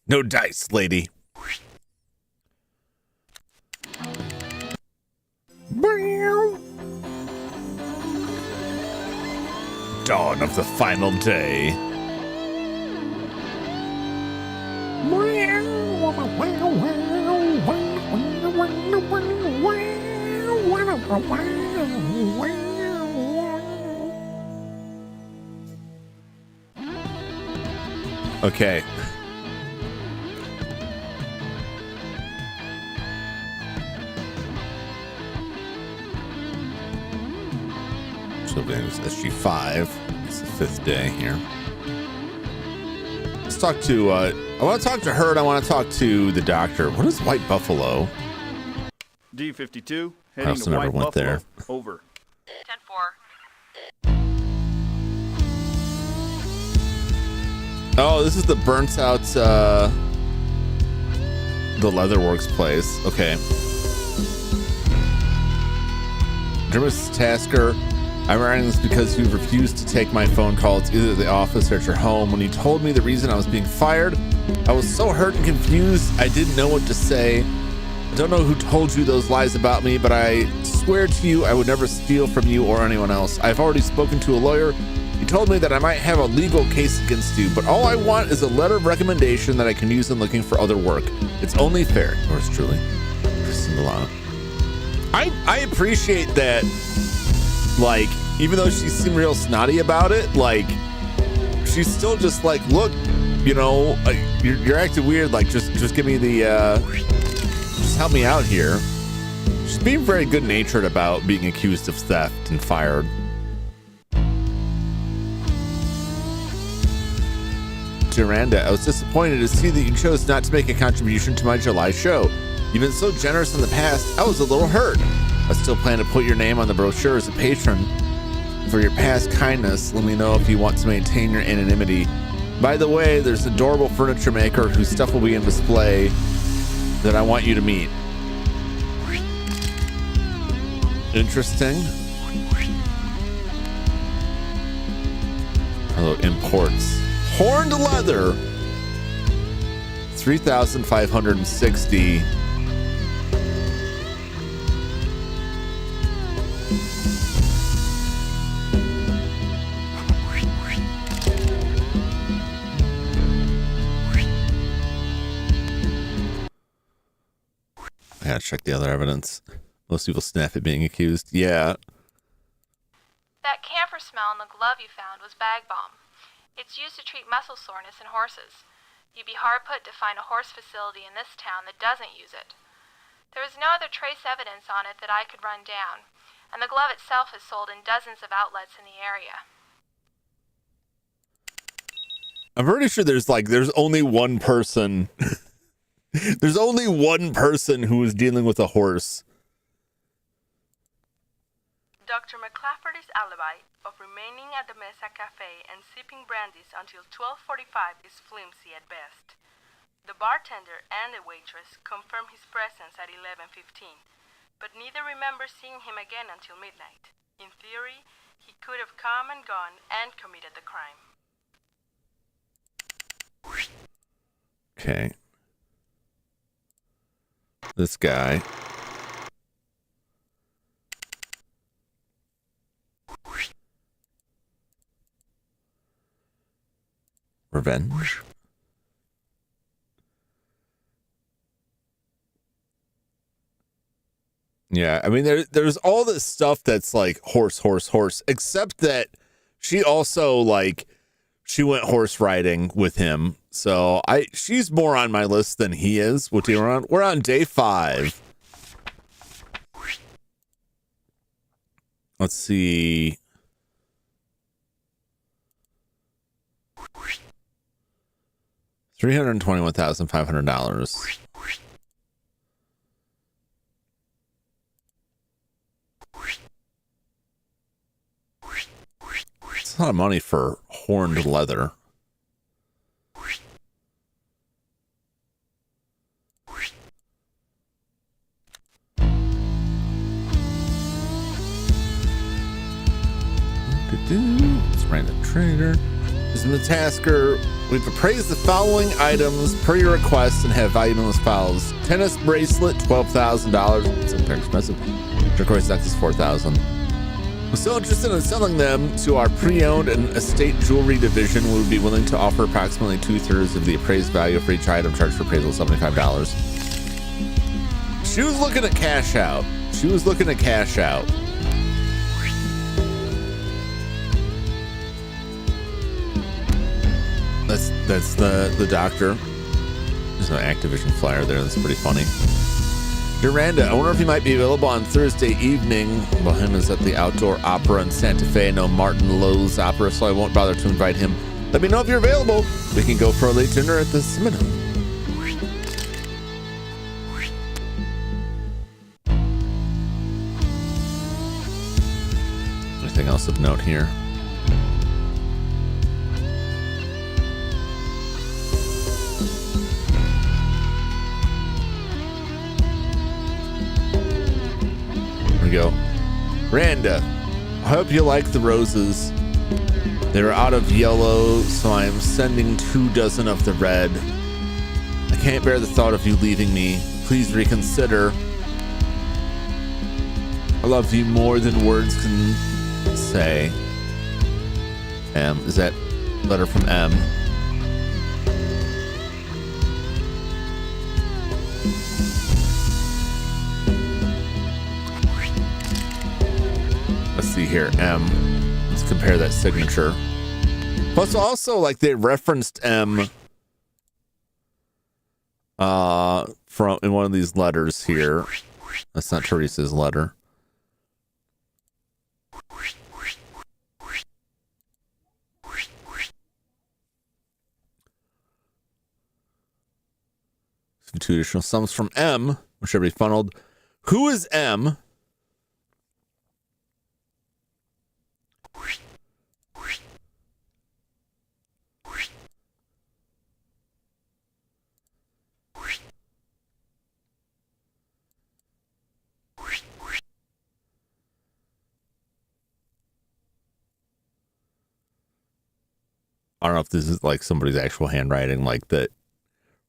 No dice, lady. Dawn of the final day. Okay. So it's SG5. It's the 5th day here. Let's talk to, I want to talk to her and I want to talk to the doctor. What is White Buffalo? D52, I heading also to never White went Buffalo. there. Over. 10-4. Oh, this is the burnt out, the Leatherworks place. Okay. Dear Mrs. Tasker, I'm writing this because you refused to take my phone call to either the office or at your home. When you told me the reason I was being fired, I was so hurt and confused, I didn't know what to say. I don't know who told you those lies about me, but I swear to you I would never steal from you or anyone else. I've already spoken to a lawyer. He told me that I might have a legal case against you, but all I want is a letter of recommendation that I can use in looking for other work. It's only fair. Yours truly, Kristen Milano. I appreciate that, like, even though she seemed real snotty about it, like, she's still just like, look, you know, you're acting weird. Like, just give me the, just help me out here. She's being very good natured about being accused of theft and fired. Duranda, I was disappointed to see that you chose not to make a contribution to my July show. You've been so generous in the past, I was a little hurt. I still plan to put your name on the brochure as a patron. For your past kindness, let me know if you want to maintain your anonymity. By the way, there's an adorable furniture maker whose stuff will be in display that I want you to meet. Interesting. Hello, imports. Horned leather, 3,560. I gotta check the other evidence. Most people snap at being accused. Yeah. That camphor smell in the glove you found was bag balm. It's used to treat muscle soreness in horses. You'd be hard put to find a horse facility in this town that doesn't use it. There was no other trace evidence on it that I could run down, and the glove itself is sold in dozens of outlets in the area. I'm pretty sure there's only one person. There's only one person who is dealing with a horse. Dr. McClafferty's alibi of remaining at the Mesa Cafe and sipping brandies until 12:45 is flimsy at best. The bartender and the waitress confirm his presence at 11:15, but neither remember seeing him again until midnight. In theory, he could have come and gone and committed the crime. Okay. This guy. Revenge. Yeah, I mean, there's all this stuff that's like horse, except that she also, like, she went horse riding with him. So she's more on my list than he is. What day we're on? We're on day 5. Let's see. $321,500. It's a lot of money for horned leather. Let's random trader. This is the tasker. We've appraised the following items per your request and have value in as follows. Tennis bracelet, $12,000. It's very expensive. Turquoise necklace, $4,000. We're still interested in selling them to our pre-owned and estate jewelry division. We would be willing to offer approximately 2/3 of the appraised value for each item. Charge for appraisal, $75. She was looking at cash out. That's the doctor. There's no Activision flyer there. That's pretty funny. Duranda, I wonder if he might be available on Thursday evening. Well, him is at the Outdoor Opera in Santa Fe. I know Martin loathes opera, so I won't bother to invite him. Let me know if you're available. We can go for a late dinner at the Semino. Anything else of note here? Go. Randa, I hope you like the roses. They're out of yellow, so I'm sending 2 dozen of the red. I can't bear the thought of you leaving me. Please reconsider. I love you more than words can say. M. Is that letter from M? Let's see here. M. Let's compare that signature. Plus, also, like, they referenced M from in one of these letters here. That's not Teresa's letter. Some two additional sums from M, which should be funneled. Who is M? I don't know if this is like somebody's actual handwriting, like that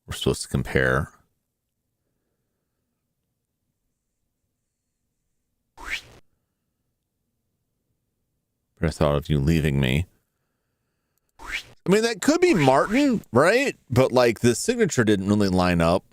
we're supposed to compare. But I thought of you leaving me. I mean, that could be Martin, right? But like the signature didn't really line up.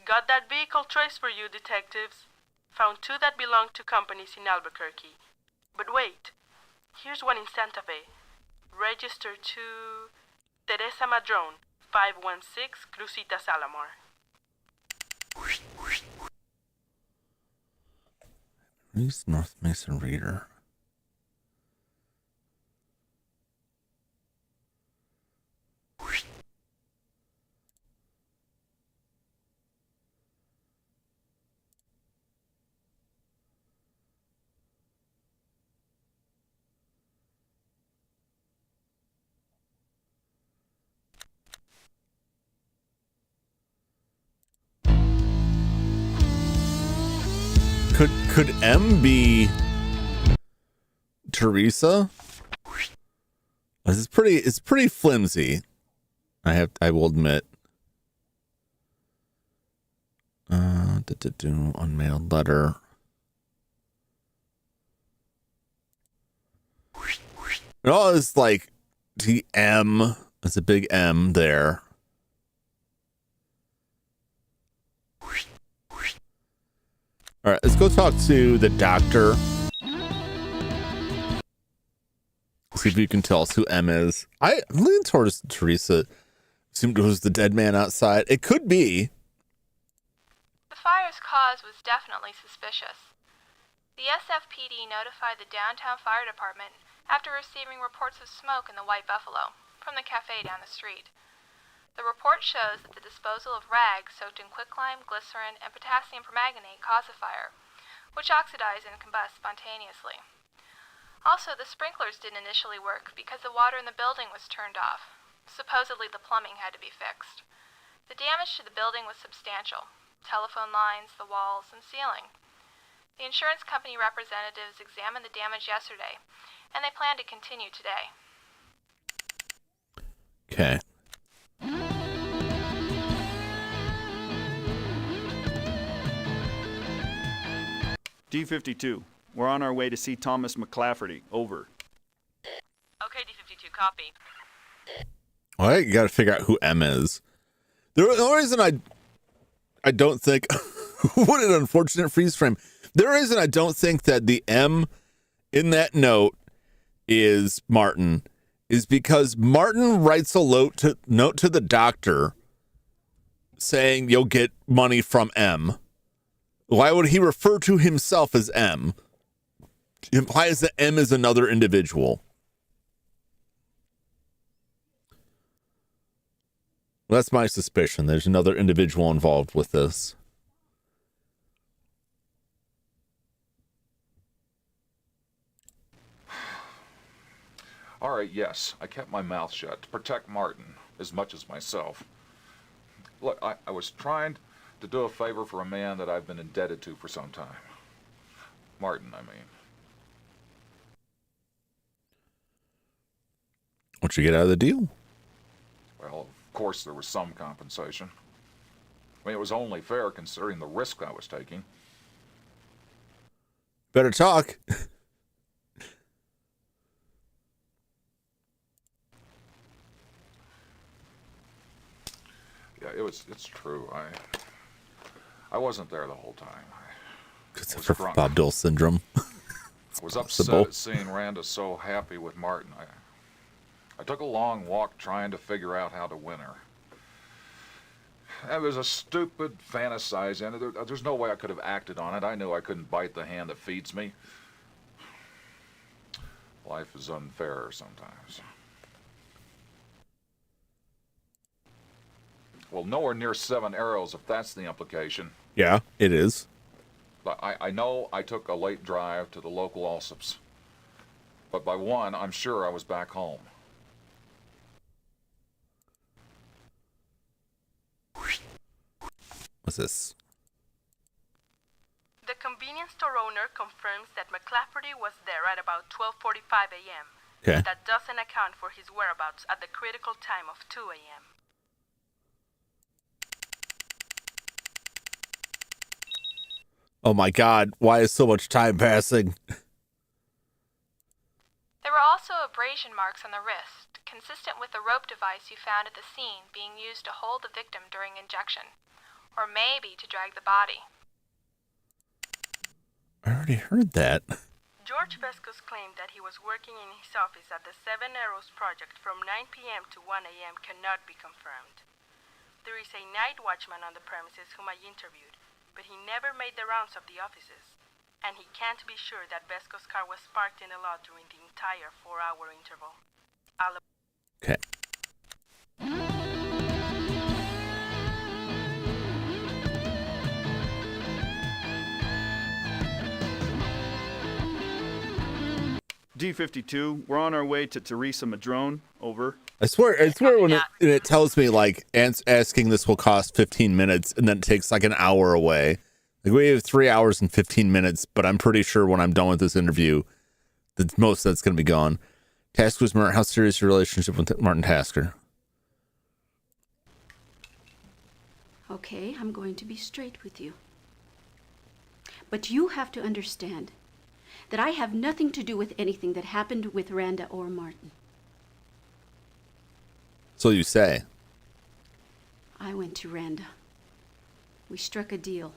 Got that vehicle traced for you, detectives. Found two that belong to companies in Albuquerque. But wait, here's one in Santa Fe. Registered to Teresa Madron, 516 Crucita Salamar. East North Mason Reader. Could M be Teresa? It's pretty flimsy. I will admit. Unmailed letter. Oh, it's like the M. It's a big M there. All right, let's go talk to the doctor. See if you can tell us who M is. I'm leaning towards Teresa. Assumed it was the dead man outside. It could be. The fire's cause was definitely suspicious. The SFPD notified the downtown fire department after receiving reports of smoke in the White Buffalo from the cafe down the street. The report shows that the disposal of rags soaked in quicklime, glycerin, and potassium permanganate caused the fire, which oxidized and combust spontaneously. Also, the sprinklers didn't initially work because the water in the building was turned off. Supposedly, the plumbing had to be fixed. The damage to the building was substantial: telephone lines, the walls, and ceiling. The insurance company representatives examined the damage yesterday, and they plan to continue today. Okay. D-52, we're on our way to see Thomas McClafferty. Over. Okay, D-52, copy. All right, you got to figure out who M is. The only reason I don't think what an unfortunate freeze frame. The reason I don't think that the M in that note is Martin is because Martin writes a note to the doctor saying you'll get money from M. Why would he refer to himself as M? It implies that M is another individual. Well, that's my suspicion. There's another individual involved with this. All right, yes, I kept my mouth shut to protect Martin. as much as myself. Look, I was trying to do a favor for a man that I've been indebted to for some time. Martin, I mean. What'd you get out of the deal? Well, of course there was some compensation. I mean, it was only fair considering the risk I was taking. Better talk. Yeah, it's true. I wasn't there the whole time. It's for Bob Dole syndrome. I was upset at seeing Randa so happy with Martin. I took a long walk trying to figure out how to win her. It was a stupid fantasize, and there's no way I could have acted on it. I knew I couldn't bite the hand that feeds me. Life is unfair sometimes. Well, nowhere near 7 arrows, if that's the implication. Yeah, it is. But I know I took a late drive to the local Alsops. But by 1, I'm sure I was back home. What's this? The convenience store owner confirms that McClafferty was there at about 12:45 a.m. Okay. That doesn't account for his whereabouts at the critical time of 2 a.m. Oh my God, why is so much time passing? There were also abrasion marks on the wrist, consistent with the rope device you found at the scene being used to hold the victim during injection, or maybe to drag the body. I already heard that. George Vescos claimed that he was working in his office at the Seven Arrows project from 9 p.m. to 1 a.m. cannot be confirmed. There is a night watchman on the premises whom I interviewed, but he never made the rounds of the offices, and he can't be sure that Vesco's car was parked in the lot during the entire 4-hour interval. Okay. D-52, we're on our way to Teresa Madrone. Over. I swear when it tells me like asking this will cost 15 minutes and then it takes like an hour away. Like we have 3 hours and 15 minutes, but I'm pretty sure when I'm done with this interview, that most of that's going to be gone. Tasker's murder. How serious is your relationship with Martin Tasker? Okay, I'm going to be straight with you. But you have to understand that I have nothing to do with anything that happened with Randa or Martin. So you say. I went to Randa. We struck a deal.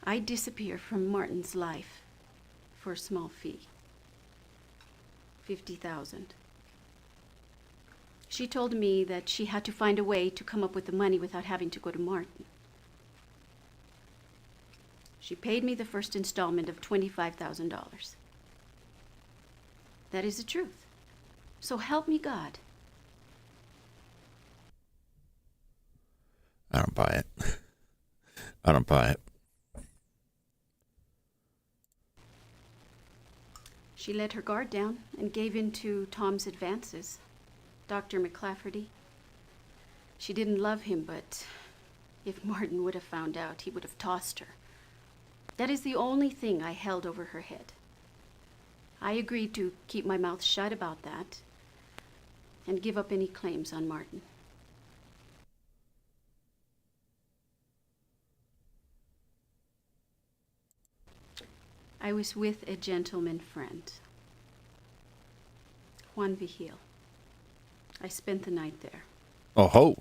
I disappear from Martin's life for a small fee. $50,000. She told me that she had to find a way to come up with the money without having to go to Martin. She paid me the first installment of $25,000. That is the truth. So help me God. I don't buy it. I don't buy it. She let her guard down and gave in to Tom's advances. Dr. McClafferty. She didn't love him, but if Martin would have found out, he would have tossed her. That is the only thing I held over her head. I agreed to keep my mouth shut about that and give up any claims on Martin. I was with a gentleman friend, Juan Vigil. I spent the night there. Oh ho.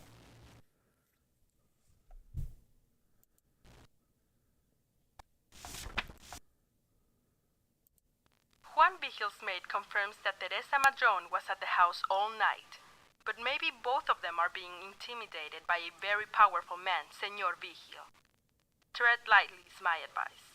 Juan Vigil's maid confirms that Teresa Madrone was at the house all night, but maybe both of them are being intimidated by a very powerful man, Senor Vigil. Tread lightly is my advice.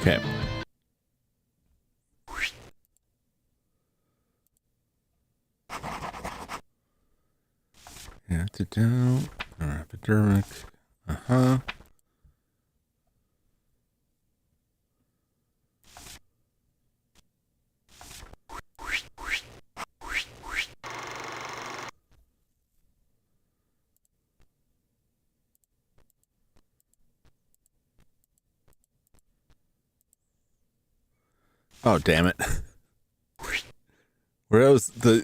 Okay. Yeah, to do epidermic. Oh, damn it. Where was the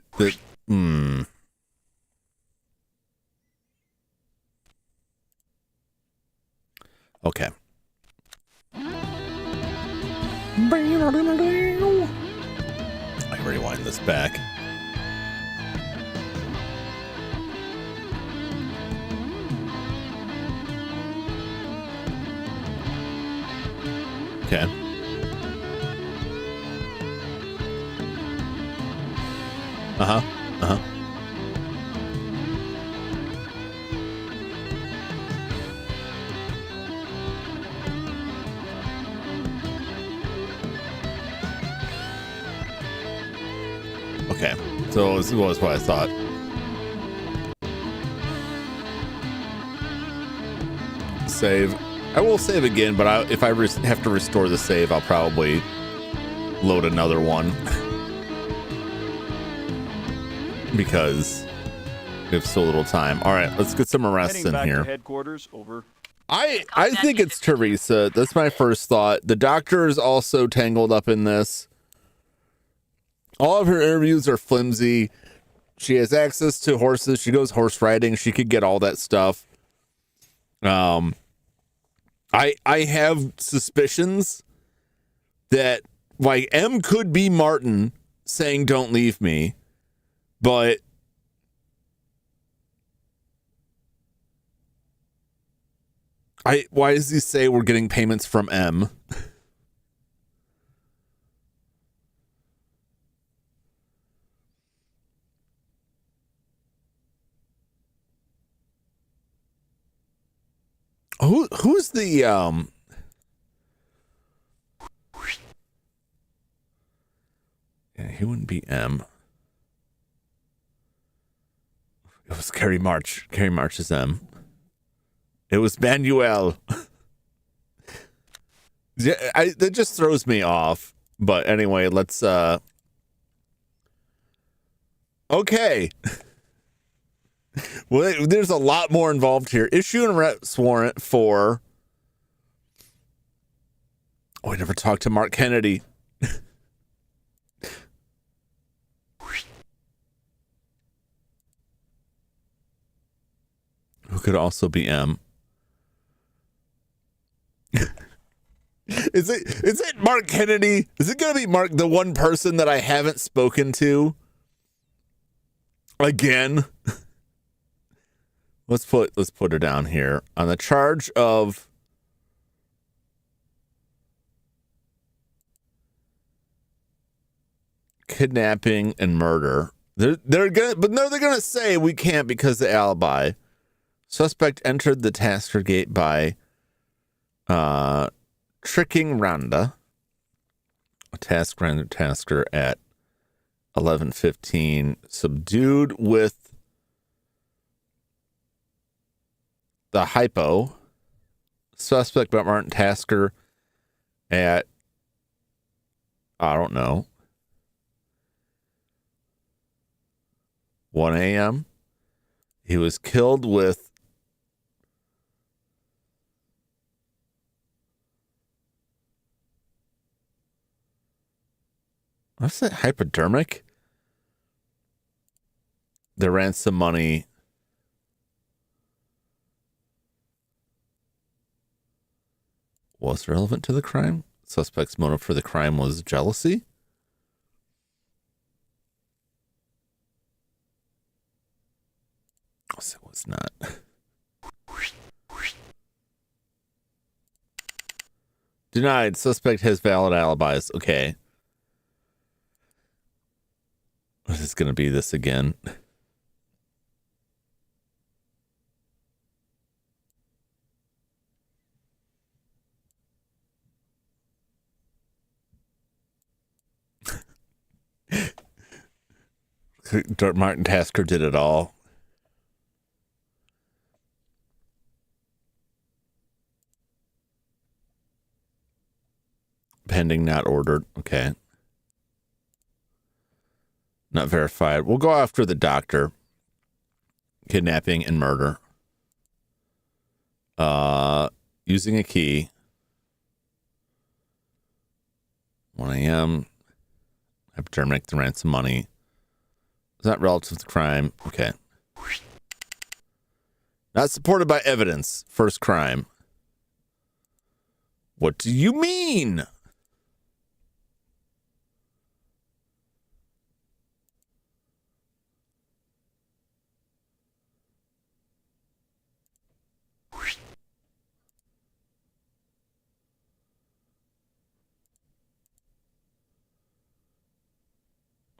Okay. I rewind this back. Okay. Uh-huh. Uh-huh. Okay. So this was what I thought. Save. I will save again, but if I have to restore the save, I'll probably load another one. Because we have so little time. All right, let's get some arrests Heading in back here. to headquarters, over. I think it's Teresa. That's my first thought. The doctor is also tangled up in this. All of her interviews are flimsy. She has access to horses. She goes horse riding. She could get all that stuff. I have suspicions that like M could be Martin saying don't leave me, but why does he say we're getting payments from M? Who's the yeah, he wouldn't be M. It was Carrie March. Carrie March is M. It was Manuel. Yeah, that just throws me off. But anyway, let's okay. Well, there's a lot more involved here. Issue an arrest warrant for. Oh, I never talked to Mark Kennedy. Who could also be M. Is it Mark Kennedy? Is it gonna be Mark, the one person that I haven't spoken to? Again. Let's put her down here on the charge of kidnapping and murder. They're gonna say we can't because the alibi. Suspect entered the Tasker gate by tricking Rhonda, a Tasker at 11:15, subdued with the hypo. Suspect by Martin Tasker at, I don't know, 1 a.m. He was killed with what's that? Hypodermic? The ransom money was relevant to the crime. Suspect's motive for the crime was jealousy. So it was not. Denied. Suspect has valid alibis. Okay. What is going to be this again? Martin Tasker did it all. Pending, not ordered. Okay. Not verified. We'll go after the doctor. Kidnapping and murder. Using a key. 1 a.m. Have to make the ransom money. Is that relative to crime? Okay. Not supported by evidence. First crime. What do you mean?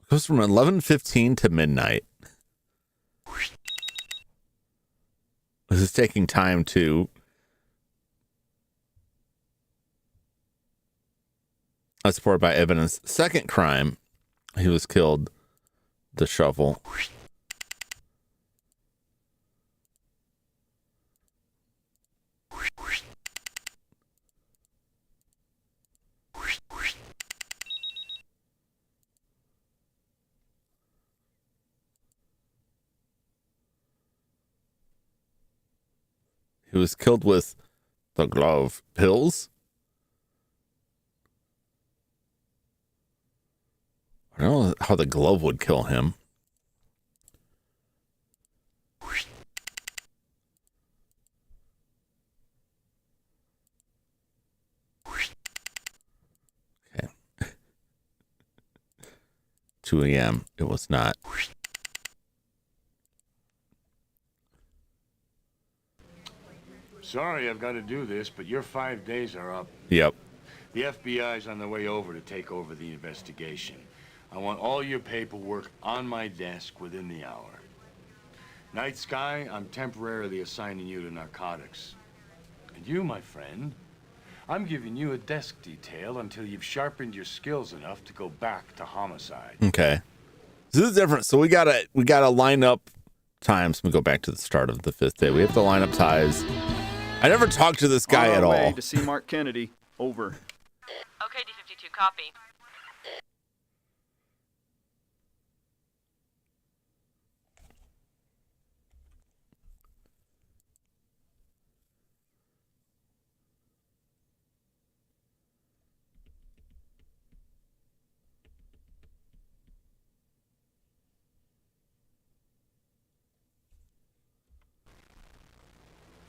It goes from 11:15 to midnight. This is taking time to supported by evidence. Second crime, he was killed. The shovel. He was killed with the glove pills. I don't know how the glove would kill him. Okay. 2 a.m. It was not. Sorry I've got to do this, but your 5 days are up. Yep. The FBI's on their way over to take over the investigation. I want all your paperwork on my desk within the hour. Night Sky, I'm temporarily assigning you to narcotics. And you, my friend, I'm giving you a desk detail until you've sharpened your skills enough to go back to homicide. Okay. This is different. So we gotta line up times. We go back to the start of the 5th day. We have to line up ties. I never talked to this guy at all. To see Mark Kennedy. Over. Okay, D52, copy.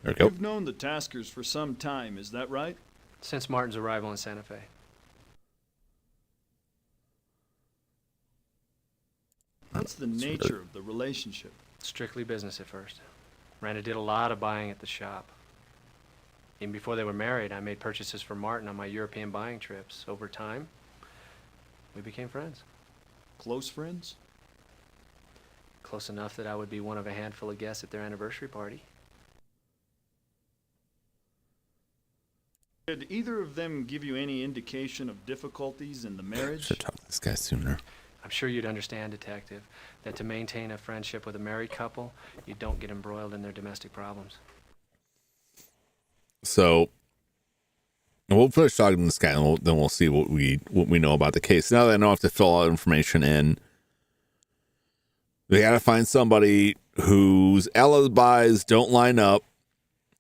There we go. You've known the Taskers for some time, is that right? Since Martin's arrival in Santa Fe. What's the nature of the relationship? Strictly business at first. Randa did a lot of buying at the shop. Even before they were married, I made purchases for Martin on my European buying trips. Over time, we became friends. Close friends? Close enough that I would be one of a handful of guests at their anniversary party. Did either of them give you any indication of difficulties in the marriage? Should talk to this guy sooner. I'm sure you'd understand, Detective, that to maintain a friendship with a married couple, you don't get embroiled in their domestic problems. So we'll finish talking to this guy, and then we'll see what we know about the case. Now that I know I have to fill out information in, we got to find somebody whose alibis don't line up,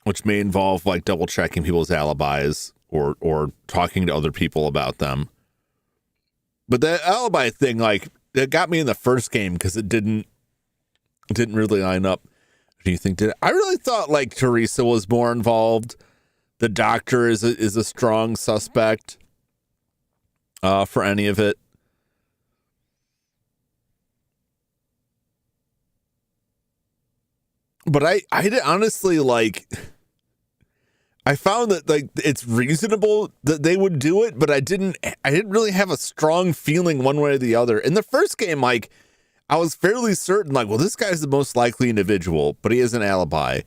which may involve like double checking people's alibis or talking to other people about them. But that alibi thing, like, it got me in the first game because it didn't really line up. Do you think I really thought like Teresa was more involved. The doctor is a strong suspect for any of it. But I did honestly like. I found that like it's reasonable that they would do it, but I didn't really have a strong feeling one way or the other. In the first game, like I was fairly certain, like, well, this guy's the most likely individual, but he has an alibi.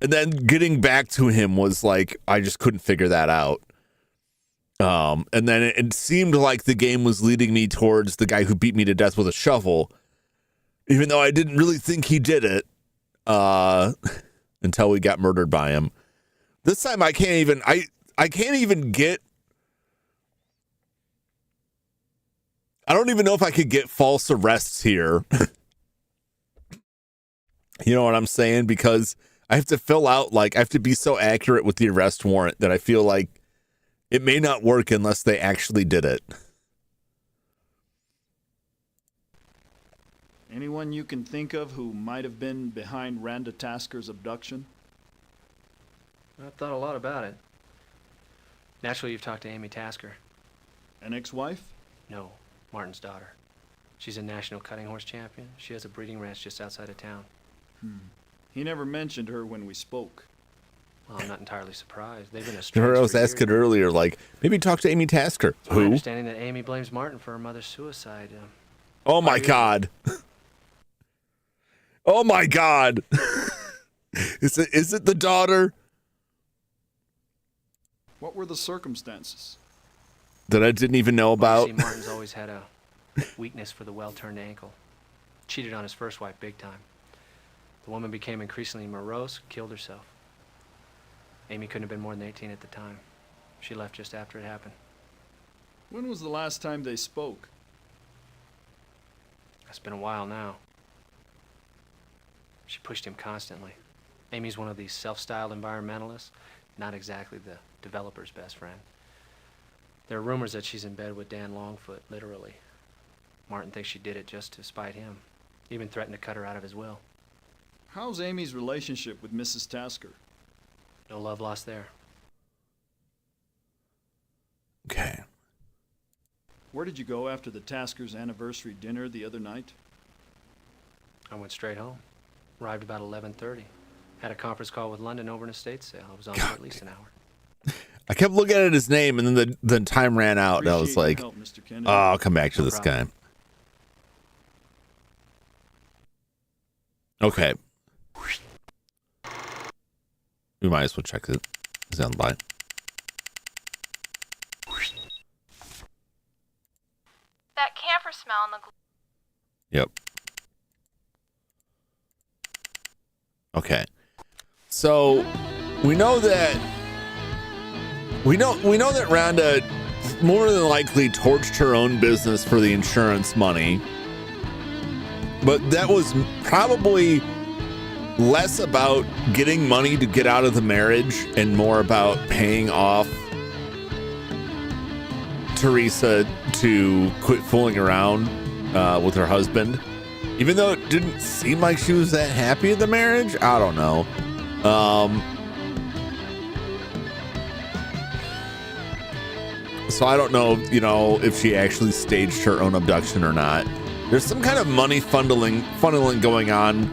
And then getting back to him was like I just couldn't figure that out. And then it seemed like the game was leading me towards the guy who beat me to death with a shovel, even though I didn't really think he did it until we got murdered by him. This time I can't even get. I don't even know if I could get false arrests here. You know what I'm saying? Because I have to fill out, like, I have to be so accurate with the arrest warrant that I feel like it may not work unless they actually did it. Anyone you can think of who might have been behind Randa Tasker's abduction? I've thought a lot about it. Naturally, you've talked to Amy Tasker. An ex-wife? No, Martin's daughter. She's a national cutting horse champion. She has a breeding ranch just outside of town. He never mentioned her when we spoke. Well, I'm not entirely surprised. They've been I estranged was for years. asking earlier, like, maybe talk to Amy Tasker. It's my Who? understanding that Amy blames Martin for her mother's suicide. Oh my God. Oh my God. Is it the daughter? What were the circumstances? That I didn't even know about? You see, Martin's always had a weakness for the well-turned ankle. Cheated on his first wife big time. The woman became increasingly morose, killed herself. Amy couldn't have been more than 18 at the time. She left just after it happened. When was the last time they spoke? It's been a while now. She pushed him constantly. Amy's one of these self-styled environmentalists, not exactly the developer's best friend. There are rumors that she's in bed with Dan Longfoot, literally. Martin thinks she did it just to spite him. Even threatened to cut her out of his will. How's Amy's relationship with Mrs. Tasker? No love lost there. Okay. Where did you go after the Tasker's anniversary dinner the other night? I went straight home. Arrived about 11:30. Had a conference call with London over an estate sale. I was on for at least an hour. I kept looking at his name, and then the time ran out. And I was like, help, Mr. Kennedy. oh, I'll come back to No this problem. guy. Okay. We might as well check it. Is on by. That camphor smell in the Yep. Okay. So we know that Rhonda more than likely torched her own business for the insurance money. But that was probably less about getting money to get out of the marriage and more about paying off Teresa to quit fooling around with her husband. Even though it didn't seem like she was that happy in the marriage, I don't know. So I don't know, if she actually staged her own abduction or not. There's some kind of money funneling going on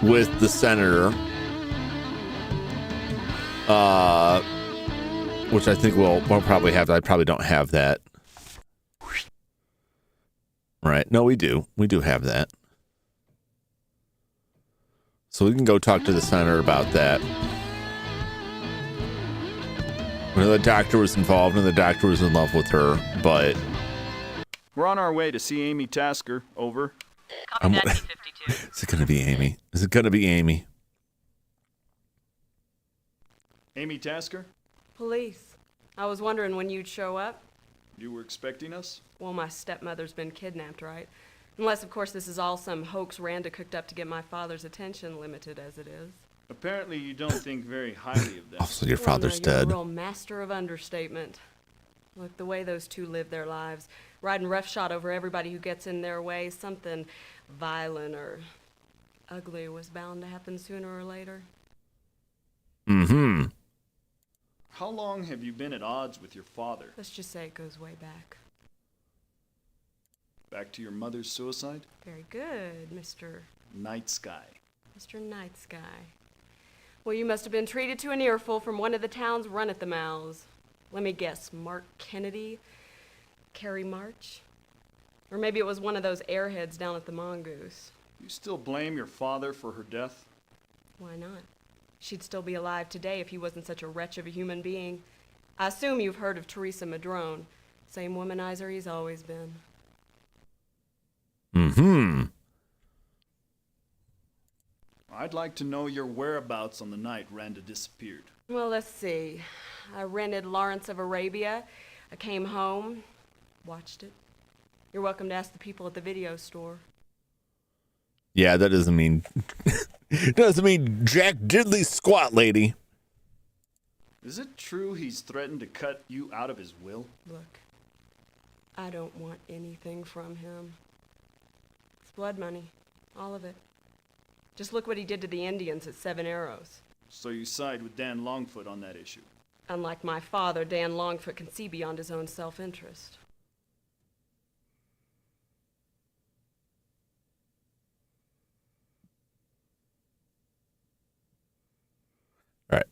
with the senator, which I think we'll probably have. I probably don't have that. Right? No, we do. We do have that. So we can go talk to the senator about that. I know the doctor was involved and the doctor was in love with her, but We're on our way to see Amy Tasker. Over. Copy that, T-52. is it going to be Amy? Is it going to be Amy? Amy Tasker? Police. I was wondering when you'd show up. You were expecting us? Well, my stepmother's been kidnapped, right? Unless, of course, this is all some hoax Randa cooked up to get my father's attention, limited as it is. Apparently you don't think very highly of that. Also, your Well, father's no, you're dead. a real master of understatement. Look, the way those two live their lives, riding roughshod over everybody who gets in their way, something violent or ugly was bound to happen sooner or later. Mm-hmm. How long have you been at odds with your father? Let's just say it goes way back. Back to your mother's suicide? Very good, Mr. Night Sky. Mr. Night Sky. Well, you must have been treated to an earful from one of the town's run-at-the-mouths. Let me guess, Mark Kennedy? Carrie March? Or maybe it was one of those airheads down at the Mongoose. You still blame your father for her death? Why not? She'd still be alive today if he wasn't such a wretch of a human being. I assume you've heard of Teresa Madrone. Same womanizer he's always been. Mm-hmm. I'd like to know your whereabouts on the night Randa disappeared. Well, let's see. I rented Lawrence of Arabia. I came home, watched it. You're welcome to ask the people at the video store. Yeah, that doesn't mean Jack Diddley squat, lady. Is it true he's threatened to cut you out of his will? Look, I don't want anything from him. It's blood money. All of it. Just look what he did to the Indians at Seven Arrows. So you side with Dan Longfoot on that issue? Unlike my father, Dan Longfoot can see beyond his own self-interest. All right.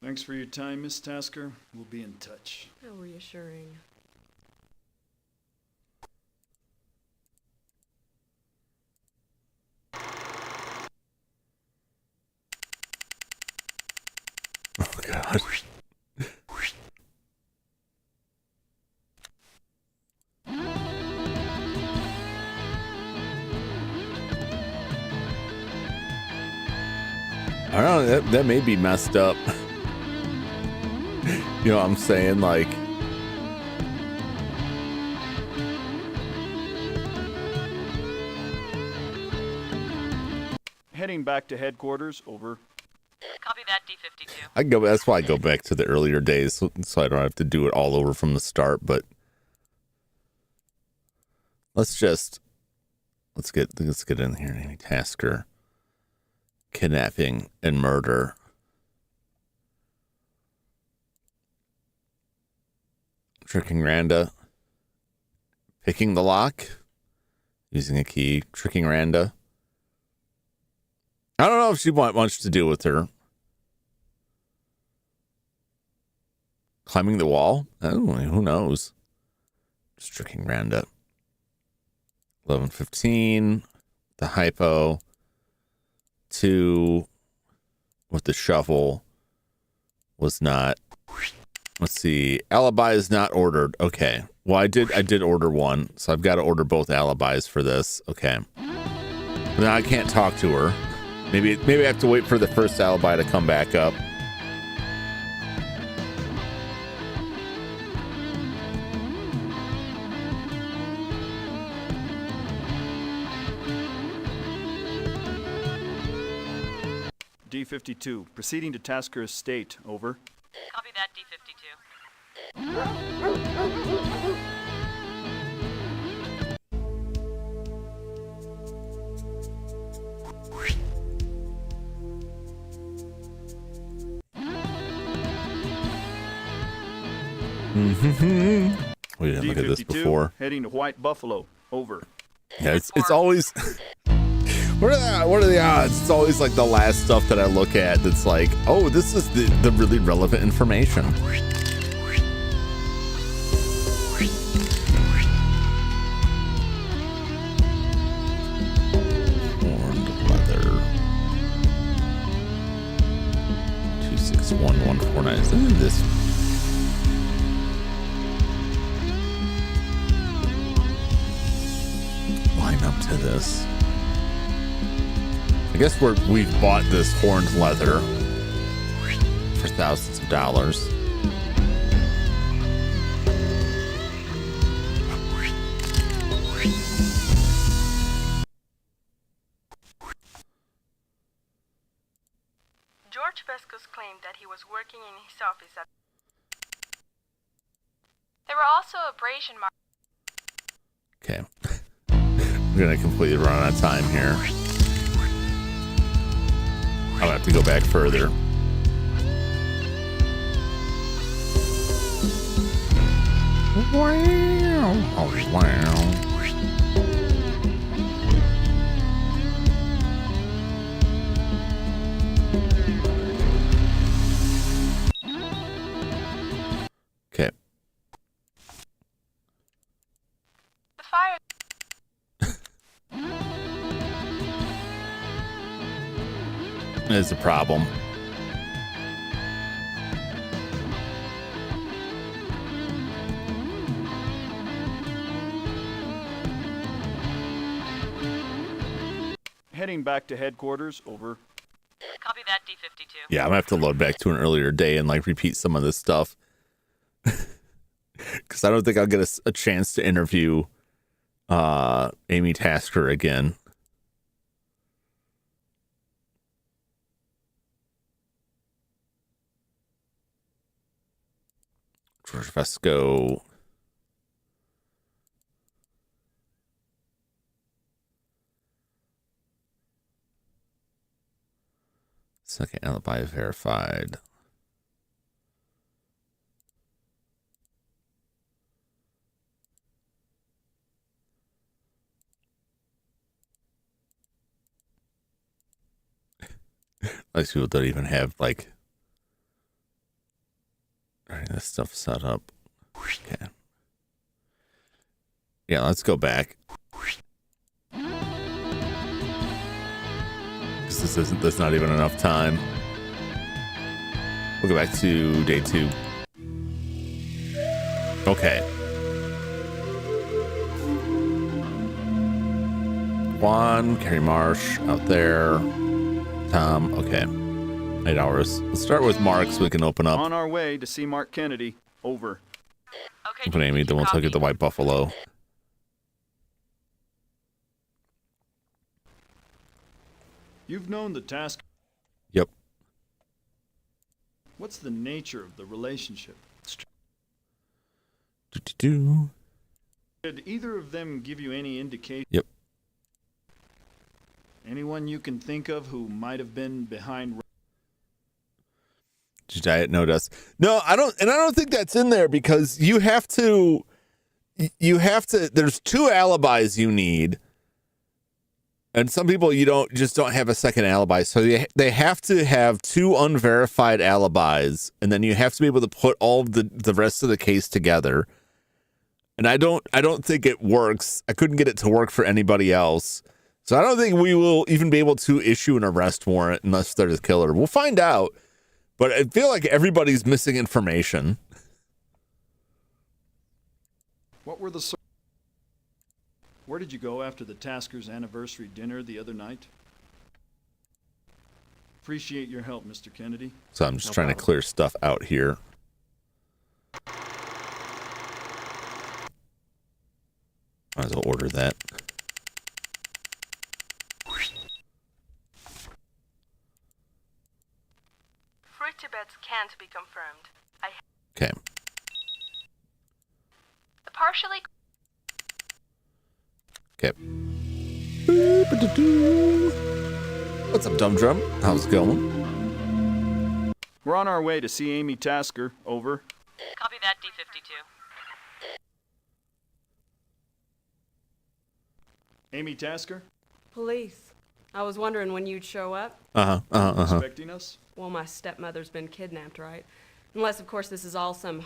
Thanks for your time, Miss Tasker. We'll be in touch. How reassuring. Oh, God. I don't know, that may be messed up. You know what I'm saying? Like, Heading back to headquarters, over. Copy that, D-52. I go. That's why I go back to the earlier days, so I don't have to do it all over from the start. But let's get in here. Amy Tasker, kidnapping and murder. Tricking Randa, picking the lock, using a key, tricking Randa. I don't know if she want much to do with her. Climbing the wall? Oh, who knows? Just tricking Randa. 11:15, the hypo. 2 with the shovel was not. Let's see. Alibi is not ordered. Okay. Well, I did order one, so I've got to order both alibis for this. Okay. But now I can't talk to her. Maybe I have to wait for the first alibi to come back up. D-52, proceeding to Tasker Estate, over. Copy that, D-52. We didn't look at this D-52, before. heading to White Buffalo, over. Yeah, it's always. What are the odds? It's always like the last stuff that I look at that's like, oh, this is the really relevant information. Horned leather. 261149. Is this? Line up to this. I guess we've bought this horned leather for thousands of dollars. George Vesco's claimed that he was working in his office at... There were also abrasion marks. Okay. We're going to completely run out of time here. I'll have to go back further. Wow. Oh, wow. Okay. The fire... Is a problem. Heading back to headquarters, over. Copy that, D-52. Yeah, I'm gonna have to load back to an earlier day and like repeat some of this stuff. Because I don't think I'll get a chance to interview Amy Tasker again. George Vesco. Second alibi verified. Most people don't even have like this stuff set up. Okay. Yeah, let's go back. Because there's not even enough time. We'll go back to day 2. Okay. Juan, Carrie Marsh out there. Tom, okay. 8 hours. Let's start with Mark so we can open up. On our way to see Mark Kennedy. Over. Open Amy, then we'll take it to White Buffalo. You've known the task. Yep. What's the nature of the relationship? Do. Did either of them give you any indication? Yep. Anyone you can think of who might have been behind? Diet notice. No, I don't think that's in there because you have to there's 2 alibis you need. And some people don't have a second alibi. So they have to have 2 unverified alibis, and then you have to be able to put all of the rest of the case together. And I don't think it works. I couldn't get it to work for anybody else. So I don't think we will even be able to issue an arrest warrant unless they're the killer. We'll find out. But I feel like everybody's missing information. What were the... Where did you go after the Tasker's anniversary dinner the other night? Appreciate your help, Mr. Kennedy. So I'm just trying to clear stuff out here. Might as well order that. Free Tibets can't be confirmed. Okay. The partially... Okay. What's up, Dum Drum? How's it going? We're on our way to see Amy Tasker. Over. Copy that, D-52. Amy Tasker? Police. I was wondering when you'd show up. Expecting us? Well, my stepmother's been kidnapped, right? Unless, of course, this is all some...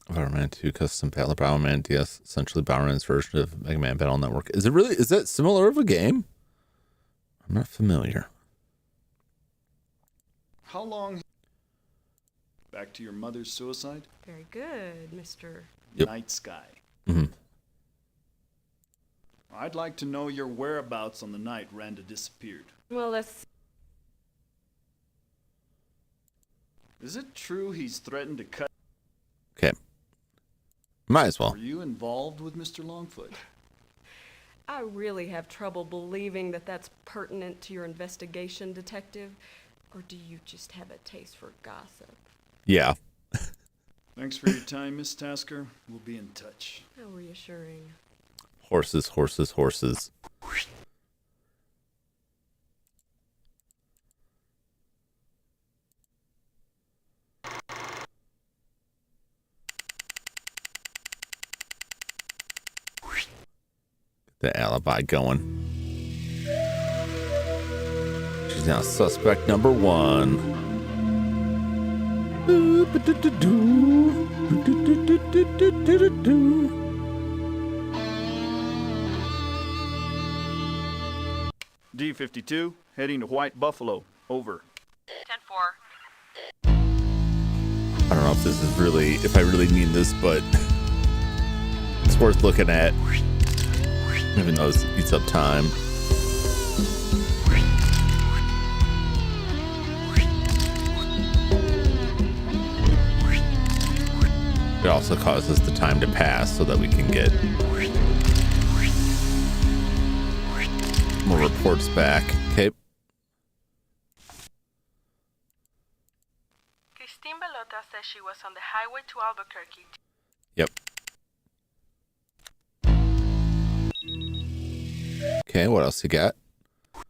Bowerman 2 custom battle Bowerman DS, essentially Bowerman's version of Mega Man Battle Network. Is that similar of a game? I'm not familiar. How long? Back to your mother's suicide? Very good, Mr. Night Sky. Mm-hmm. I'd like to know your whereabouts on the night Randa disappeared. Well, let's... Is it true he's threatened to cut... Okay. Might as well. Were you involved with Mr. Longfoot? I really have trouble believing that that's pertinent to your investigation, Detective. Or do you just have a taste for gossip? Yeah. Thanks for your time, Miss Tasker. We'll be in touch. How reassuring. Horses, horses, horses. The alibi going. She's now suspect number 1. D-52, heading to White Buffalo. Over. 10-4. I don't know if this is really, if I really need this, but it's worth looking at. Even though it eats up time. It also causes the time to pass so that we can get more reports back. Okay. Christine Belota says she was on the highway to Albuquerque. Yep. Okay, what else you got? The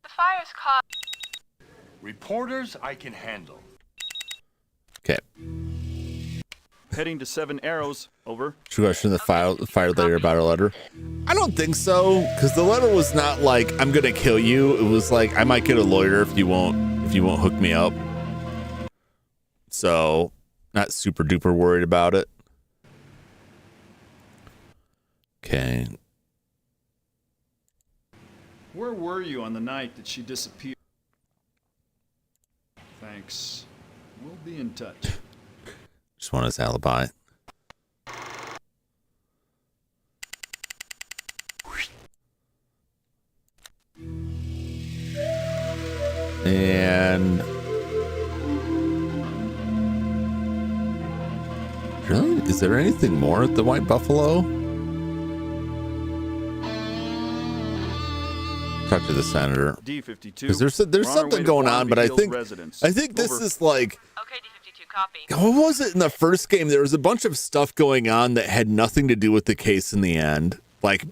fire's caught. Reporters I can handle. Okay. Heading to 7 Arrows. Over. Should we question the fire later about our letter? I don't think so, because the letter was not like I'm gonna kill you. It was like I might get a lawyer if you won't hook me up. So, not super duper worried about it. Okay. Where were you on the night that she disappeared? Thanks. We'll be in touch. Just want his alibi. And really, is there anything more at the White Buffalo? Talk to the senator. D52. Because there's something going on, but I think this is like. Okay, D52, copy. What was it in the first game? There was a bunch of stuff going on that had nothing to do with the case in the end. Like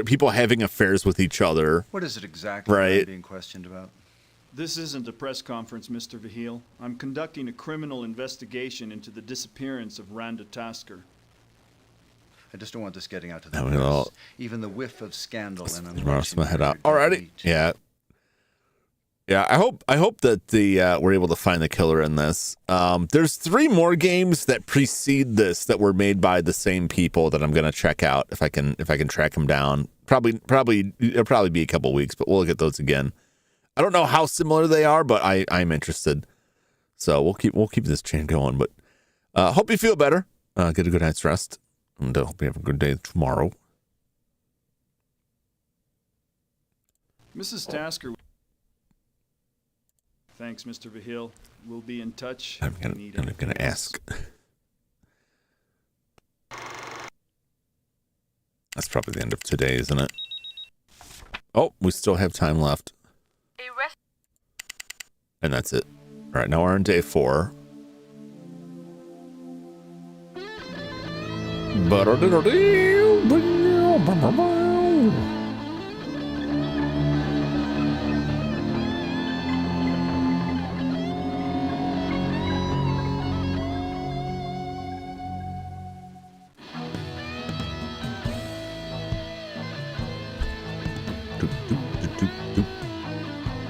people having affairs with each other. What is it exactly I'm being questioned about? This isn't a press conference, Mr. Vahil. I'm conducting a criminal investigation into the disappearance of Randa Tasker. I just don't want this getting out to the No, we press. don't. Even the whiff of scandal and Tomorrow's my head out already. Yeah. I hope that we're able to find the killer in this. There's 3 more games that precede this that were made by the same people that I'm gonna check out if I can track them down. Probably it'll probably be a couple weeks, but we'll look at those again. I don't know how similar they are, but I'm interested. So we'll keep this chain going. But hope you feel better. Get a good night's rest, and hope you have a good day tomorrow. Mrs. Tasker. Thanks, Mr. Vahil. We'll be in touch. I'm gonna ask. That's probably the end of today, isn't it? Oh, we still have time left. And that's it. All right, now we're on day 4.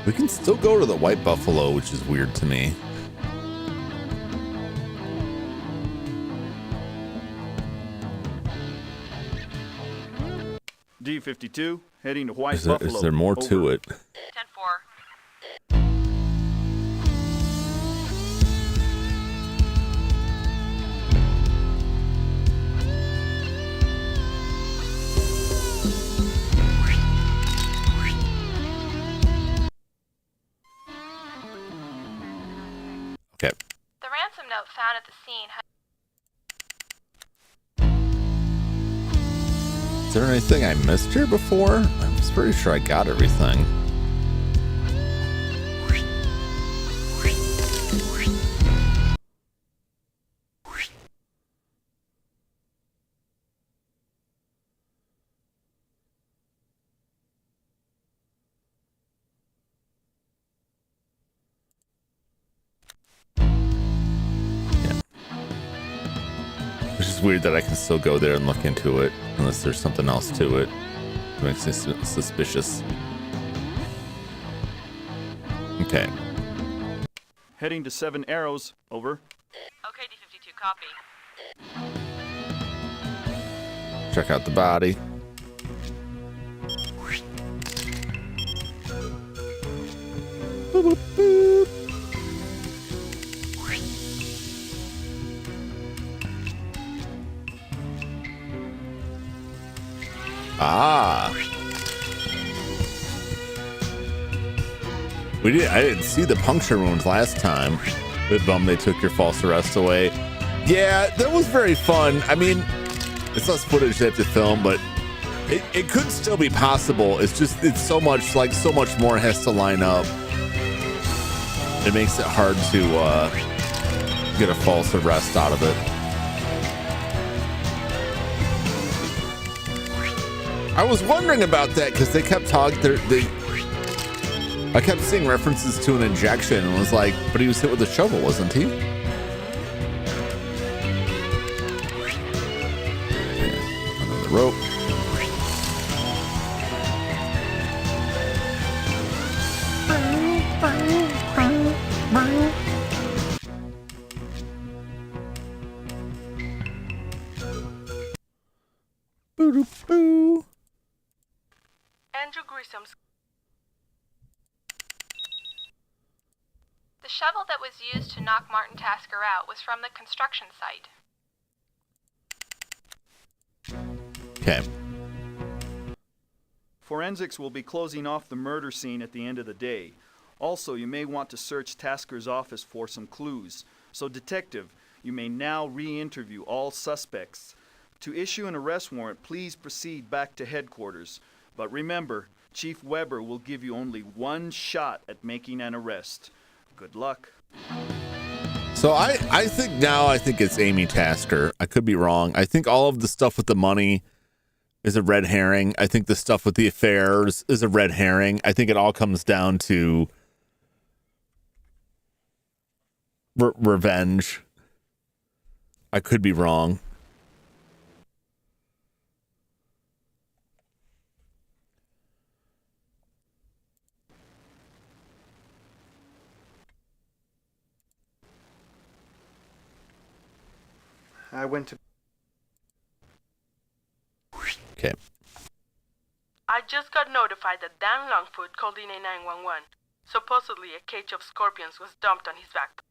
We can still go to the White Buffalo, which is weird to me. D52, heading to White Buffalo. Is there more to it? 10-4. Okay. The ransom note found at the scene. Is there anything I missed here before? I'm pretty sure I got everything. Which is weird that I can still go there and look into it, unless there's something else to it. It makes me suspicious. Okay. Heading to 7 Arrows. Over. Okay, D52, copy. Check out the body. Boop, boop, boop. Ah. I didn't see the puncture wounds last time. Bit bummed they took your false arrest away. Yeah, that was very fun. I mean, it's less footage they have to film, but it could still be possible. It's just, it's so much more has to line up. It makes it hard to get a false arrest out of it. I was wondering about that because they kept talking. I kept seeing references to an injection and was like, but he was hit with a shovel, wasn't he? Another rope. Boo-doo-boo. Andrew Grissom's. The shovel that was used to knock Martin Tasker out was from the construction site. Okay. Forensics will be closing off the murder scene at the end of the day. Also, you may want to search Tasker's office for some clues. So, Detective, you may now re-interview all suspects. To issue an arrest warrant, please proceed back to headquarters. But remember, Chief Weber will give you only one shot at making an arrest. Good luck. So I think it's Amy Tasker. I could be wrong. I think all of the stuff with the money is a red herring. I think the stuff with the affairs is a red herring. I think it all comes down to revenge. I could be wrong. I went to... Okay. I just got notified that Dan Longfoot called in a 911. Supposedly a cage of scorpions was dumped on his back.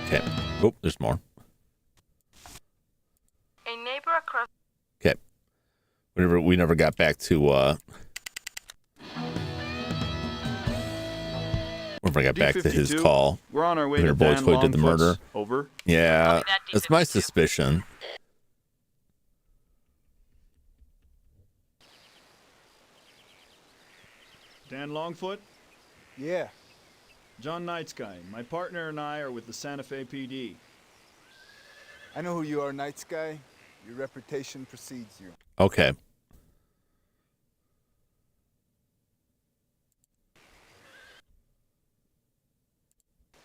Okay. Oh, there's more. A neighbor across... Okay. We never got back to Whenever I got back to his call. We're on our way to Dan Boyd did the murder. Over. Yeah, that's my suspicion. Dan Longfoot? Yeah. John Night Sky. My partner and I are with the Santa Fe PD. I know who you are, Night Sky. Your reputation precedes you. Okay.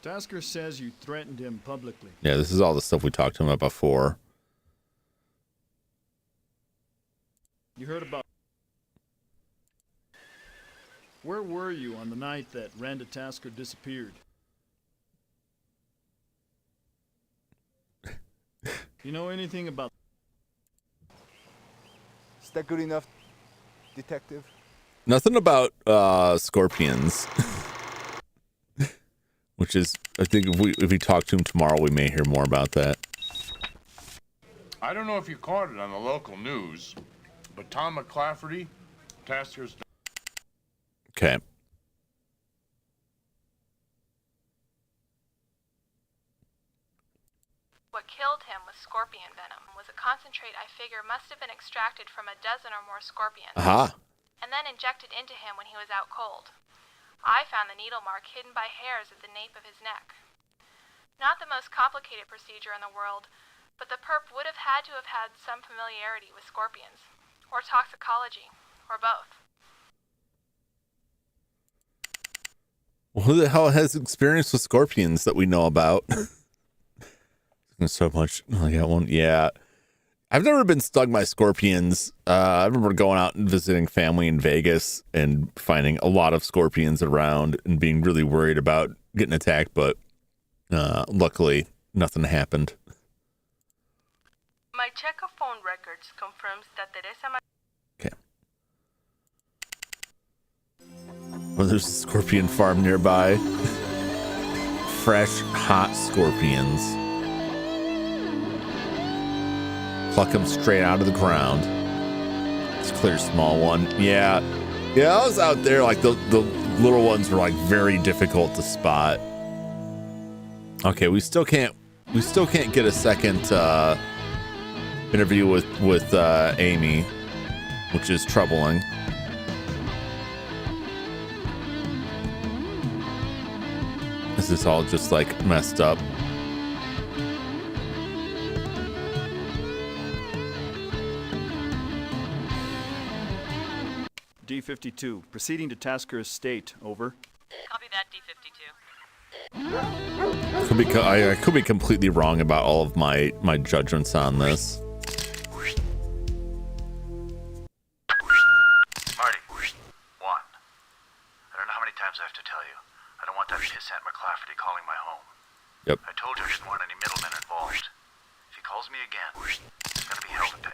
Tasker says you threatened him publicly. Yeah, this is all the stuff we talked to him about before. You heard about... Where were you on the night that Randa Tasker disappeared? You know anything about... Is that good enough, Detective? Nothing about scorpions. Which is, I think if we talk to him tomorrow, we may hear more about that. I don't know if you caught it on the local news, but Tom McClafferty, Tasker's... Okay. What killed him was scorpion venom. Was a concentrate I figure must have been extracted from a dozen or more scorpions. Aha. And then injected into him when he was out cold. I found the needle mark hidden by hairs at the nape of his neck. Not the most complicated procedure in the world, but the perp would have had some familiarity with scorpions, or toxicology, or both. Well, who the hell has experience with scorpions that we know about? So much. Oh, I got one. Yeah. I've never been stung by scorpions. I remember going out and visiting family in Vegas and finding a lot of scorpions around and being really worried about getting attacked, but luckily nothing happened. My check of phone records confirms that Teresa... Okay. Well, there's a scorpion farm nearby. Fresh, hot scorpions. Pluck them straight out of the ground. It's a clear small one. Yeah, I was out there. Like the little ones were like very difficult to spot. Okay, we still can't get a second interview with Amy, which is troubling. This is all just like messed up. D-52. Proceeding to Tasker Estate. Over. Copy that, D-52. I could be completely wrong about all of my judgments on this. Marty, one. I don't know how many times I have to tell you. I don't want that pissant McClafferty calling my home. Yep. I told you I didn't want any middlemen involved. If he calls me again, it's gonna be hell to pay.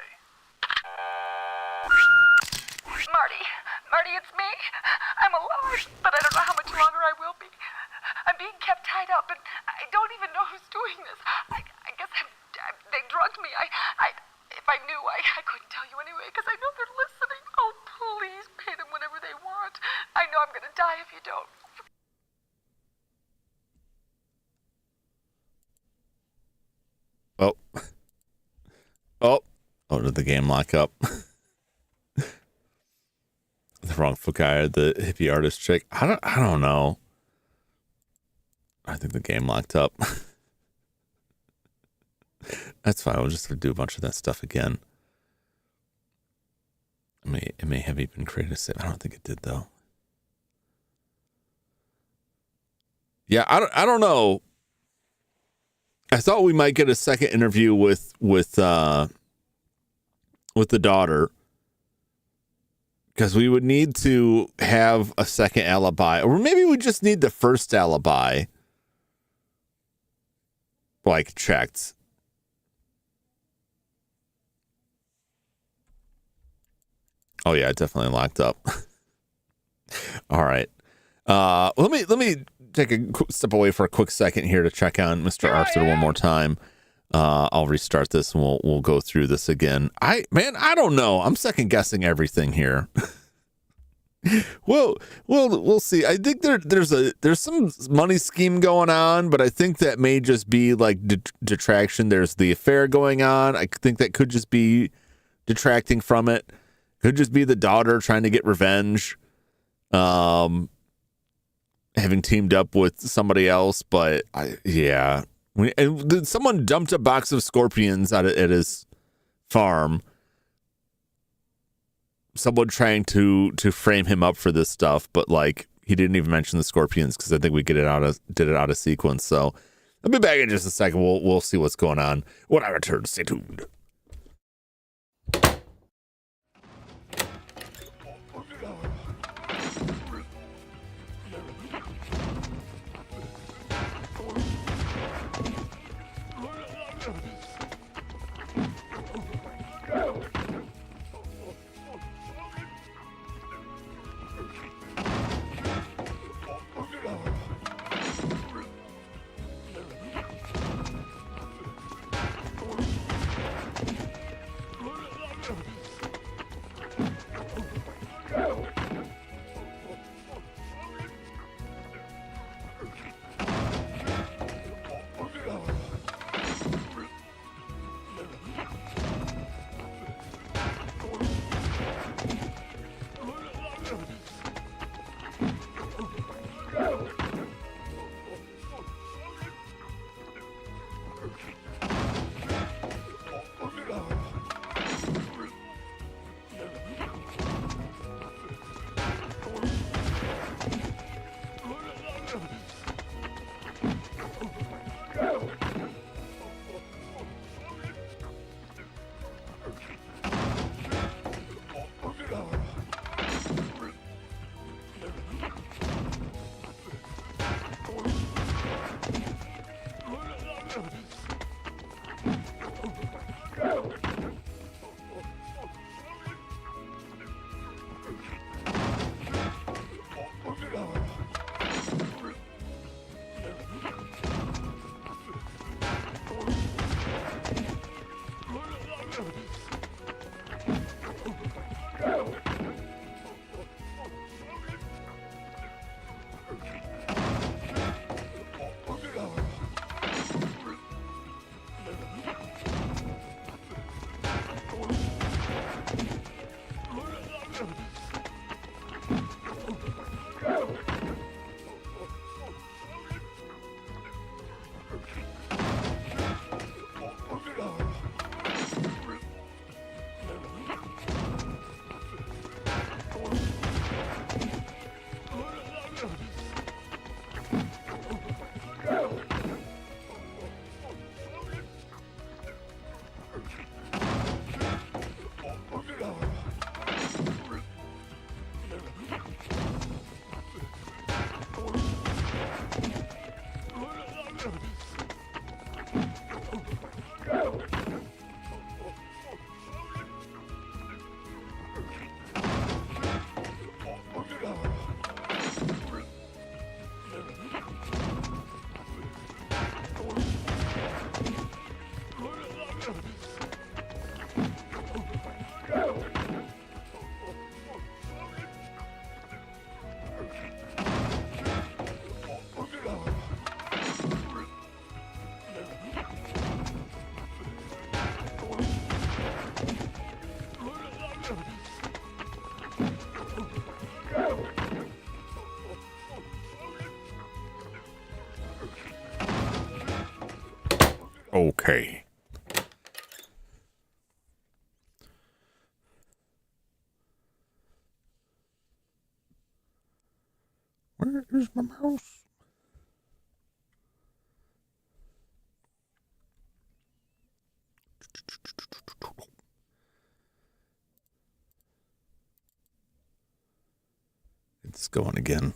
Marty, it's me. I'm alive, but I don't know how much longer I will be. I'm being kept tied up, and I don't even know who's doing this. I guess they drugged me. If I knew, I couldn't tell you anyway, because I know they're listening. Oh, please pay them whatever they want. I know I'm going to die if you don't. Oh, did the game lock up? The wrong foot guy or the hippie artist chick. I don't know. I think the game locked up. That's fine. We'll just do a bunch of that stuff again. It may have even created a save. I don't think it did though. Yeah, I don't know. I thought we might get a second interview with the daughter, because we would need to have a second alibi, or maybe we just need the first alibi like checked. Oh yeah, it definitely locked up. All right. Let me take a quick step away for a quick second here to check on Mr. Arthur one more time. I'll restart this and we'll go through this again. I don't know. I'm second guessing everything here. We'll see. I think there's some money scheme going on, but I think that may just be like detraction. There's the affair going on. I think that could just be detracting from it. Could just be the daughter trying to get revenge, having teamed up with somebody else. But someone dumped a box of scorpions at his farm. Someone trying to frame him up for this stuff, but like he didn't even mention the scorpions because I think we did it out of sequence. So I'll be back in just a second. We'll see what's going on when I return. Stay tuned. Okay. Where is my mouse? It's going again.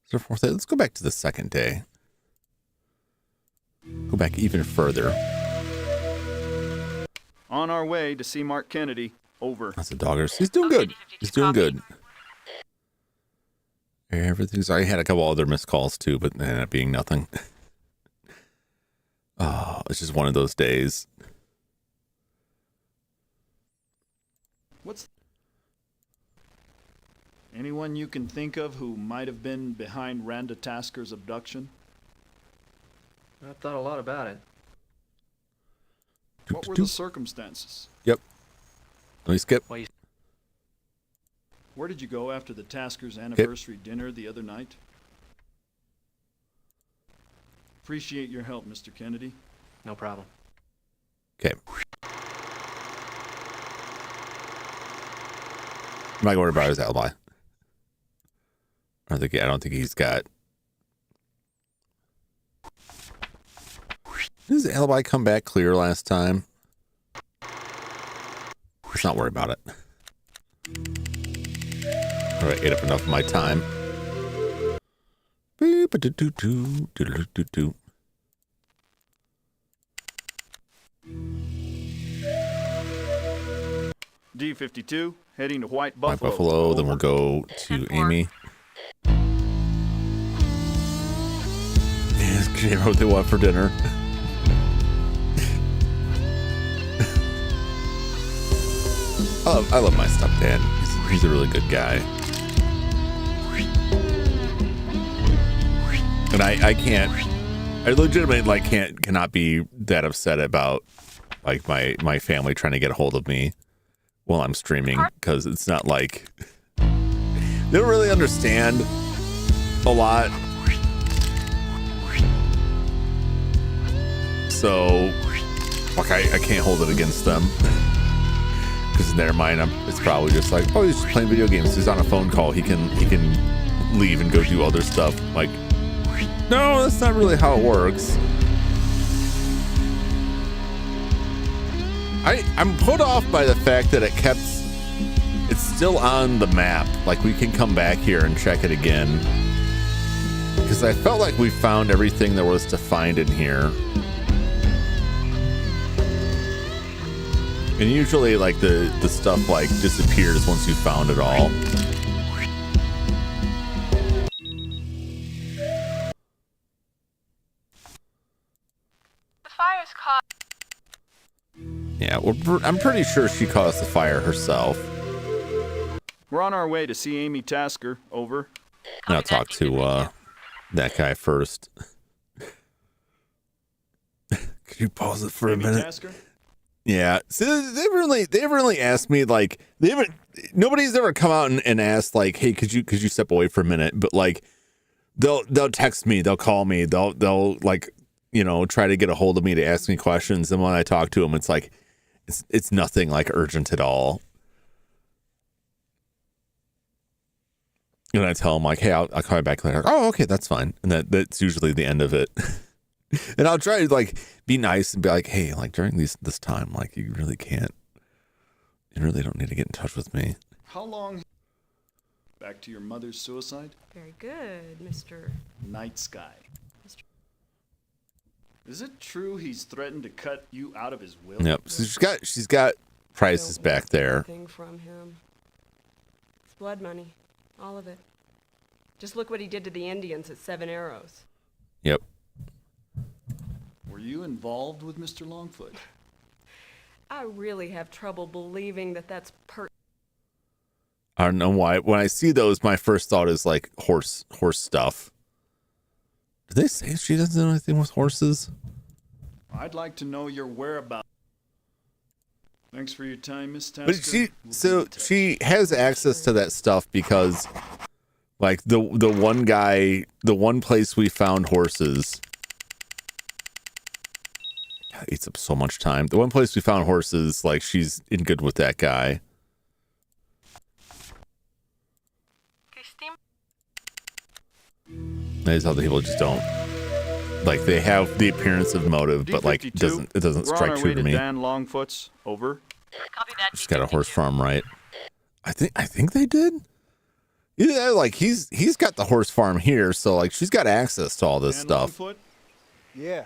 So fourth day. Let's go back to the second day. Go back even further. On our way to see Mark Kennedy. Over. That's a doggers. He's doing good. He's doing good. Everything's. I had a couple other missed calls too, but they ended up being nothing. Oh, it's just one of those days. What's anyone you can think of who might have been behind Randa Tasker's abduction? I've thought a lot about it. What were the circumstances? Yep. Let me skip. Where did you go after the Tasker's anniversary dinner the other night? Appreciate your help, Mr. Kennedy. No problem. Okay. I'm not worried about his alibi. I don't think he's got. Did his alibi come back clear last time? Let's not worry about it. All right, ate up enough of my time. D-52, heading to White White Buffalo. Buffalo, then we'll go to Amy. She wrote what they want for dinner. I love my stepdad. He's a really good guy. And I legitimately cannot be that upset about like my family trying to get a hold of me while I'm streaming, because it's not like they don't really understand a lot. So like I can't hold it against them. Because in their mind, it's probably just like, oh, he's just playing video games. He's on a phone call. He can leave and go do other stuff. Like, no, that's not really how it works. I'm put off by the fact that it's still on the map. Like, we can come back here and check it again. Because I felt like we found everything there was to find in here. And usually, like, the stuff, like, disappears once you found it all. The fire's caught. Yeah, well, I'm pretty sure she caused the fire herself. We're on our way to see Amy Tasker. Over. And I'll talk to that guy first. Could you pause it for a minute? Tasker? Yeah, so they really asked me, like, nobody's ever come out and asked, like, hey, could you step away for a minute? But like, they'll text me, they'll call me, they'll like, you know, try to get a hold of me to ask me questions, and when I talk to them, it's like it's nothing like urgent at all. And I tell them, like, hey, I'll call you back later. Oh, okay, that's fine, and that's usually the end of it. And I'll try to like be nice and be like, hey, like during this time, like you really don't need to get in touch with me. How long? Back to your mother's suicide? Very good, Mr. Night Sky. Is it true he's threatened to cut you out of his will? Yep. So she's got prices back there. Thing from him. It's blood money, all of it. Just look what he did to the Indians at 7 Arrows. Yep. Were you involved with Mr. Longfoot? I really have trouble believing that that's I don't know why. When I see those, my first thought is like horse stuff. Did they say she doesn't know anything with horses? I'd like to know your whereabouts. Thanks for your time, Miss Tasker. But she has access to that stuff because Like the one guy, the one place we found horses. It eats up so much time. The one place we found horses, like she's in good with that guy. These other people just don't. Like they have the appearance of motive, but like it doesn't strike true to me. Dan Longfoot's over. Just got a horse farm, right? I think they did. Yeah, like he's got the horse farm here, so like she's got access to all this stuff. Longfoot? Yeah.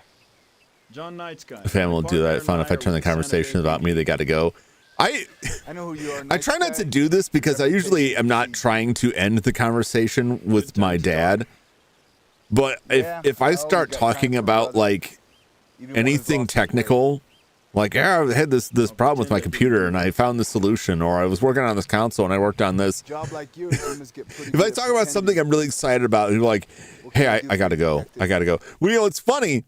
John Knight's guy. The family will do that. I found if I turn the conversation about me, they got to go. I know who you are. I try not to do this because I usually am not trying to end the conversation with my dad. But if I start talking about like anything technical, like I had this problem with my computer and I found the solution, or I was working on this console and I worked on this. If I talk about something I'm really excited about, and you're like, hey, I gotta go. Well, it's funny.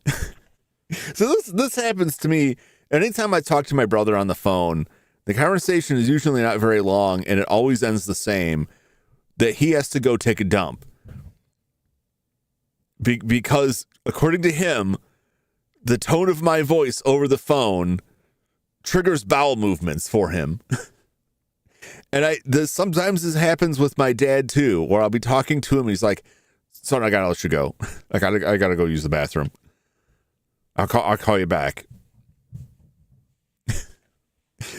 So this happens to me anytime I talk to my brother on the phone. The conversation is usually not very long, and it always ends the same: that he has to go take a dump. Because, according to him, the tone of my voice over the phone triggers bowel movements for him. And sometimes this happens with my dad too, where I'll be talking to him and he's like, "Son, I gotta let you go. I gotta go use the bathroom. I'll call you back."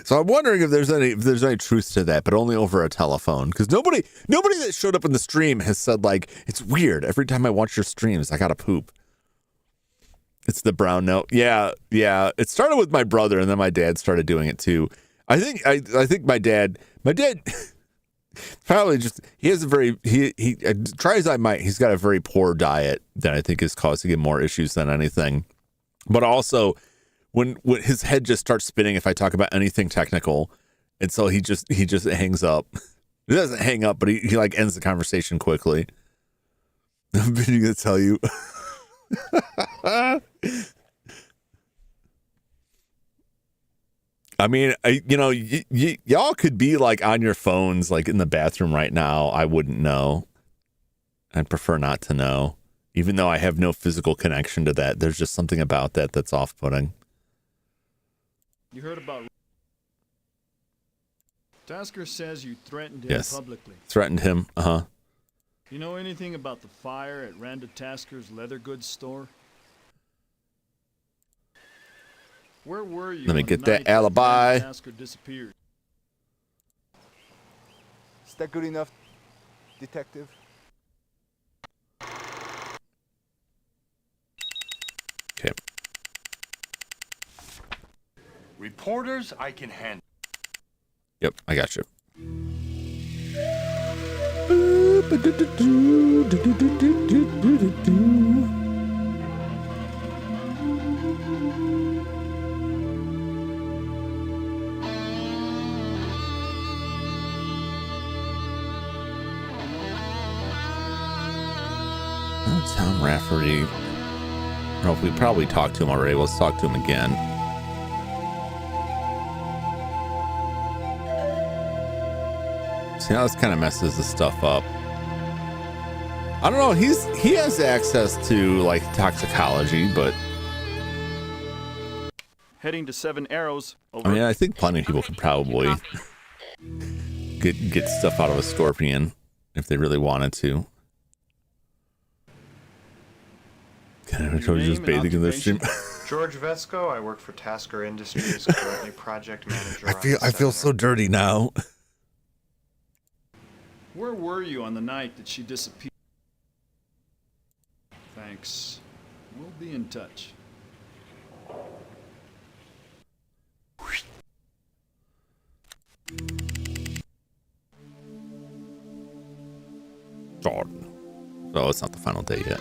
So I'm wondering if there's any truth to that, but only over a telephone. Because nobody that showed up in the stream has said like, it's weird. Every time I watch your streams, I gotta poop. It's the brown note. Yeah. It started with my brother, and then my dad started doing it too. I think my dad probably just he try as I might, he's got a very poor diet that I think is causing him more issues than anything. But also, when his head just starts spinning if I talk about anything technical, and so he just hangs up. He doesn't hang up, but he like ends the conversation quickly. I'm going to tell you. I mean, y'all could be like on your phones, like in the bathroom right now. I wouldn't know. I'd prefer not to know, even though I have no physical connection to that. There's just something about that that's off-putting. You heard about... Tasker says you threatened him publicly. Threatened him, You know anything about the fire at Randa Tasker's leather goods store? Where were you? Let me get that alibi. Tasker disappeared. Is that good enough, detective? Okay. Reporters, I can handle. Yep, I got you. Tom Rafferty. I don't know if we probably talked to him already. Let's talk to him again. See how this kind of messes this stuff up. I don't know. He has access to like toxicology, but Heading to 7 Arrows. Over. I mean, I think plenty of people could probably get stuff out of a scorpion if they really wanted to. I told you just bathing in this stream. George Vesco, I work for Tasker Industries, currently project manager. I feel so dirty now. Where were you on the night that she disappeared? Thanks. We'll be in touch. Jordan. Oh, it's not the final day yet.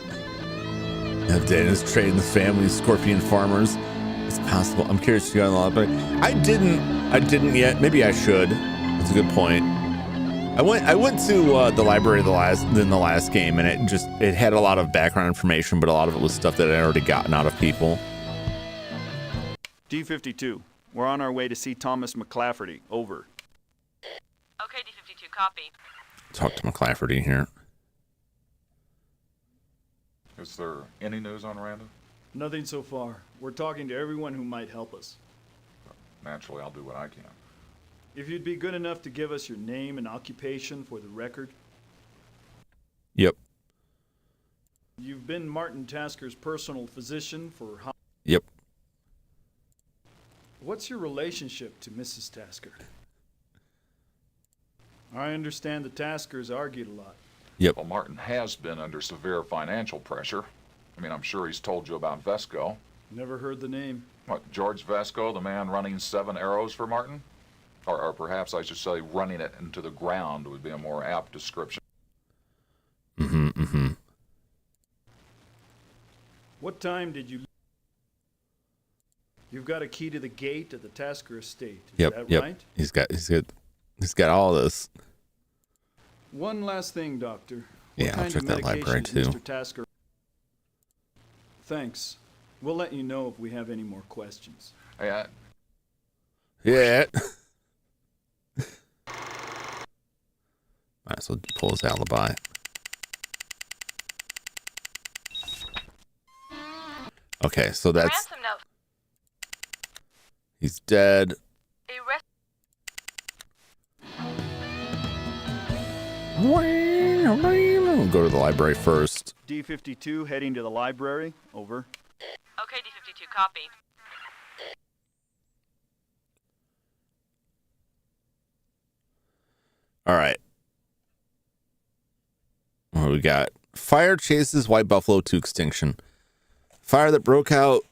Dan is trading the family scorpion farmers. It's possible. I'm curious to go on a lot, but I didn't yet. Maybe I should. That's a good point. I went to the library in the last game, and it had a lot of background information, but a lot of it was stuff that I'd already gotten out of people. D52. We're on our way to see Thomas McClafferty. Over. Okay, D52, copy. Talk to McClafferty here. Is there any news on Randa? Nothing so far. We're talking to everyone who might help us. Naturally, I'll do what I can. If you'd be good enough to give us your name and occupation for the record. Yep. You've been Martin Tasker's personal physician for how? Yep. What's your relationship to Mrs. Tasker? I understand the Taskers argued a lot. Yep. Well, Martin has been under severe financial pressure. I mean, I'm sure he's told you about Vesco. Never heard the name. What, George Vesco, the man running 7 Arrows for Martin? Or perhaps I should say running it into the ground would be a more apt description. Mm-hmm. What time did you... You've got a key to the gate at the Tasker estate. Is that right? He's got all this. One last thing, Doctor. Yeah, I'll check that library too. Mr. Tasker... Thanks. We'll let you know if we have any more questions. Yeah. Yeah. Might as well pull his alibi. Okay, so that's... Ransom note. He's dead. We'll go to the library first. D-52 heading to the library. Over. Okay, D-52, copy. All right. What do we got? Fire chases White Buffalo to extinction. Fire that broke out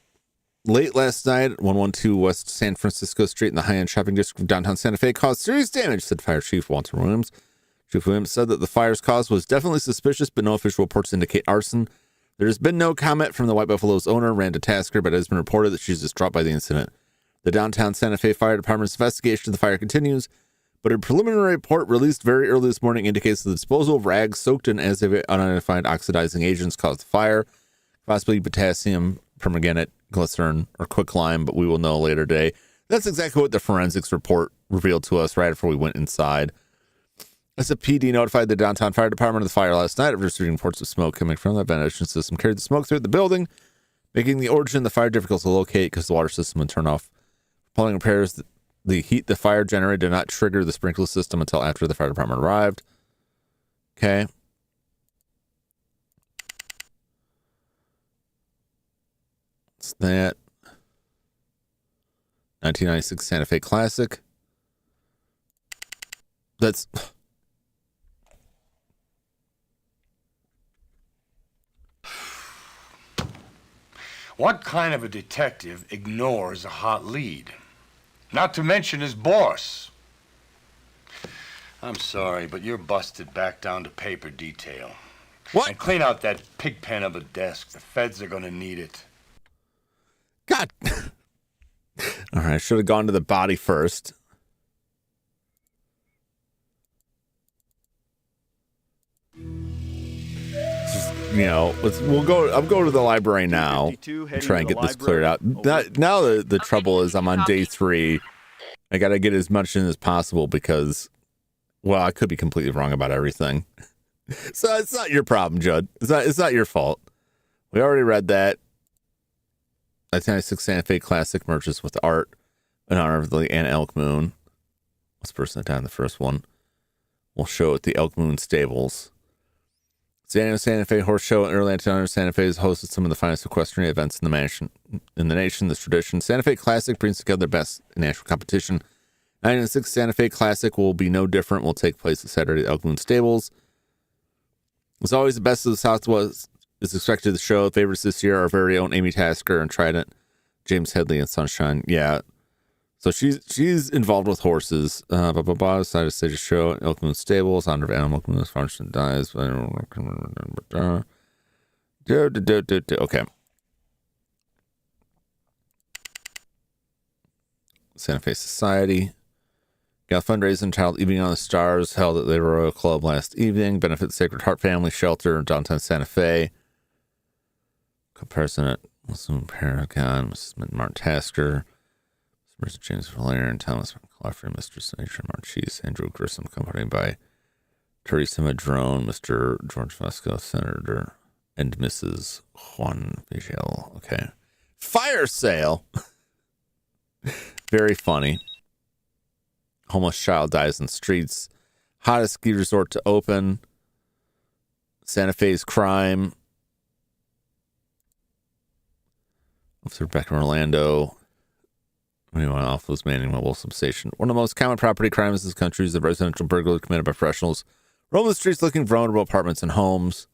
late last night at 112 West San Francisco Street in the high-end shopping district of downtown Santa Fe caused serious damage, said Fire Chief Walter Williams. Chief Williams said that the fire's cause was definitely suspicious, but no official reports indicate arson. There has been no comment from the White Buffalo's owner, Randa Tasker, but it has been reported that she's distraught by the incident. The downtown Santa Fe Fire Department's investigation of the fire continues, but a preliminary report released very early this morning indicates that the disposal of rags soaked in as if unidentified oxidizing agents caused the fire, possibly potassium, permanganate, glycerin, or quicklime, but we will know later today. That's exactly what the forensics report revealed to us right before we went inside. As the PD notified the downtown fire department of the fire last night after receiving reports of smoke coming from the ventilation system carried the smoke through the building, making the origin of the fire difficult to locate because the water system would turn off. Following repairs, the heat the fire generated did not trigger the sprinkler system until after the fire department arrived. Okay. What's that? 1996 Santa Fe Classic. That's... What kind of a detective ignores a hot lead? Not to mention his boss. I'm sorry, but you're busted back down to paper detail. What? And clean out that pig pen of a desk. The feds are gonna need it. God. All right, I should have gone to the body first. We'll go. I'll go to the library now and try and get this cleared out. Now the trouble is I'm on day 3. I got to get as much in as possible because, well, I could be completely wrong about everything. So it's not your problem, Judd. It's not your fault. We already read that. 1996 Santa Fe Classic merges with art in honor of the Anna Elk Moon. What's the person that died in the first one? We'll show at the Elk Moon Stables. Santa Fe Horse Show in early 1900s. Santa Fe has hosted some of the finest equestrian events in the nation. This tradition, Santa Fe Classic, brings together the best in national competition. 1996 Santa Fe Classic will be no different. Will take place this Saturday at Elk Moon Stables. As always, the best of the Southwest is expected to show. Favorites this year are our very own Amy Tasker and Trident, James Headley, and Sunshine. Yeah. So she's involved with horses. Decided to stage a show at Elk Moon Stables, honor of Animal Moon, Function dies. Okay. Santa Fe Society. Got a fundraiser entitled Evening on the Stars held at the Royal Club last evening. Benefit Sacred Heart Family Shelter in downtown Santa Fe. Comparison at Muslim Paragon, Mrs. Martin Tasker. Mr. James Valerian, Thomas McClaughlin, Mr. Senator Marchese, Andrew Grissom, accompanied by Teresa Madrone, Mr. George Vasco, Senator and Mrs. Juan Vigil. Okay. Fire sale. Very funny. Homeless child dies in streets. Hottest ski resort to open. Santa Fe's crime. Officer Rebecca Orlando. Anyone off was manning mobile substation. One of the most common property crimes in this country is the residential burglary committed by professionals roaming the streets looking for vulnerable apartments and homes.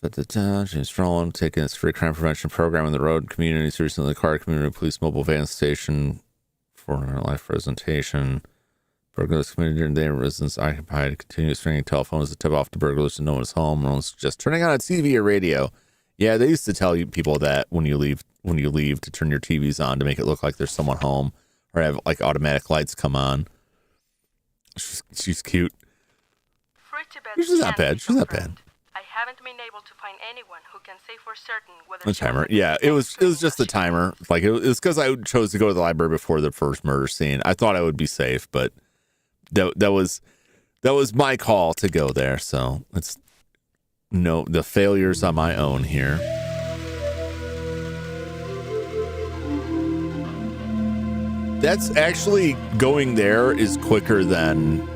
James Frollin taking its free crime prevention program on the road. Communities recently acquired community police mobile van station for live presentation. Burglars committed during the day. Residents occupied. Continuous ringing telephones to tip off the burglars to no one's home. No one's just turning on a TV or radio. Yeah, they used to tell you people that when you leave to turn your TVs on to make it look like there's someone home, or have like automatic lights come on. She's cute. She's not bad. She's not bad. I haven't been able to find anyone who can say for certain whether The timer. Yeah, it was just the timer. Like it was because I chose to go to the library before the first murder scene. I thought I would be safe, but that was my call to go there. So it's the failures on my own here. That's actually going there is quicker than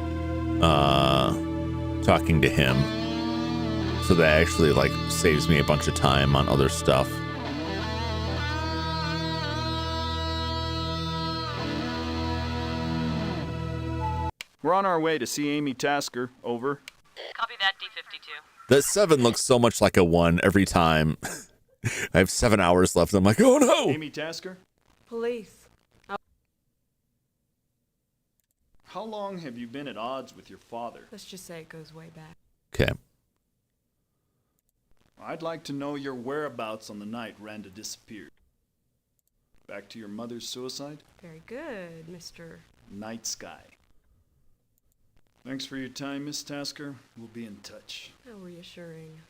talking to him. So that actually like saves me a bunch of time on other stuff. We're on our way to see Amy Tasker. Over. Copy that, D52. That 7 looks so much like a 1 every time. I have 7 hours left. I'm like, oh no! Amy Tasker? Police. How long have you been at odds with your father? Let's just say it goes way back. Okay. I'd like to know your whereabouts on the night Randa disappeared. Back to your mother's suicide? Very good, Mr. Night Sky. Thanks for your time, Miss Tasker. We'll be in touch. How reassuring.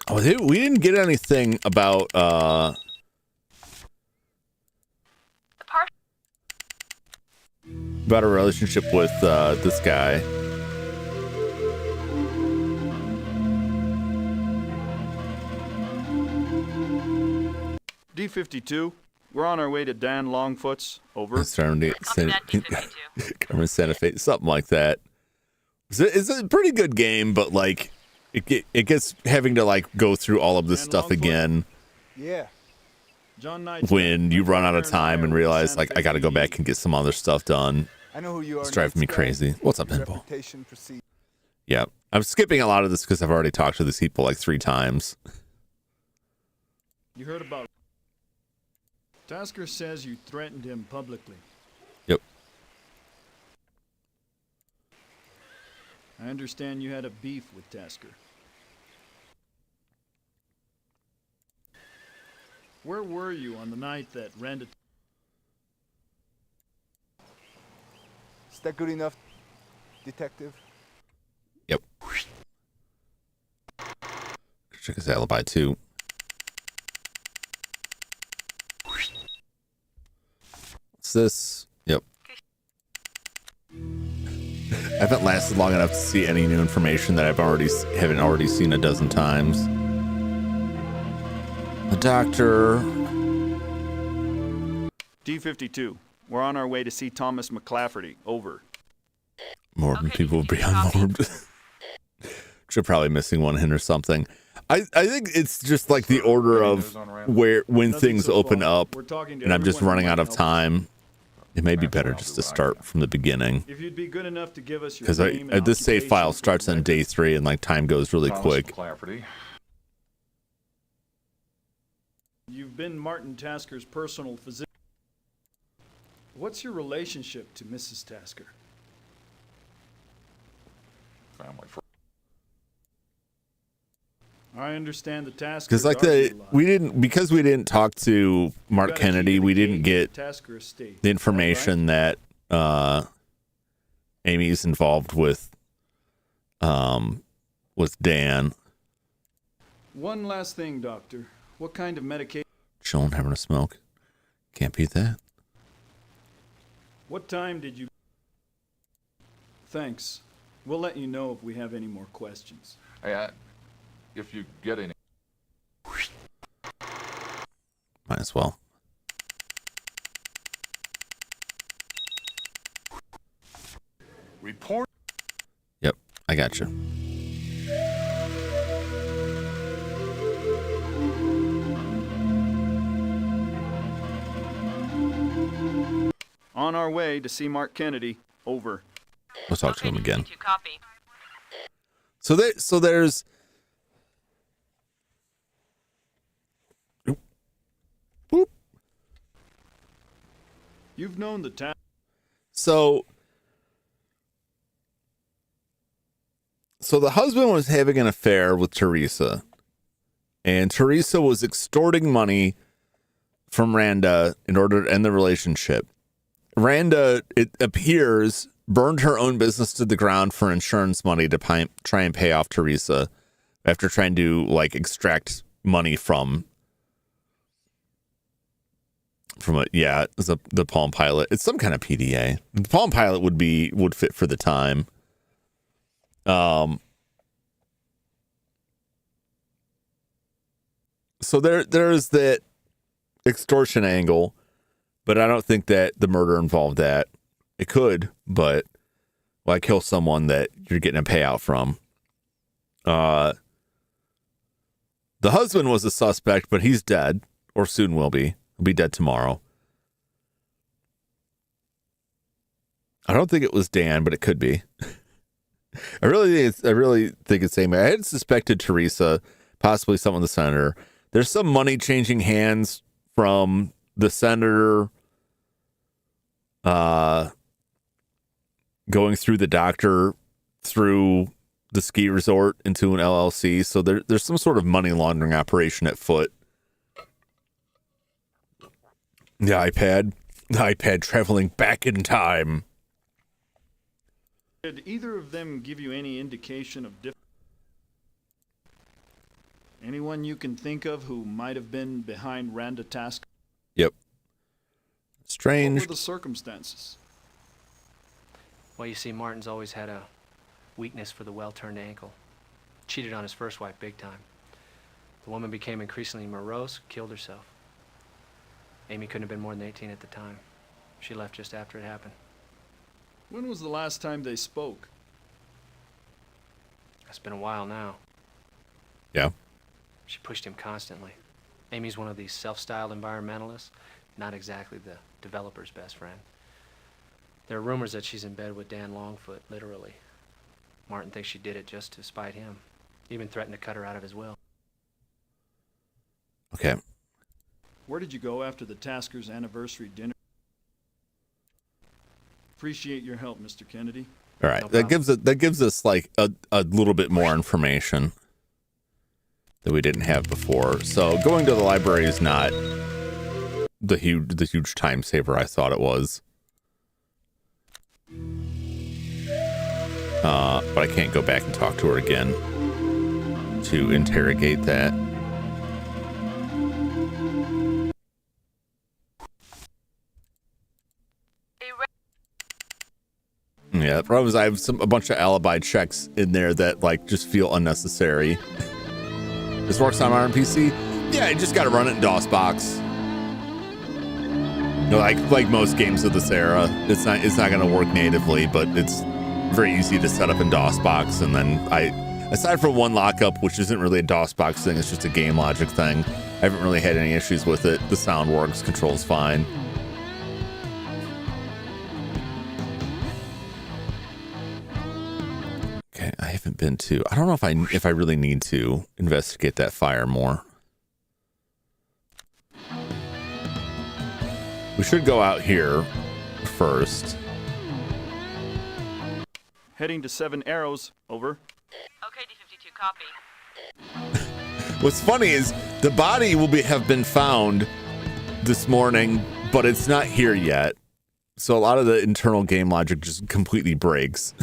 Oh, we didn't get anything about about a relationship with this guy. D52, we're on our way to Dan Longfoot's. Over. Carmen Santa Fe, something like that. It's a pretty good game, but like it gets having to like go through all of this stuff again. Yeah. John Knight, when you run out of time and realize like I got to go back and get some other stuff done. I know who you are. It's driving me crazy. What's up, Pinball? Reputation precedes. Yeah, I'm skipping a lot of this because I've already talked to these people like 3 times. You heard about Tasker says you threatened him publicly. Yep. I understand you had a beef with Tasker. Where were you on the night that Randa... Is that good enough, detective? Yep. Check his alibi too. What's this? Yep. I haven't lasted long enough to see any new information that haven't already seen a dozen times. The doctor. D52, we're on our way to see Thomas McClafferty. Over. More people will be unmorbed. You're probably missing one hint or something. I think it's just like the order of when things open up, and I'm just running out of time. It may be better just to start from the beginning. If you'd be good enough to give us your Because this save file starts on day 3, and like time goes really quick. You've been Martin Tasker's personal physician. What's your relationship to Mrs. Tasker? Family. I understand the Tasker. Because like we didn't talk to Mark Kennedy, we didn't get the information that Amy's involved with Dan. One last thing, Doctor. What kind of medication? Chilling, having a smoke. Can't beat that. What time did you... Thanks. We'll let you know if we have any more questions. Hey, if you get any... Might as well. Report. Yep, I got you. On our way to see Mark Kennedy. Over. We'll talk to him again. Copy. So there's boop. You've known the town. So the husband was having an affair with Teresa, and Teresa was extorting money from Randa in order to end the relationship. Randa, it appears, burned her own business to the ground for insurance money to try and pay off Teresa after trying to extract money from it. Yeah, it was the Palm Pilot. It's some kind of PDA. The Palm Pilot would fit for the time. So there's that extortion angle, but I don't think that the murder involved that. It could, but why kill someone that you're getting a payout from? The husband was a suspect, but he's dead, or soon will be. He'll be dead tomorrow. I don't think it was Dan, but it could be. I really think it's same. I had suspected Teresa, possibly someone the senator. There's some money changing hands from the senator going through the doctor through the ski resort into an LLC. So there's some sort of money laundering operation at foot. The iPad traveling back in time. Did either of them give you any indication of anyone you can think of who might have been behind Randa Tasker? Yep. Strange. What were the circumstances? Well, you see, Martin's always had a weakness for the well-turned ankle. Cheated on his first wife big time. The woman became increasingly morose, killed herself. Amy couldn't have been more than 18 at the time. She left just after it happened. When was the last time they spoke? It's been a while now. Yeah. She pushed him constantly. Amy's one of these self-styled environmentalists, not exactly the developer's best friend. There are rumors that she's in bed with Dan Longfoot, literally. Martin thinks she did it just to spite him. Even threatened to cut her out of his will. Okay. Where did you go after the Tasker's anniversary dinner? Appreciate your help, Mr. Kennedy. All right. That gives us like a little bit more information that we didn't have before. So going to the library is not the huge time saver I thought it was. But I can't go back and talk to her again to interrogate that. Yeah, the problem is I have a bunch of alibi checks in there that just feel unnecessary. This works on modern PC? Yeah, you just got to run it in DOSBox. Like most games of this era, it's not going to work natively, but it's very easy to set up in DOSBox. And then aside from one lockup, which isn't really a DOSBox thing, it's just a game logic thing. I haven't really had any issues with it. The sound works, controls fine. Okay, I haven't been to. I don't know if I really need to investigate that fire more. We should go out here first. Heading to 7 Arrows. Over. Okay, D52, copy. What's funny is the body will have been found this morning, but it's not here yet. So a lot of the internal game logic just completely breaks.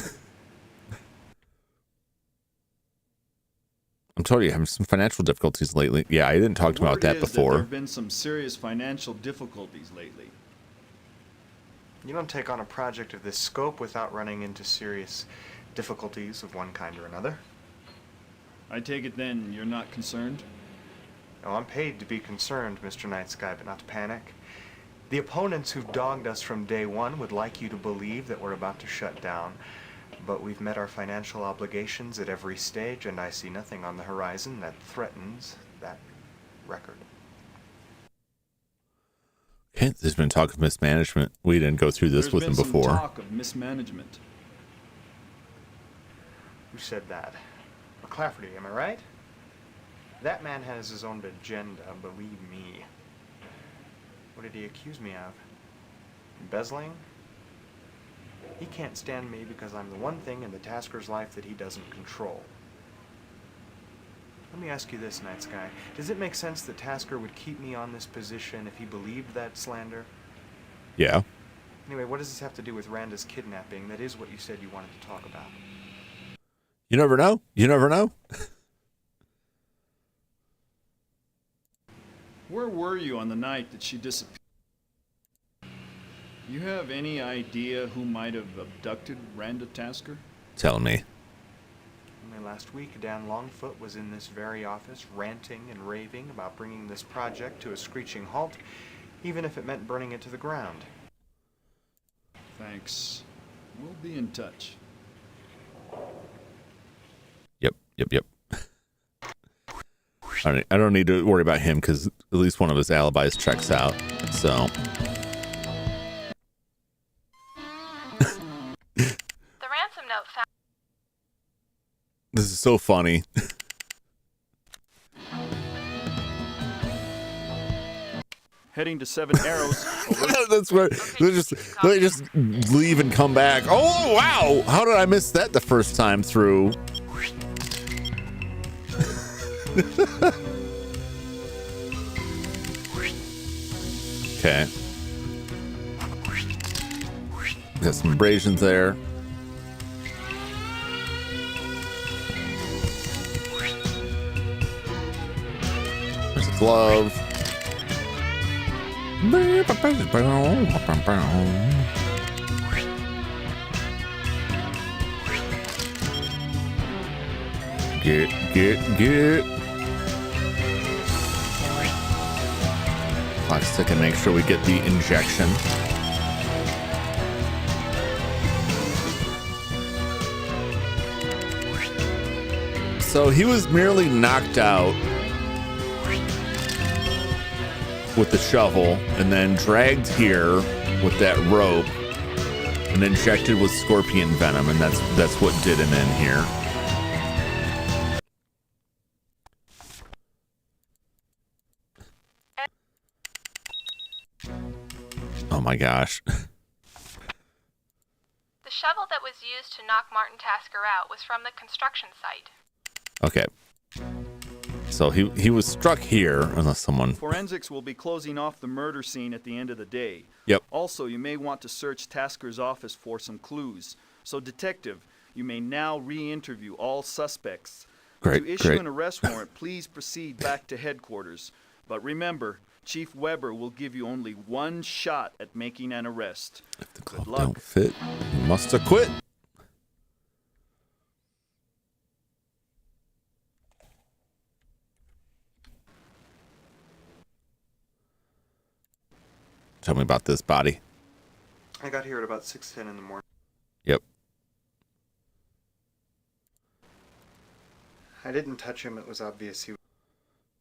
I'm telling you, having some financial difficulties lately. Yeah, I didn't talk about that There before. have been some serious financial difficulties lately. You don't take on a project of this scope without running into serious difficulties of one kind or another. I take it then you're not concerned? Oh, I'm paid to be concerned, Mr. Night Sky, but not to panic. The opponents who've dogged us from day one would like you to believe that we're about to shut down, but we've met our financial obligations at every stage, and I see nothing on the horizon that threatens that record. Okay, there's been talk of mismanagement. We didn't go through this with him before. There's been some talk of mismanagement. Who said that? McClafferty, am I right? That man has his own agenda, believe me. What did he accuse me of? Embezzling? He can't stand me because I'm the one thing in the Tasker's life that he doesn't control. Let me ask you this, Night Sky. Does it make sense that Tasker would keep me on this position if he believed that slander? Yeah. Anyway, what does this have to do with Randa's kidnapping? That is what you said you wanted to talk about. You never know. You never know. Where were you on the night that she disappeared? You have any idea who might have abducted Randa Tasker? Tell me. Only last week, Dan Longfoot was in this very office ranting and raving about bringing this project to a screeching halt, even if it meant burning it to the ground. Thanks. We'll be in touch. Yep. I don't need to worry about him because at least one of his alibis checks out. So. The ransom note found. This is so funny. Heading to Seven Arrows. That's right. They just leave and come back. Oh wow! How did I miss that the first time through? Okay. Got some abrasions there. There's a glove. Get. Clock stick and make sure we get the injection. So he was merely knocked out with the shovel and then dragged here with that rope and injected with scorpion venom, and that's what did him in here. Oh my gosh. The shovel that was used to knock Martin Tasker out was from the construction site. Okay. So he was struck here, unless someone... Forensics will be closing off the murder scene at the end of the day. Yep. Also, you may want to search Tasker's office for some clues. So, Detective, you may now re-interview all suspects. Great, to issue great. an arrest warrant, please proceed back to headquarters. But remember, Chief Weber will give you only one shot at making an arrest. If the glove don't fit, you must acquit. Tell me about this body. I got here at about 6:10 in the morning. Yep. I didn't touch him. It was obvious he...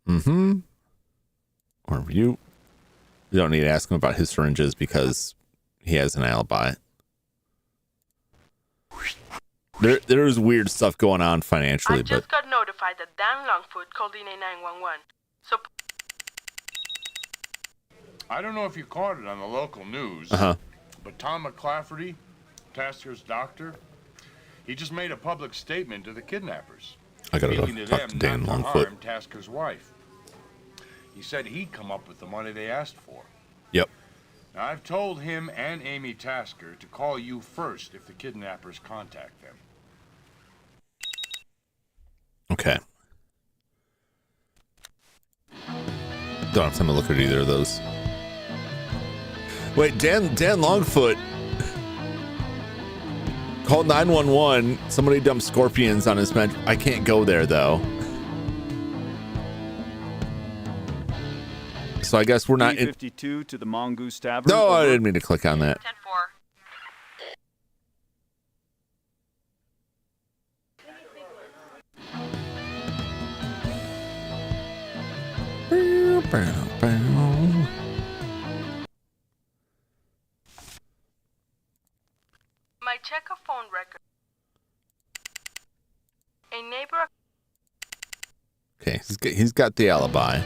Mm-hmm. Or you don't need to ask him about his syringes because he has an alibi. There is weird stuff going on financially, I but just got notified that Dan Longfoot called in a 911. So I don't know if you caught it on the local news, but Tom McClafferty, Tasker's doctor, he just made a public statement to the kidnappers. I gotta go appealing to talk them to Dan not to Longfoot. harm Tasker's wife. He said he'd come up with the money they asked for. Yep. Now, I've told him and Amy Tasker to call you first if the kidnappers contact them. Okay. Don't have time to look at either of those. Wait, Dan Longfoot called 911. Somebody dumped scorpions on his bed. I can't go there though. So I guess we're not in. 52 to the Mongoose Tavern. No, I didn't mean to click on that. 10-4. My check a phone record. A neighbor. Okay, he's got the alibi.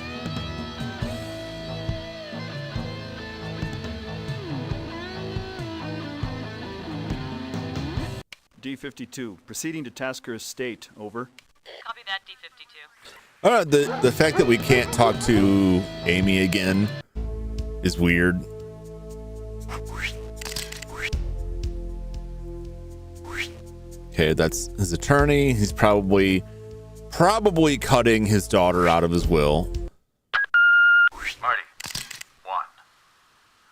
D52, proceeding to Tasker Estate, over. Copy that, D52. The fact that we can't talk to Amy again is weird. Okay, that's his attorney. He's probably cutting his daughter out of his will. Marty, one.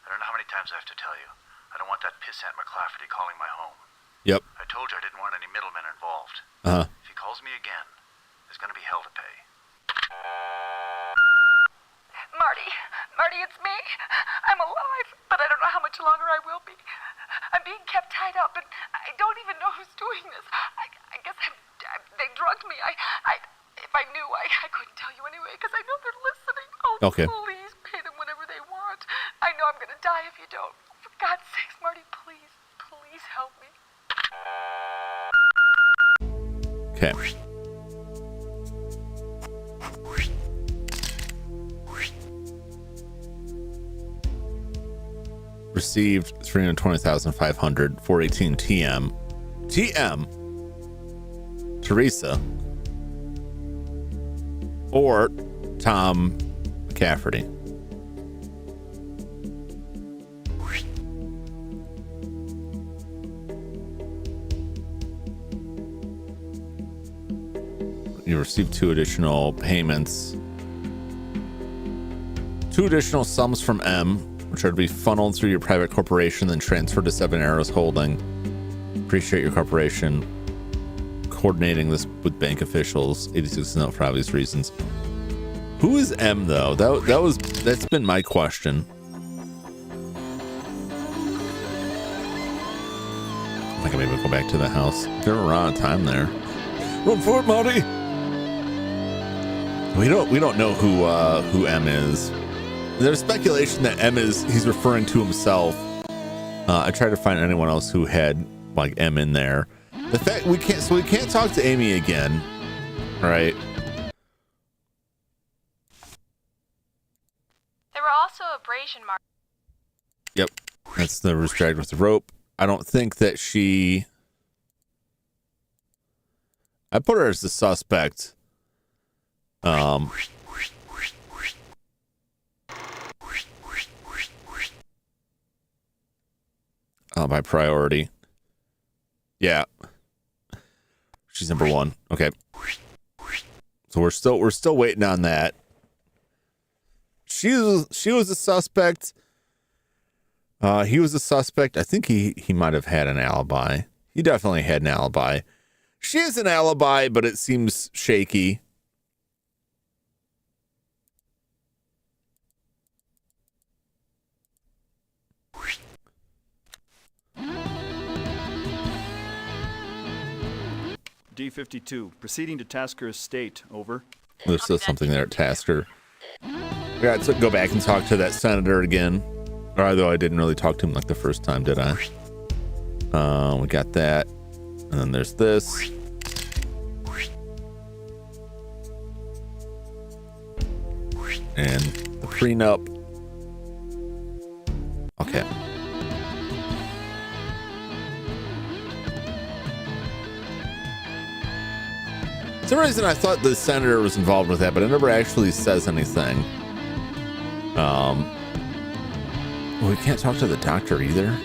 I don't know how many times I have to tell you. I don't want that pissant McClafferty calling my home. Yep. I told you I didn't want any middlemen involved. If he calls me again, there's going to be hell to pay. Marty, it's me. I'm alive, but I don't know how much longer I will be. I'm being kept tied up, and I don't even know who's doing this. I guess they drugged me. If I knew, I couldn't tell you anyway, because I know they're listening. Oh, okay. Please pay them whatever they want. I know I'm going to die if you don't. For God's sakes, Marty, please help me. Okay. Received 320,500 418 TM. Teresa or Tom McCafferty. You received 2 additional payments. 2 additional sums from M, which are to be funneled through your private corporation, then transferred to 7 Arrows Holding. Appreciate your corporation coordinating this with bank officials. 86 note for obvious reasons. Who is M though? That's been my question. I think I maybe go back to the house. They're around time there. Run for it, Marty. We don't know who M is. There's speculation that M he's referring to himself. I tried to find anyone else who had like M in there. The fact we can't talk to Amy again, right? There were also abrasion marks. Yep, that's the was dragged with the rope. I don't think that I put her as the suspect. By priority. Yeah. She's number 1. Okay. So we're still waiting on that. She was a suspect. He was a suspect. I think he might have had an alibi. He definitely had an alibi. She has an alibi, but it seems shaky. D52, proceeding to Tasker Estate, over. There's still something there at Tasker. We got to go back and talk to that senator again. Or although I didn't really talk to him like the first time, did I? We got that. And then there's this. And the prenup. Okay. For some reason I thought the senator was involved with that, but it never actually says anything. We can't talk to the doctor either.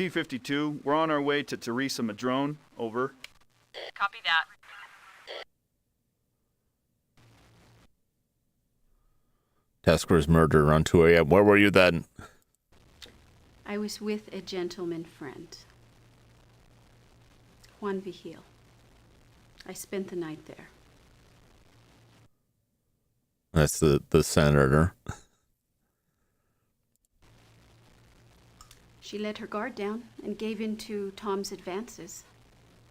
P-52, we're on our way to Teresa Madrone. Over. Copy that. Tasker's murder around 2 a.m. Where were you then? I was with a gentleman friend, Juan Vigil. I spent the night there. That's the senator. She let her guard down and gave in to Tom's advances.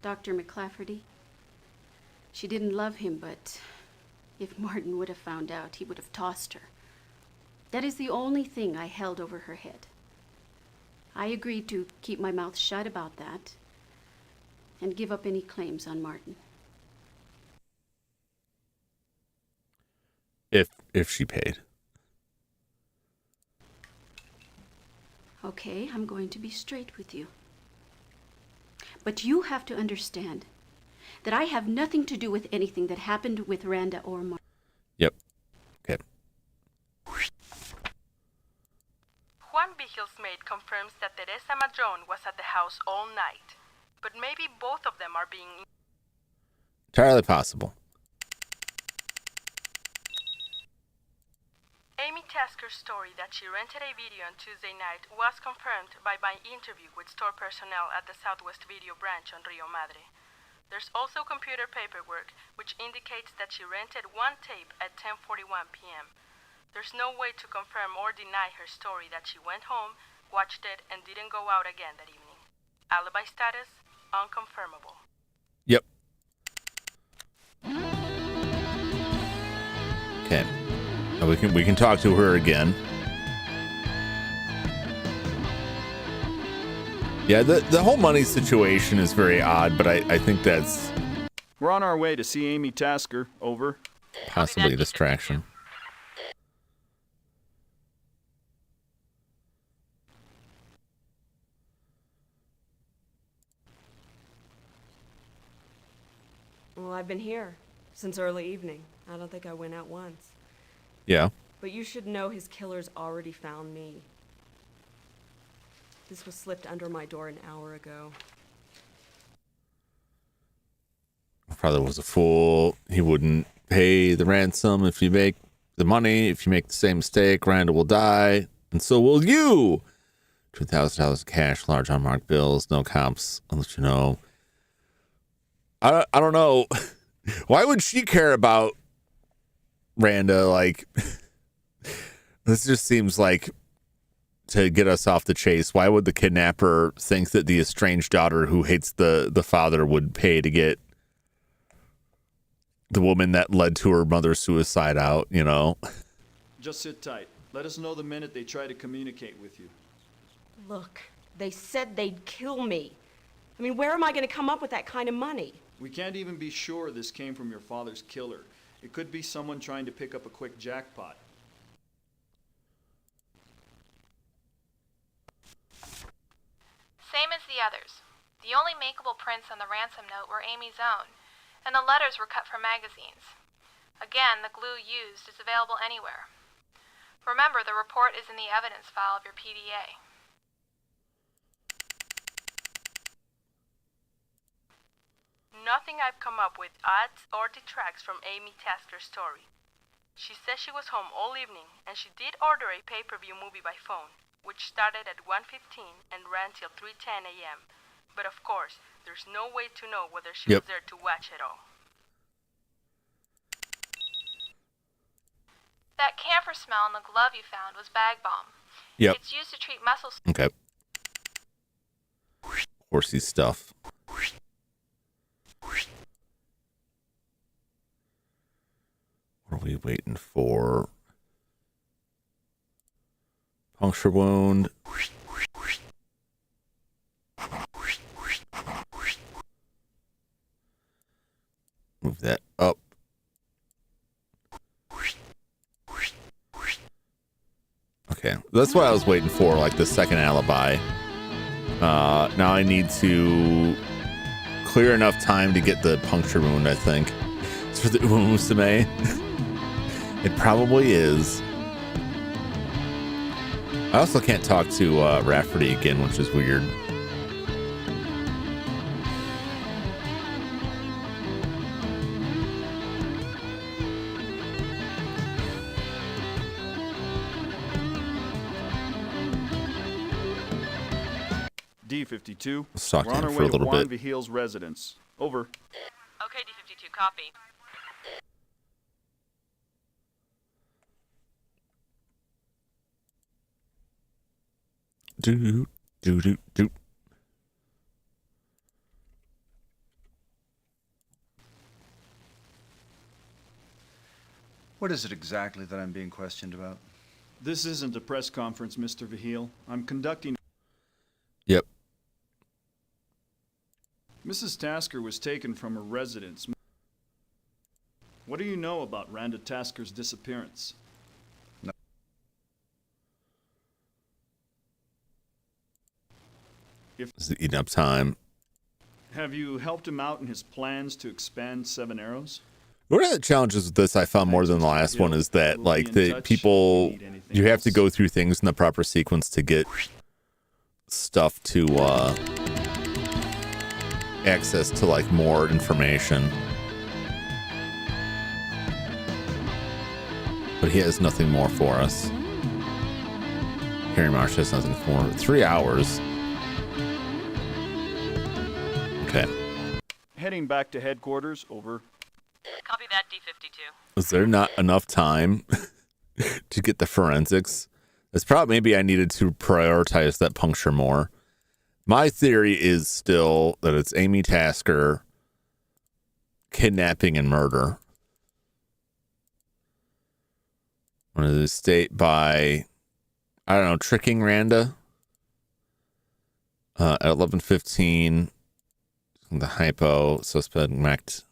Dr. McClafferty. She didn't love him, but if Martin would have found out, he would have tossed her. That is the only thing I held over her head. I agreed to keep my mouth shut about that and give up any claims on Martin. If she paid. Okay, I'm going to be straight with you. But you have to understand that I have nothing to do with anything that happened with Randa or Martin. Yep. Okay. Juan Vigil's maid confirms that Teresa Madrone was at the house all night, but maybe both of them are being... Entirely possible. Amy Tasker's story that she rented a video on Tuesday night was confirmed by my interview with store personnel at the Southwest Video branch on Rio Madre. There's also computer paperwork which indicates that she rented one tape at 10:41 p.m. There's no way to confirm or deny her story that she went home, watched it, and didn't go out again that evening. Alibi status, unconfirmable. Yep. Okay. Now we can talk to her again. Yeah, the whole money situation is very odd, but I think that's... We're on our way to see Amy Tasker. Over. Possibly a distraction. Well, I've been here since early evening. I don't think I went out once. Yeah. But you should know his killers already found me. This was slipped under my door an hour ago. My father was a fool. He wouldn't pay the ransom if you make the money. If you make the same mistake, Randa will die, and so will you. $2,000 cash, large unmarked bills, no comps. I'll let you know. I don't know. Why would she care about Randa? Like, this just seems like to get us off the chase. Why would the kidnapper think that the estranged daughter who hates the father would pay to get the woman that led to her mother's suicide out, you know? Just sit tight. Let us know the minute they try to communicate with you. Look, they said they'd kill me. I mean, where am I going to come up with that kind of money? We can't even be sure this came from your father's killer. It could be someone trying to pick up a quick jackpot. Same as the others. The only makeable prints on the ransom note were Amy's own, and the letters were cut from magazines. Again, the glue used is available anywhere. Remember, the report is in the evidence file of your PDA. Nothing I've come up with adds or detracts from Amy Tasker's story. She says she was home all evening, and she did order a pay-per-view movie by phone, which started at 1:15 and ran till 3:10 a.m. But of course, there's no way to know whether she was there to watch it all. That camphor smell in the glove you found was bag balm. Yep. It's used to treat muscle... Okay. Horsey stuff. What are we waiting for? Puncture wound. Move that up. Okay, that's what I was waiting for, like the second alibi. Now I need to clear enough time to get the puncture wound, I think. It's for the Umusume. It probably is. I also can't talk to Rafferty again, which is weird. D52. Let's talk We're to on him our for a way to little Juan bit. Vigil's residence. Over. Okay, D52, copy. Do, do, do, do. What is it exactly that I'm being questioned about? This isn't a press conference, Mr. Vigil. I'm conducting... Yep. Mrs. Tasker was taken from her residence. What do you know about Randa Tasker's disappearance? No. Is it eating up time? Have you helped him out in his plans to expand Seven Arrows? One of the challenges with this I found more than the last one is that, like, the people, you have to go through things in the proper sequence to get stuff to, access to, like, more information. But he has nothing more for us. Harry Marsh has nothing for 3 hours. Okay. Heading back to headquarters. Over. Copy that, D52. Was there not enough time to get the forensics? It's probably, maybe I needed to prioritize that puncture more. My theory is still that it's Amy Tasker kidnapping and murder. One of the state by, I don't know, tricking Randa at 11:15. The hypo suspect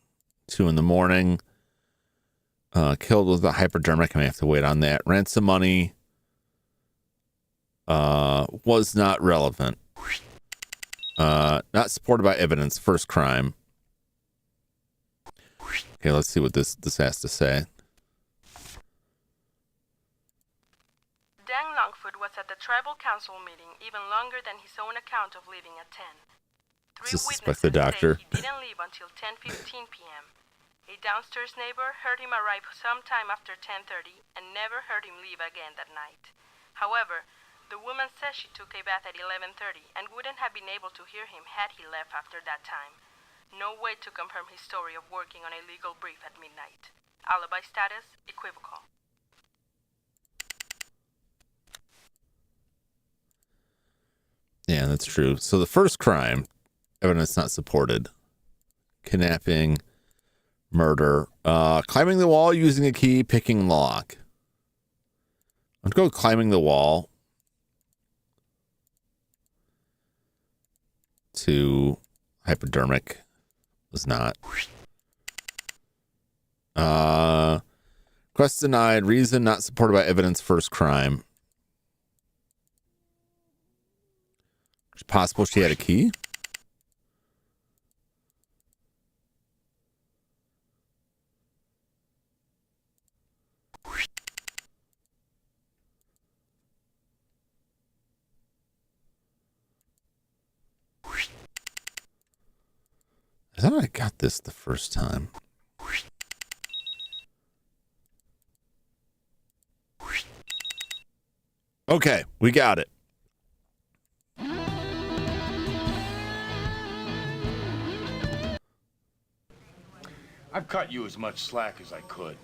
2 a.m. Killed with a hypodermic. I may have to wait on that. Ransom money was not relevant. Not supported by evidence. First crime. Okay, let's see what this has to say. Dan Longfoot was at the tribal council meeting even longer than his own account of leaving at 10. Three Suspect witnesses the doctor. say he didn't leave until 10:15 p.m. A downstairs neighbor heard him arrive sometime after 10:30 and never heard him leave again that night. However, the woman says she took a bath at 11:30 and wouldn't have been able to hear him had he left after that time. No way to confirm his story of working on a legal brief at midnight. Alibi status, equivocal. Yeah, that's true. So the first crime, evidence not supported. Kidnapping, murder, climbing the wall using a key, picking lock. I'm going to go climbing the wall to hypodermic was not. Quest denied, reason not supported by evidence, first crime. It's possible she had a key. I thought I got this the first time. Okay, we got it. I've cut you as much slack as I could.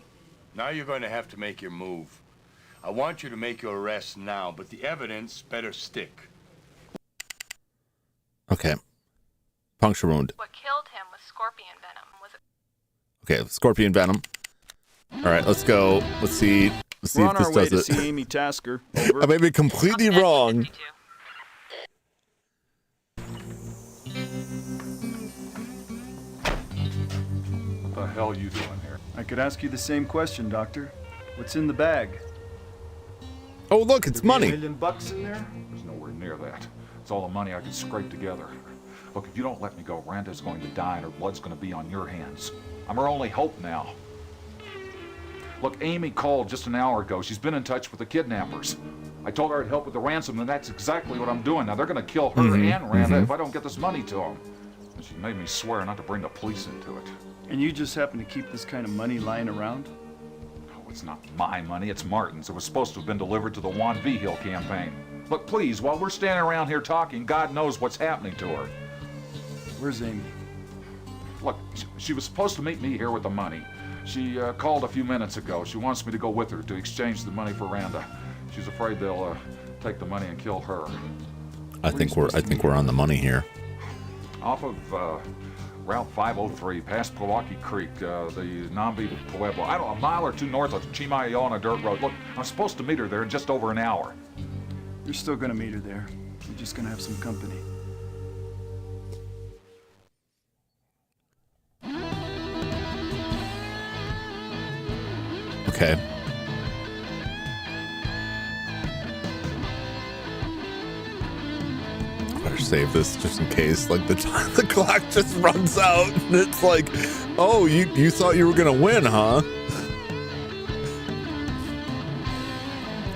Now you're going to have to make your move. I want you to make your arrest now, but the evidence better stick. Okay. Puncture wound. What killed him was scorpion venom. Was it? Okay, scorpion venom. All right, let's go. Let's see. Let's see We're if on this our way does to it. see Amy Tasker. Over. I may be completely wrong. What the hell are you doing here? I could ask you the same question, Doctor. What's in the bag? Oh, look, it's money. $1 million in there? There's nowhere near that. It's all the money I could scrape together. Look, if you don't let me go, Randa's going to die and her blood's going to be on your hands. I'm her only hope now. Look, Amy called just an hour ago. She's been in touch with the kidnappers. I told her I'd help with the ransom, and that's exactly what I'm doing. Now, they're going to kill her and Randa if I don't get this money to them. And she made me swear not to bring the police into it. And you just happen to keep this kind of money lying around? Oh, it's not my money, it's Martin's. It was supposed to have been delivered to the Juan Vigil campaign. Look, please, while we're standing around here talking, God knows what's happening to her. Where's Amy? Look, she was supposed to meet me here with the money. She called a few minutes ago. She wants me to go with her to exchange the money for Randa. She's afraid they'll take the money and kill her. I think we're on the money here. Off of Route 503, past Pewaukee Creek, the Nambi Pueblo. I don't know, a mile or two north of Chimayo on a dirt road. Look, I'm supposed to meet her there in just over an hour. You're still gonna meet her there. You're just gonna have some company. Okay. Better save this just in case, like the clock just runs out and it's like, oh, you thought you were gonna win, huh?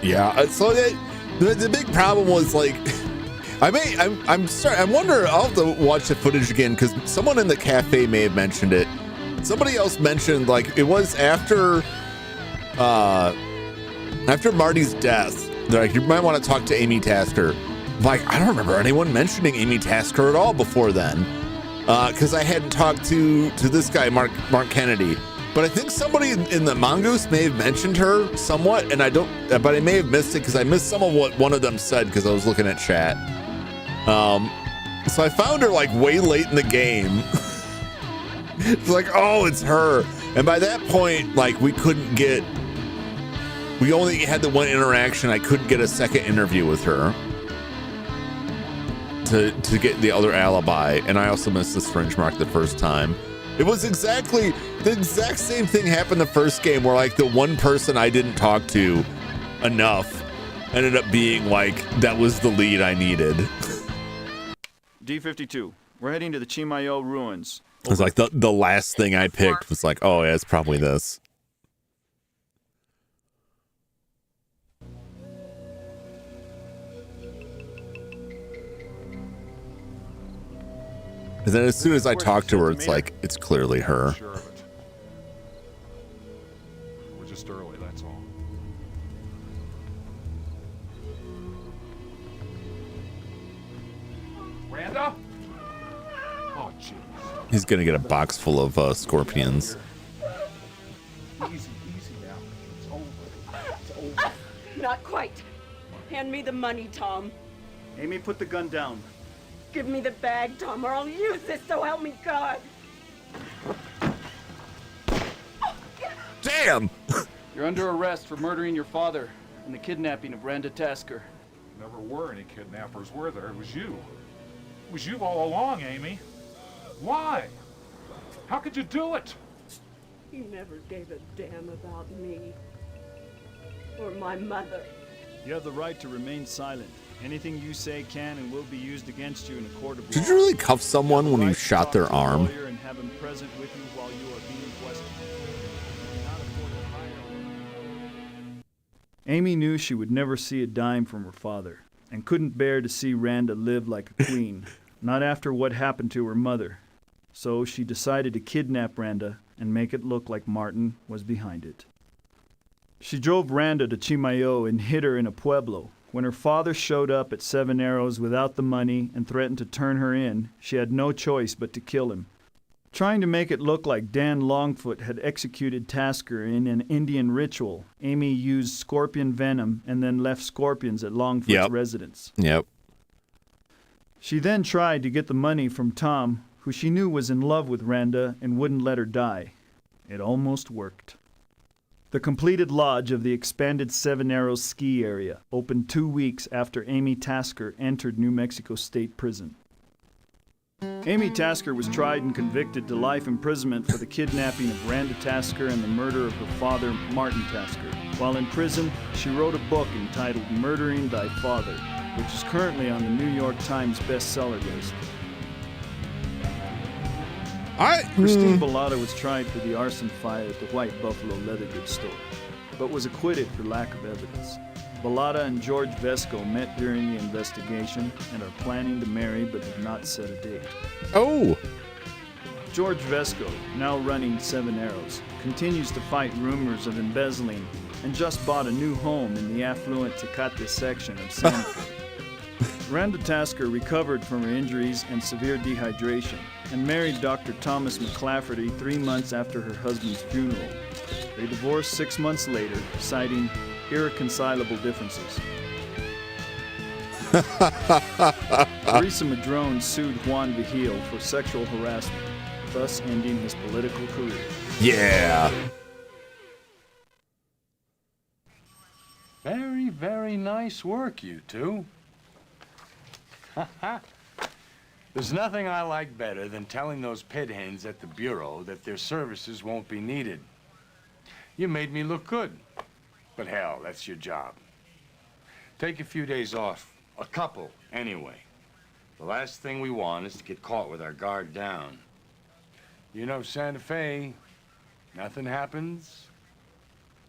Yeah. So the big problem was like, I'm sorry. I wonder. I'll have to watch the footage again because someone in the cafe may have mentioned it. Somebody else mentioned like it was after Marty's death. They're like, you might want to talk to Amy Tasker. Like, I don't remember anyone mentioning Amy Tasker at all before then, because I hadn't talked to this guy, Mark Kennedy. But I think somebody in the Mongoose may have mentioned her somewhat, and but I may have missed it because I missed some of what one of them said because I was looking at chat. So I found her like way late in the game. It's like, oh, it's her. And by that point, like we only had the one interaction. I couldn't get a second interview with her to get the other alibi. And I also missed the syringe mark the first time. It was exactly the exact same thing happened the first game where like the one person I didn't talk to enough ended up being like, that was the lead I needed. D52, we're heading to the Chimayo ruins. It was like the last thing I picked was like, oh yeah, it's probably this. And then as soon as I talk to her, it's like, it's clearly her. Sure of it. We're just early, that's all. Randa? Oh, jeez. He's gonna get a box full of scorpions. Easy now. It's over. It's over. Not quite. Hand me the money, Tom. Amy, put the gun down. Give me the bag, Tom, or I'll use this, so help me God. Damn! You're under arrest for murdering your father and the kidnapping of Randa Tasker. Never were any kidnappers, were there? It was you. It was you all along, Amy. Why? How could you do it? You never gave a damn about me. Or my mother. You have the right to remain silent. Anything you say can and will be used against you in a court of law. Did you really cuff someone when you shot their arm? And have him present with you while you are being questioned. Amy knew she would never see a dime from her father, and couldn't bear to see Randa live like a queen, not after what happened to her mother. So she decided to kidnap Randa and make it look like Martin was behind it. She drove Randa to Chimayo and hid her in a pueblo. When her father showed up at Seven Arrows without the money and threatened to turn her in, she had no choice but to kill him. Trying to make it look like Dan Longfoot had executed Tasker in an Indian ritual, Amy used scorpion venom and then left scorpions at Longfoot's residence. Yep. She then tried to get the money from Tom, who she knew was in love with Randa and wouldn't let her die. It almost worked. The completed lodge of the expanded Seven Arrows ski area opened 2 weeks after Amy Tasker entered New Mexico State Prison. Amy Tasker was tried and convicted to life imprisonment for the kidnapping of Randa Tasker and the murder of her father, Martin Tasker. While in prison, she wrote a book entitled Murdering Thy Father, which is currently on the New York Times bestseller list. Christine Bellata was tried for the arson fire at the White Buffalo leather goods store, but was acquitted for lack of evidence. Bellata and George Vesco met during the investigation and are planning to marry but have not set a date. Oh! George Vesco, now running Seven Arrows, continues to fight rumors of embezzling and just bought a new home in the affluent Tecate section of Santa Fe. Randa Tasker recovered from her injuries and severe dehydration and married Dr. Thomas McClafferty 3 months after her husband's funeral. They divorced 6 months later, citing irreconcilable differences. Teresa Madrone sued Juan Vigil for sexual harassment, thus ending his political career. Yeah. Very, very nice work, you two. There's nothing I like better than telling those pinheads at the Bureau that their services won't be needed. You made me look good. But hell, that's your job. Take a few days off. A couple, anyway. The last thing we want is to get caught with our guard down. You know Santa Fe, nothing happens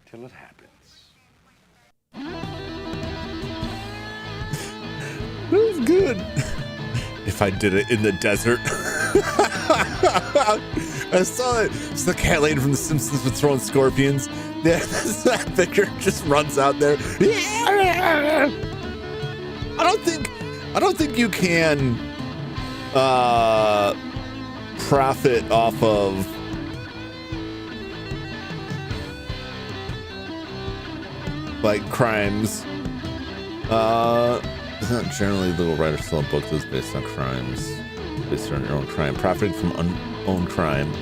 till it happens. That was good. If I did it in the desert. I saw it. It's the cat lady from The Simpsons with throwing scorpions. Yeah, that picture just runs out there. I don't think you can profit off of like crimes. It's not generally legal right to sell a book that's based on crimes, based on your own crime. Profiting from unowned crime.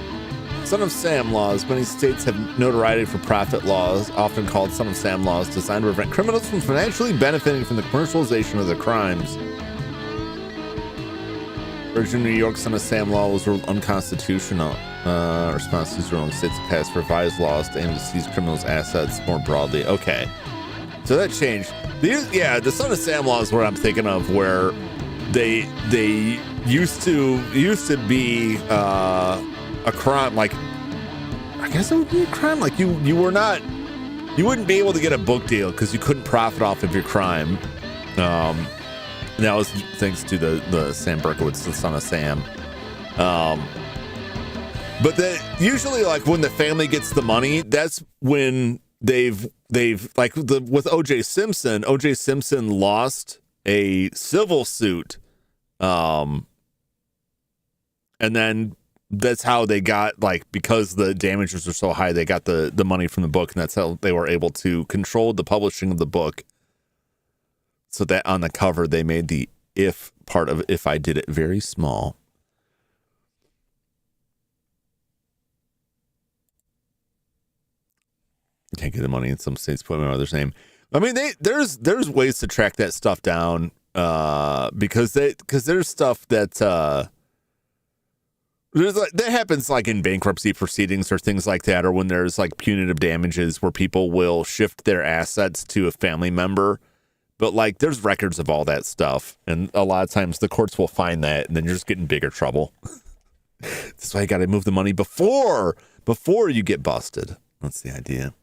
Son of Sam laws. Many states have notoriety for profit laws, often called Son of Sam laws, designed to prevent criminals from financially benefiting from the commercialization of their crimes. Virginia, New York, Son of Sam law was ruled unconstitutional. Response to ruling states passed revised laws to aim to seize criminals' assets more broadly. Okay. So that changed. The Son of Sam law is what I'm thinking of, where they used to be a crime. Like, I guess it would be a crime. Like you wouldn't be able to get a book deal because you couldn't profit off of your crime. And that was thanks to the Sam Berkowitz, the Son of Sam. But usually, like when the family gets the money, that's when they've like with O.J. Simpson. O.J. Simpson lost a civil suit, and then that's how they got, like, because the damages were so high, they got the money from the book, and that's how they were able to control the publishing of the book. So that on the cover they made the "if" part of "if I did it" very small. Can't get the money in some states, put my mother's name. I mean, there's ways to track that stuff down, because there's stuff that that happens like in bankruptcy proceedings or things like that, or when there's like punitive damages where people will shift their assets to a family member. But like, there's records of all that stuff, and a lot of times the courts will find that, and then you're just getting bigger trouble. That's why you got to move the money before you get busted. That's the idea.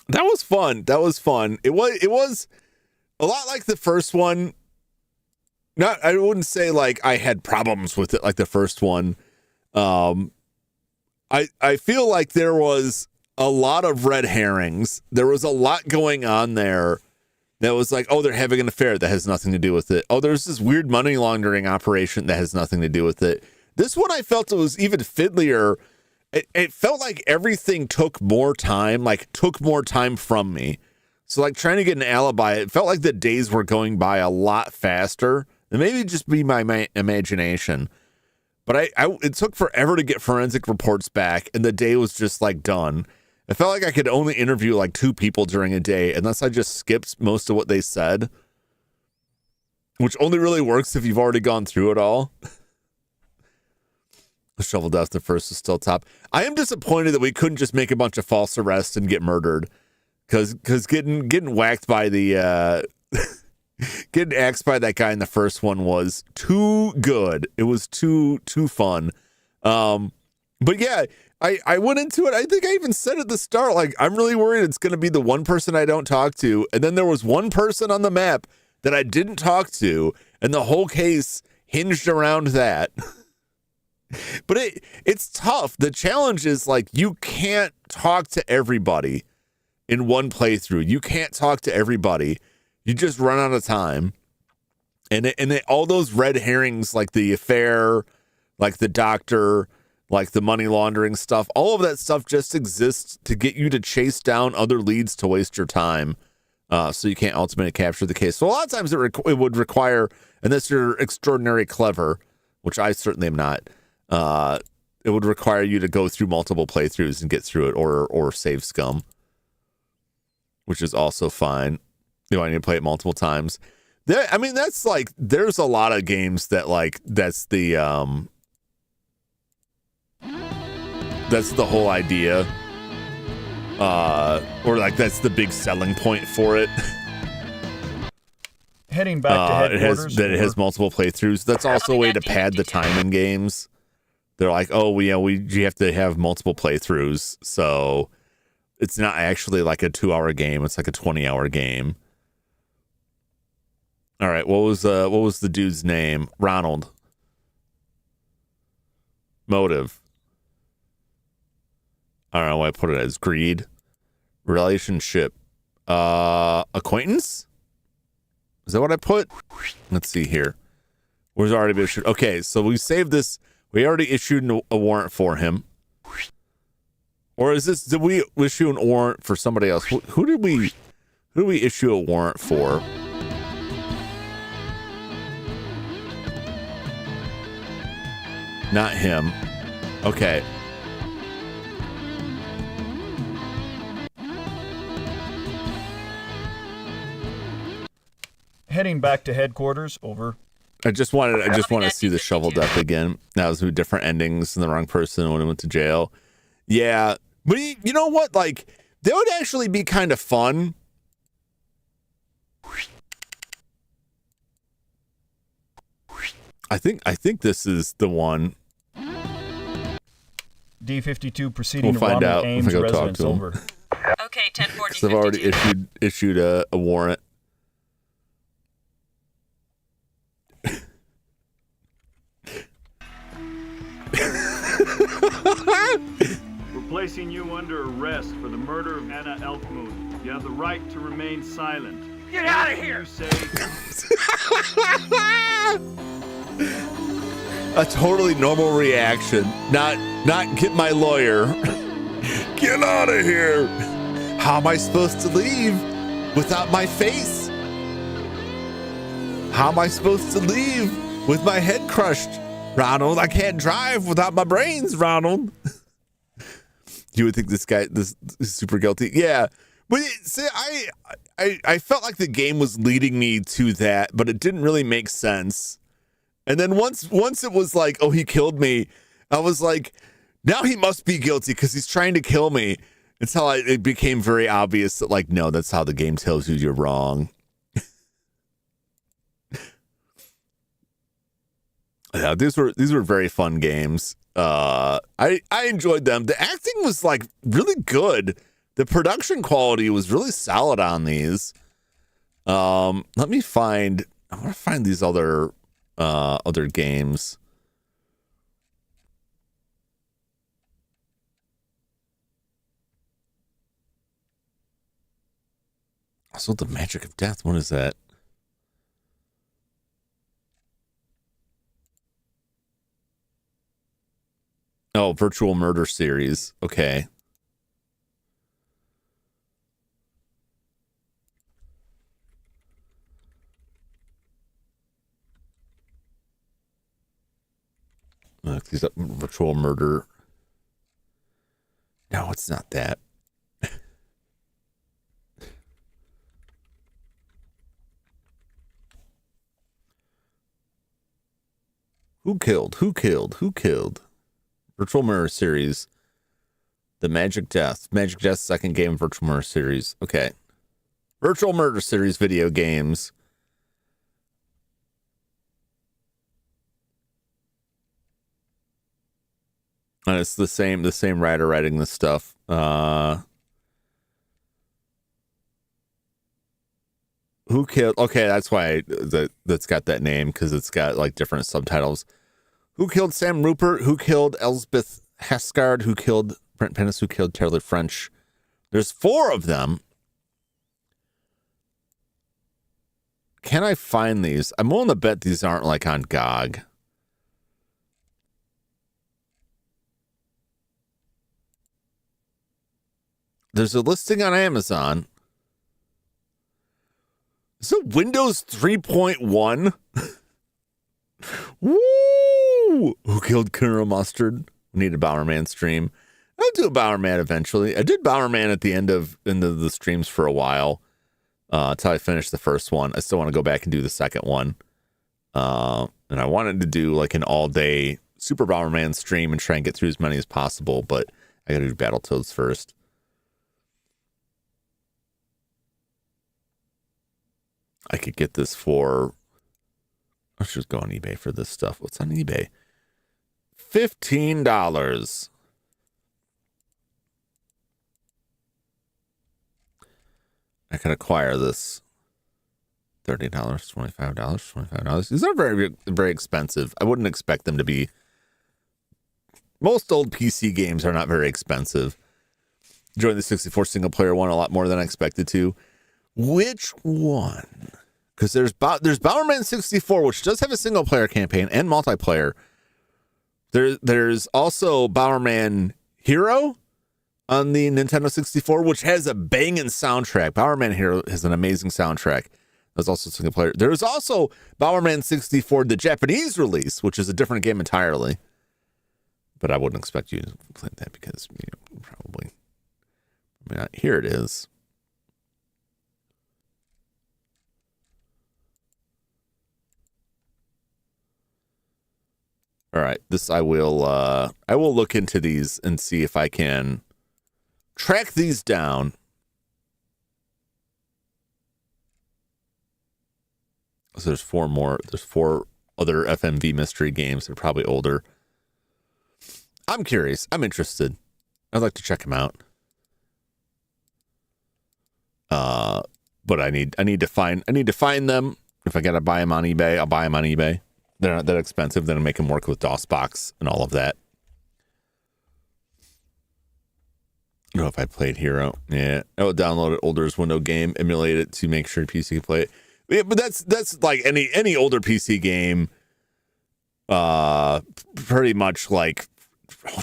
That was fun. It was a lot like the first one. I wouldn't say like I had problems with it like the first one. I feel like there was a lot of red herrings. There was a lot going on there that was like, oh, they're having an affair that has nothing to do with it. Oh, there's this weird money laundering operation that has nothing to do with it. This one, I felt it was even fiddlier. It felt like everything took more time from me. So like trying to get an alibi, it felt like the days were going by a lot faster. And maybe just be my imagination. But it took forever to get forensic reports back, and the day was just like done. I felt like I could only interview like 2 people during a day unless I just skipped most of what they said, which only really works if you've already gone through it all. Shovel Dust the first is still top. I am disappointed that we couldn't just make a bunch of false arrests and get murdered, because getting whacked by the getting axed by that guy in the first one was too good. It was too fun. But yeah, I went into it. I think I even said at the start, like, I'm really worried it's going to be the one person I don't talk to. And then there was one person on the map that I didn't talk to, and the whole case hinged around that. But it's tough. The challenge is like, you can't talk to everybody. in one playthrough. You can't talk to everybody. You just run out of time. And all those red herrings, like the affair, like the doctor, like the money laundering stuff, all of that stuff just exists to get you to chase down other leads to waste your time. So you can't ultimately capture the case. So a lot of times it would require, unless you're extraordinarily clever, which I certainly am not, it would require you to go through multiple playthroughs and get through it, or save scum, which is also fine. I need to play it multiple times. That's like, there's a lot of games that like, that's the whole idea. Or like that's the big selling point for it. Heading back to headquarters. It has multiple playthroughs. That's also a way to pad the time in games. They're like, oh, you have to have multiple playthroughs, so it's not actually like a 2-hour game. It's like a 20-hour game. All right, what was the dude's name? Ronald. Motive. I don't know why I put it as greed. Relationship. Acquaintance? Is that what I put? Let's see here. Where's already been issued? Okay, so we saved this. We already issued a warrant for him. Or did we issue a warrant for somebody else? Who did we issue a warrant for? Not him. Okay. Heading back to headquarters, over. I just wanted to see the shovel death again. That was with different endings and the wrong person when he went to jail. Yeah. But you know what? Like, that would actually be kind of fun. I think this is the one. D-52 proceeding we'll find to out. Ronald Ames' We'll go talk residence, to him. over. Okay, 1040. Because I've already issued a warrant. We're placing you under arrest for the murder of Anna Elkmoon. You have the right to remain silent. Get out of here! You say... A totally normal reaction. Not get my lawyer. Get out of here. How am I supposed to leave without my face? How am I supposed to leave with my head crushed? Ronald, I can't drive without my brains, Ronald. You would think this is super guilty. Yeah. But see, I felt like the game was leading me to that, but it didn't really make sense. And then once it was like, oh, he killed me, I was like, now he must be guilty because he's trying to kill me. Until it became very obvious that, like, no, that's how the game tells you you're wrong. Yeah, these were very fun games. I enjoyed them. The acting was like really good. The production quality was really solid on these. I want to find these other games. Also, the Magic of Death. What is that? Oh, Virtual Murder Series. Okay. These up Virtual Murder. No, it's not that. Who killed? Virtual Mirror Series. The Magic Death. Magic Death second game Virtual Mirror Series. Okay. Virtual Murder Series video games. And it's the same writer writing this stuff. Who killed? Okay, that's why that's got that name, because it's got like different subtitles. Who killed Sam Rupert? Who killed Elsbeth Heskard? Who killed Brent Pennis? Who killed Taylor French? There's 4 of them. Can I find these? I'm willing to bet these aren't like on GOG. There's a listing on Amazon. Is it Windows 3.1? Woo! Who killed Colonel Mustard? We need a Bowerman stream. I'll do a Bowerman eventually. I did Bowerman at the end of the streams for a while. Until I finished the first one. I still want to go back and do the second one. And I wanted to do like an all-day Super Bowerman stream and try and get through as many as possible, but I gotta do Battletoads first. I could get this for... Let's just go on eBay for this stuff. What's on eBay? $15. I can acquire this. $30, $25, $25. These are very, very expensive. I wouldn't expect them to be. Most old PC games are not very expensive. Enjoying the 64 single player one a lot more than I expected to. Which one? Because there's Bowerman 64, which does have a single player campaign and multiplayer. There's also Bowerman Hero on the Nintendo 64, which has a banging soundtrack. Bowerman Hero has an amazing soundtrack. There's also single player. There's also Bowerman 64, the Japanese release, which is a different game entirely. But I wouldn't expect you to play that because, probably. Here it is. All right, this I will look into these and see if I can track these down. So there's 4 more. There's 4 other FMV mystery games. They're probably older. I'm curious. I'm interested. I'd like to check them out. But I need to find them. If I gotta buy them on eBay, I'll buy them on eBay. They're not that expensive. Then I make them work with DOSBox and all of that. I don't know if I played Hero. Yeah, I would download an older Windows game, emulate it to make sure PC can play it. Yeah, but that's like any older PC game. Pretty much like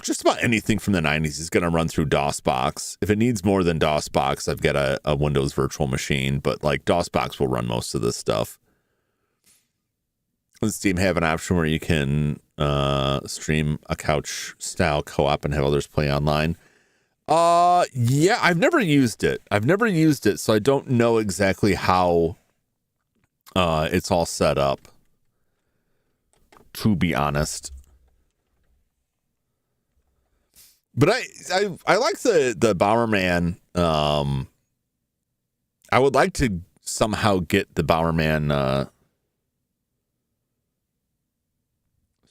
just about anything from the 90s is going to run through DOSBox. If it needs more than DOSBox, I've got a Windows virtual machine, but like DOSBox will run most of this stuff. Does Steam have an option where you can stream a couch style co-op and have others play online? Yeah, I've never used it. So I don't know exactly how it's all set up, to be honest. But I like the Bowerman. I would like to somehow get the Bowerman.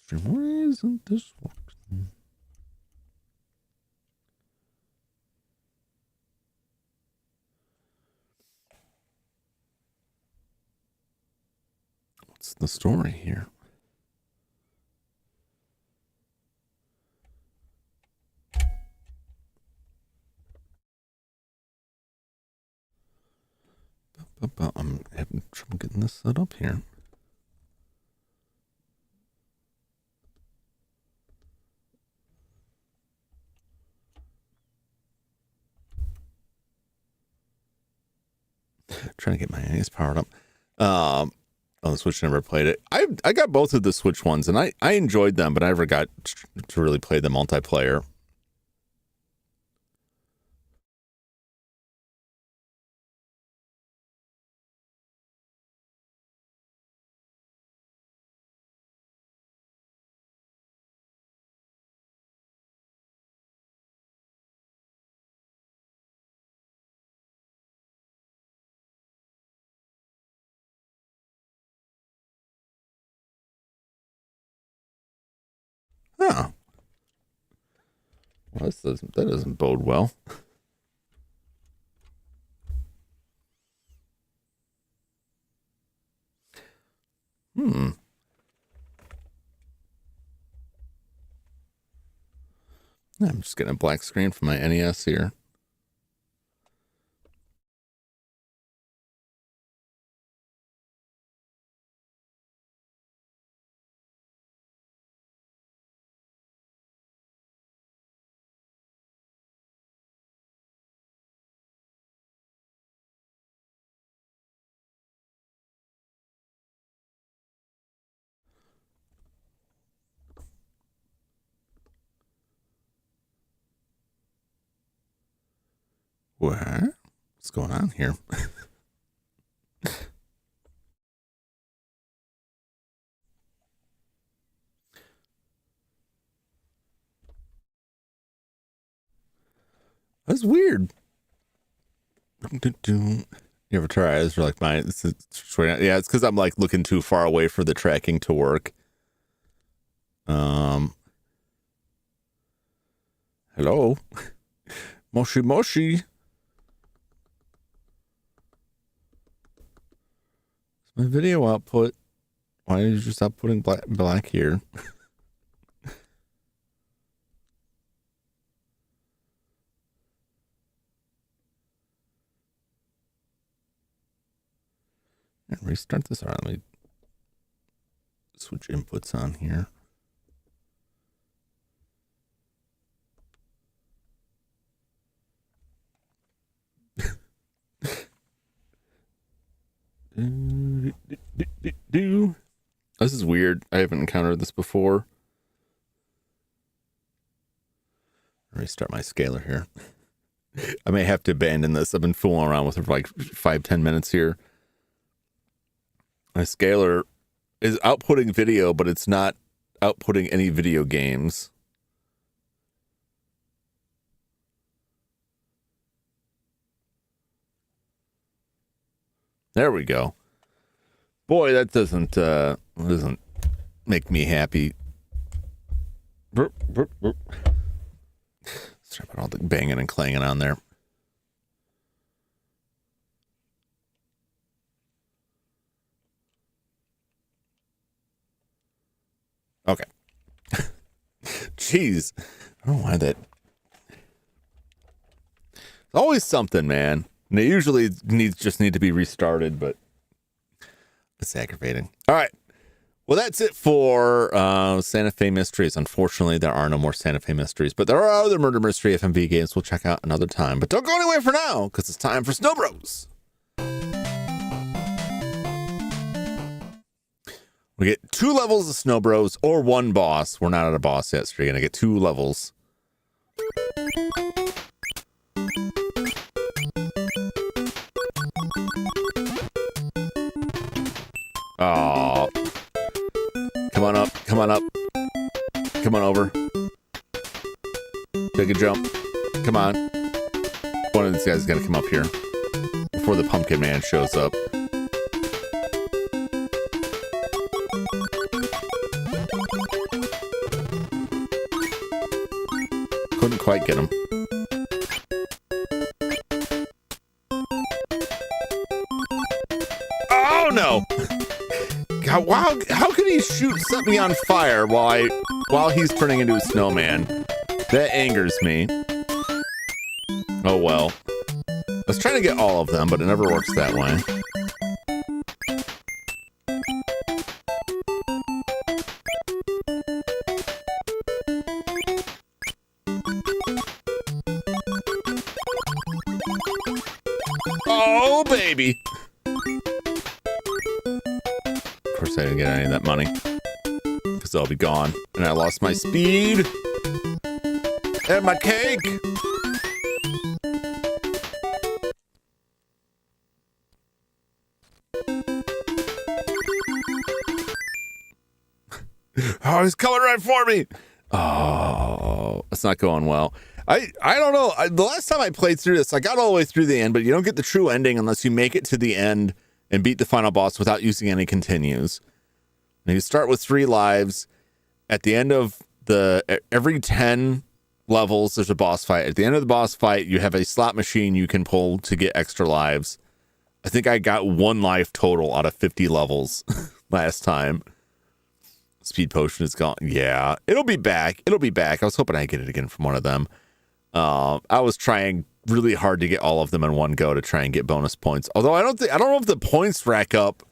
Why isn't this working? What's the story here? I'm having trouble getting this set up here. Trying to get my eyes powered up. Oh, the Switch never played it. I got both of the Switch ones, and I enjoyed them, but I never got to really play the multiplayer. Huh. Well, that doesn't bode well. I'm just getting a black screen for my NES here. What? What's going on here? That's weird. You ever try eyes for like mine? Yeah, it's because I'm like looking too far away for the tracking to work. Hello? Moshi Moshi. My video output. Why did you just stop putting black here? And restart this. All right, let me switch inputs on here. This is weird. I haven't encountered this before. Restart my scaler here. I may have to abandon this. I've been fooling around with it for like 5-10 minutes here. My scaler is outputting video, but it's not outputting any video games. There we go. Boy, that doesn't make me happy. Burp, burp, burp. Sorry about all the banging and clanging on there. Okay. Jeez. I don't know why that... It's always something, man. And it usually just need to be restarted, but it's aggravating. All right. Well, that's it for Santa Fe Mysteries. Unfortunately, there are no more Santa Fe Mysteries, but there are other Murder Mystery FMV games we'll check out another time. But don't go anywhere for now, because it's time for Snow Bros. We get 2 levels of Snow Bros or 1 boss. We're not at a boss yet, so you're going to get 2 levels. Oh, come on up, come on up, come on over. Take a jump. Come on. One of these guys is going to come up here before the Pumpkin Man shows up. Couldn't quite get him. Oh no! God, wow, how can he set me on fire while he's turning into a snowman? That angers me. Oh well. I was trying to get all of them, but it never works that way. Oh baby! Of course I didn't get any of that money, because I'll be gone, and I lost my speed and my cake. Oh, he's coming right for me. Oh, it's not going well. I don't know. The last time I played through this, I got all the way through the end, but you don't get the true ending unless you make it to the end and beat the final boss without using any continues. And you start with 3 lives. At the end of every 10 levels, there's a boss fight. At the end of the boss fight, you have a slot machine you can pull to get extra lives. I think I got 1 life total out of 50 levels last time. Speed potion is gone. Yeah, it'll be back. It'll be back. I was hoping I'd get it again from one of them. I was trying really hard to get all of them in one go to try and get bonus points. Although I don't know if the points rack up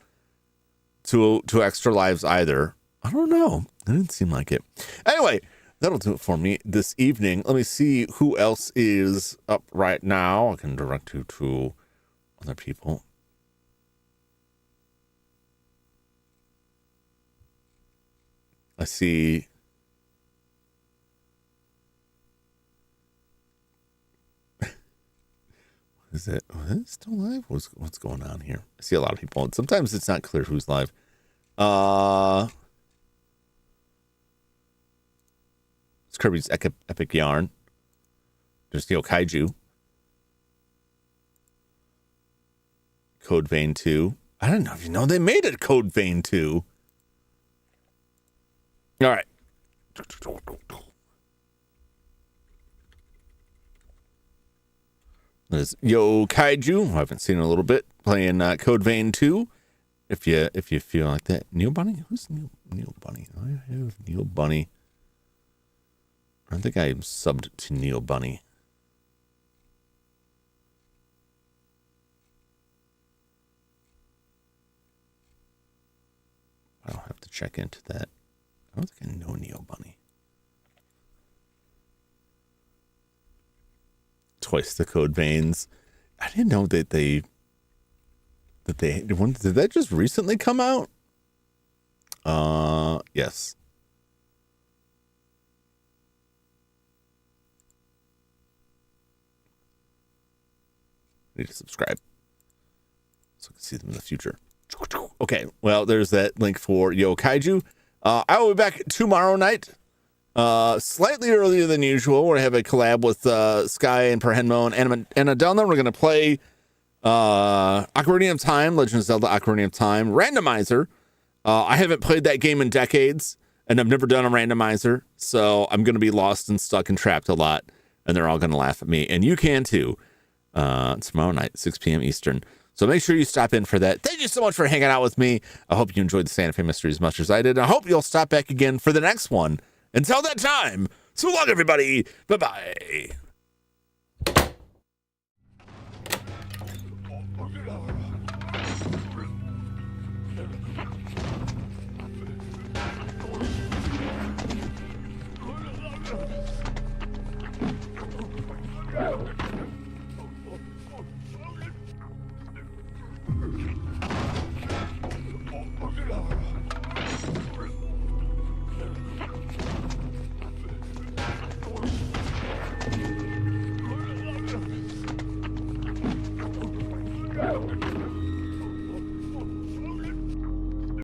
to extra lives either. I don't know. It didn't seem like it. Anyway, that'll do it for me this evening. Let me see who else is up right now. I can direct you to other people. I see. Is it still live? What's going on here? I see a lot of people, and sometimes it's not clear who's live. It's Kirby's Epic Yarn. There's Neo Kaiju. Code Vein 2. I don't know if you know they made it Code Vein 2. All right. There's Yo Kaiju. I haven't seen in a little bit. Playing Code Vein 2. If you feel like that. Neil Bunny? Who's Neil Bunny? I have Neil Bunny. I think I am subbed to Neil Bunny. I'll have to check into that. I don't think I know Neil Bunny. Twice the Code Veins. I didn't know that did that just recently come out? Yes. Need to subscribe so I can see them in the future. Okay, well, there's that link for Yo Kaiju. I will be back tomorrow night, slightly earlier than usual. We're going to have a collab with Sky and Perhenmo and Anna Delna. We're going to play Ocarina of Time, Legend of Zelda Ocarina of Time Randomizer. I haven't played that game in decades, and I've never done a randomizer, so I'm going to be lost and stuck and trapped a lot, and they're all going to laugh at me, and you can too. Tomorrow night, 6 p.m. Eastern. So make sure you stop in for that. Thank you so much for hanging out with me. I hope you enjoyed the Santa Fe Mystery as much as I did. I hope you'll stop back again for the next one. Until that time, so long, everybody. Bye-bye.